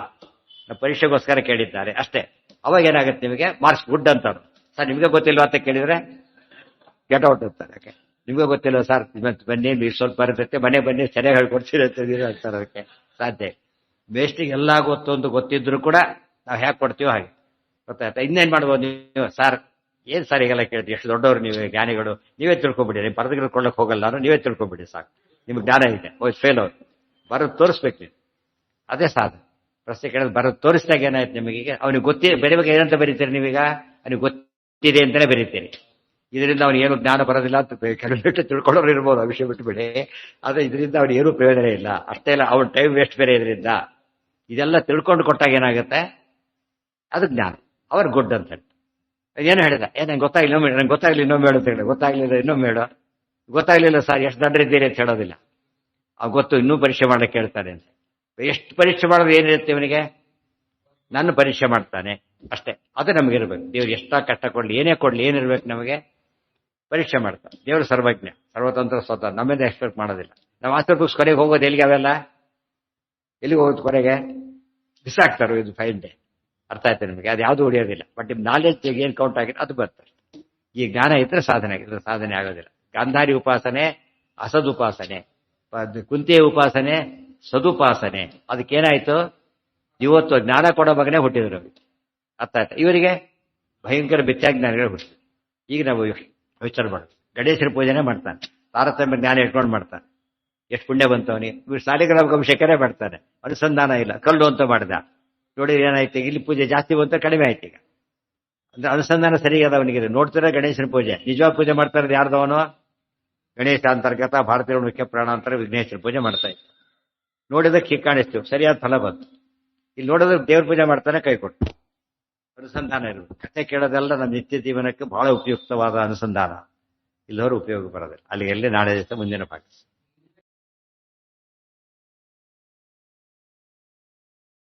ಪರೀಕ್ಷೆಗೋಸ್ಕರ ಕೇಳಿದ್ದಾರೆ ಅಷ್ಟೇ. ಅವಾಗ ಏನಾಗುತ್ತೆ, ನಿಮಗೆ ಮಾರ್ಕ್ಸ್ ಗುಡ್ ಅಂತ. ಸರ್ ನಿಮ್ಗೆ ಗೊತ್ತಿಲ್ವಾ ಅಂತ ಕೇಳಿದ್ರೆ ಗೆಟ್ ಔಟ್ ಇರ್ತಾರೆ. ಯಾಕೆ ನಿಮ್ಗೆ ಗೊತ್ತಿಲ್ಲ ಸರ್, ಬನ್ನಿ ನೀವು ಸ್ವಲ್ಪ ಬರುತ್ತೆ, ಮನೆ ಬನ್ನಿ ಸರಿಯಾಗಿ ಹೇಳ್ಕೊಡ್ತೀರಿ ಅಂತಾರೆ. ಅದಕ್ಕೆ ಸಾಧ್ಯ. ಮೇಷ್ಟ್ರಿಗೆ ಎಲ್ಲ ಗೊತ್ತೊಂದು ಗೊತ್ತಿದ್ರು ಕೂಡ ನಾವು ಹೇಗೆ ಕೊಡ್ತೀವೋ ಹಾಗೆ. ಗೊತ್ತಾಯ್ತಾ? ಇನ್ನೇನ್ ಮಾಡ್ಬೋದು ನೀವು? ಸರ್ ಏನ್ ಸರ್ ಈಗೆಲ್ಲ ಕೇಳ್ತೀವಿ, ಎಷ್ಟು ದೊಡ್ಡವರು ನೀವು, ಜ್ಞಾನಿಗಳು, ನೀವೇ ತಿಳ್ಕೊಬಿಡಿ. ನೀವು ಪರದಗಿಡ್ಕೊಳ್ಳಕ್ ಹೋಗಲ್ಲ, ನೀವೇ ತಿಳ್ಕೊಬಿಡಿ ಸಾಕು, ನಿಮ್ಗೆ ಜ್ಞಾನ ಇದೆ. ಫೇಲ್ ಅವ್ರು ಬರೋದು ತೋರಿಸ್ಬೇಕು ನೀವು. ಅದೇ ಸಾಧನೆ. ಪ್ರಶ್ನೆ ಕೇಳೋದು ಬರೋದು ತೋರಿಸಿದಾಗ ಏನಾಯ್ತು ನಿಮಗೆ? ಅವ್ನಿಗೆ ಬೇರೆ ಬಗ್ಗೆ ಏನಂತ ಬರೀತೀರಿ ನೀವೀಗ? ಅವ್ನಿಗೆ ಗೊತ್ತಿದೆ ಅಂತಾನೆ ಬರೀತೀರಿ. ಇದರಿಂದ ಅವ್ನಿಗೆ ಏನು ಜ್ಞಾನ ಬರೋದಿಲ್ಲ ಅಂತ ಕೆಲವು ತಿಳ್ಕೊಳ್ಳೋರು ಇರ್ಬೋದು, ಆ ವಿಷಯ ಬಿಟ್ಟು ಬಿಡಿ. ಆದ್ರೆ ಇದರಿಂದ ಅವ್ನಿಗೆ ಏನೂ ಪ್ರಯೋಜನ ಇಲ್ಲ. ಅಷ್ಟೇ ಇಲ್ಲ, ಅವ್ನ ಟೈಮ್ ವೇಸ್ಟ್ ಬೇರೆ ಇದರಿಂದ. ಇದೆಲ್ಲ ತಿಳ್ಕೊಂಡು ಕೊಟ್ಟಾಗ ಏನಾಗುತ್ತೆ, ಅದು ಜ್ಞಾನ. ಅವ್ರು ಗುಡ್ ಅಂತ ಹೇಳಿ ಏನು ಹೇಳಿದ, ನಂಗೆ ಗೊತ್ತಾಗ್ಲಿಲ್ಲ ಇನ್ನೊಮ್ಮೆ, ನಂಗೆ ಗೊತ್ತಾಗ್ಲಿಲ್ಲ ಇನ್ನೊಮ್ಮೆ ಹೇಳು ಅಂತ ಹೇಳಿ. ಗೊತ್ತಾಗ್ಲಿಲ್ಲ ಇನ್ನೊಮ್ಮೆ ಹೇಳು. ಗೊತ್ತಾಗ್ಲಿಲ್ಲ ಸರ್ ಎಷ್ಟು ದಡ್ರಿದ್ದೀರಿ ಅಂತ ಹೇಳೋದಿಲ್ಲ. ಅವ್ ಗೊತ್ತು, ಇನ್ನೂ ಪರೀಕ್ಷೆ ಮಾಡಕ್ಕೆ ಹೇಳ್ತಾನೆ ಅಂತ. ಎಷ್ಟು ಪರೀಕ್ಷೆ ಮಾಡೋದು ಏನಿರುತ್ತೆ ಇವನಿಗೆ? ನನ್ನ ಪರೀಕ್ಷೆ ಮಾಡ್ತಾನೆ ಅಷ್ಟೇ. ಅದು ನಮಗಿರ್ಬೇಕು. ದೇವ್ರು ಎಷ್ಟಾ ಕಷ್ಟ ಕೊಡ್ಲಿ, ಏನೇ ಕೊಡ್ಲಿ, ಏನಿರ್ಬೇಕು ನಮಗೆ? ಪರೀಕ್ಷೆ ಮಾಡ್ತಾನೆ. ದೇವರು ಸರ್ವಜ್ಞ, ಸರ್ವತಂತ್ರ ಸ್ವತಃ, ನಮ್ಮಿಂದ ಎಕ್ಸ್ಪೆಕ್ಟ್ ಮಾಡೋದಿಲ್ಲ. ನಾವು ಮಾಸ್ಟರ್ ಬುಕ್ಸ್ ಕೊನೆಗೆ ಹೋಗೋದು ಎಲ್ಲಿಗೆ? ಅವೆಲ್ಲ ಎಲ್ಲಿಗೆ ಹೋಗೋದು ಕೊನೆಗೆ? ಬಿಸಾಕ್ತಾರೋ ಇದು ಫೈನ್ ಡೇ. ಅರ್ಥ ಆಯ್ತು ನಿಮಗೆ? ಅದು ಯಾವುದು ಉಳಿಯೋದಿಲ್ಲ. ಬಟ್ ನಿಮ್ ನಾಲೆಡ್ಜ್ ಏನ್ ಕೌಂಟ್ ಆಗಿದೆ ಅದು ಬರ್ತದೆ. ಈ ಜ್ಞಾನ ಇದ್ರೆ ಸಾಧನೆ ಆಗಿದ್ರೆ ಸಾಧನೆ ಆಗೋದಿಲ್ಲ. ಗಾಂಧಾರಿ ಉಪಾಸನೆ ಅಸದುಪಾಸನೆ, ಕುಂತಿಯ ಉಪಾಸನೆ ಸದುಪಾಸನೆ. ಅದಕ್ಕೇನಾಯ್ತು? ಇವತ್ತು ಜ್ಞಾನ ಕೊಡೋ ಮಗನೇ ಹುಟ್ಟಿದ್ರು. ಅರ್ಥ ಆಯ್ತಾ? ಇವರಿಗೆ ಭಯಂಕರ ಜ್ಞಾನಿಗಳು ಹುಟ್ಟಿದ್ರು. ಈಗ ನಾವು ಯೋಚನೆ ಮಾಡೋದು, ಗಣೇಶನ ಪೂಜೆನೇ ಮಾಡ್ತಾನೆ, ತಾರತಮ್ಯ ಜ್ಞಾನ ಇಟ್ಕೊಂಡು ಮಾಡ್ತಾನೆ. ಎಷ್ಟು ಪುಣ್ಯ ಬಂತವನಿ. ಇವ್ರು ಸಾಲಿಗ್ರಾಮ ಅಭಿಷೇಕನೇ ಮಾಡ್ತಾನೆ, ಅನುಸಂಧಾನ ಇಲ್ಲ. ಕಲ್ಲು ಅಂತ ಮಾಡ್ದ ನೋಡಿ, ಏನಾಯ್ತು? ಇಲ್ಲಿ ಪೂಜೆ ಜಾಸ್ತಿ ಬಂತ, ಕಡಿಮೆ ಆಯ್ತು. ಈಗ ಅಂದ್ರೆ ಅನುಸಂಧಾನ ಸರಿಯಾದ ಅವನಿಗೆ. ನೋಡ್ತಾರೆ ಗಣೇಶನ ಪೂಜೆ, ನಿಜವಾದ ಪೂಜೆ ಮಾಡ್ತಾ ಇರೋದು ಯಾರ್ದವನು? ಗಣೇಶ ಅಂತರ್ಗತ ಭಾರತೀಯ ಮುಖ್ಯ ಪ್ರಾಣ ಅಂತಾರೆ, ವಿಘ್ನೇಶ್ವರ ಪೂಜೆ ಮಾಡ್ತಾ ಇತ್ತು. ನೋಡಿದಕ್ಕೆ ಕಾಣಿಸ್ತು, ಸರಿಯಾದ ಫಲ ಬಂತು. ಇಲ್ಲಿ ನೋಡಿದ್ರೆ ದೇವ್ರ ಪೂಜೆ ಮಾಡ್ತಾನೆ, ಕೈ ಕೊಟ್ಟು. ಅನುಸಂಧಾನ ಇರಬೇಕು. ಕಥೆ ಕೇಳೋದೆಲ್ಲ ನಮ್ಮ ನಿತ್ಯ ಜೀವನಕ್ಕೆ ಬಹಳ ಉಪಯುಕ್ತವಾದ ಅನುಸಂಧಾನ. ಇಲ್ಲವರು ಉಪಯೋಗ ಬರೋದಿಲ್ಲ. ಅಲ್ಲಿಗೆ ನಾಳೆ ದಿವಸ ಮುಂದಿನ ಭಾಗ.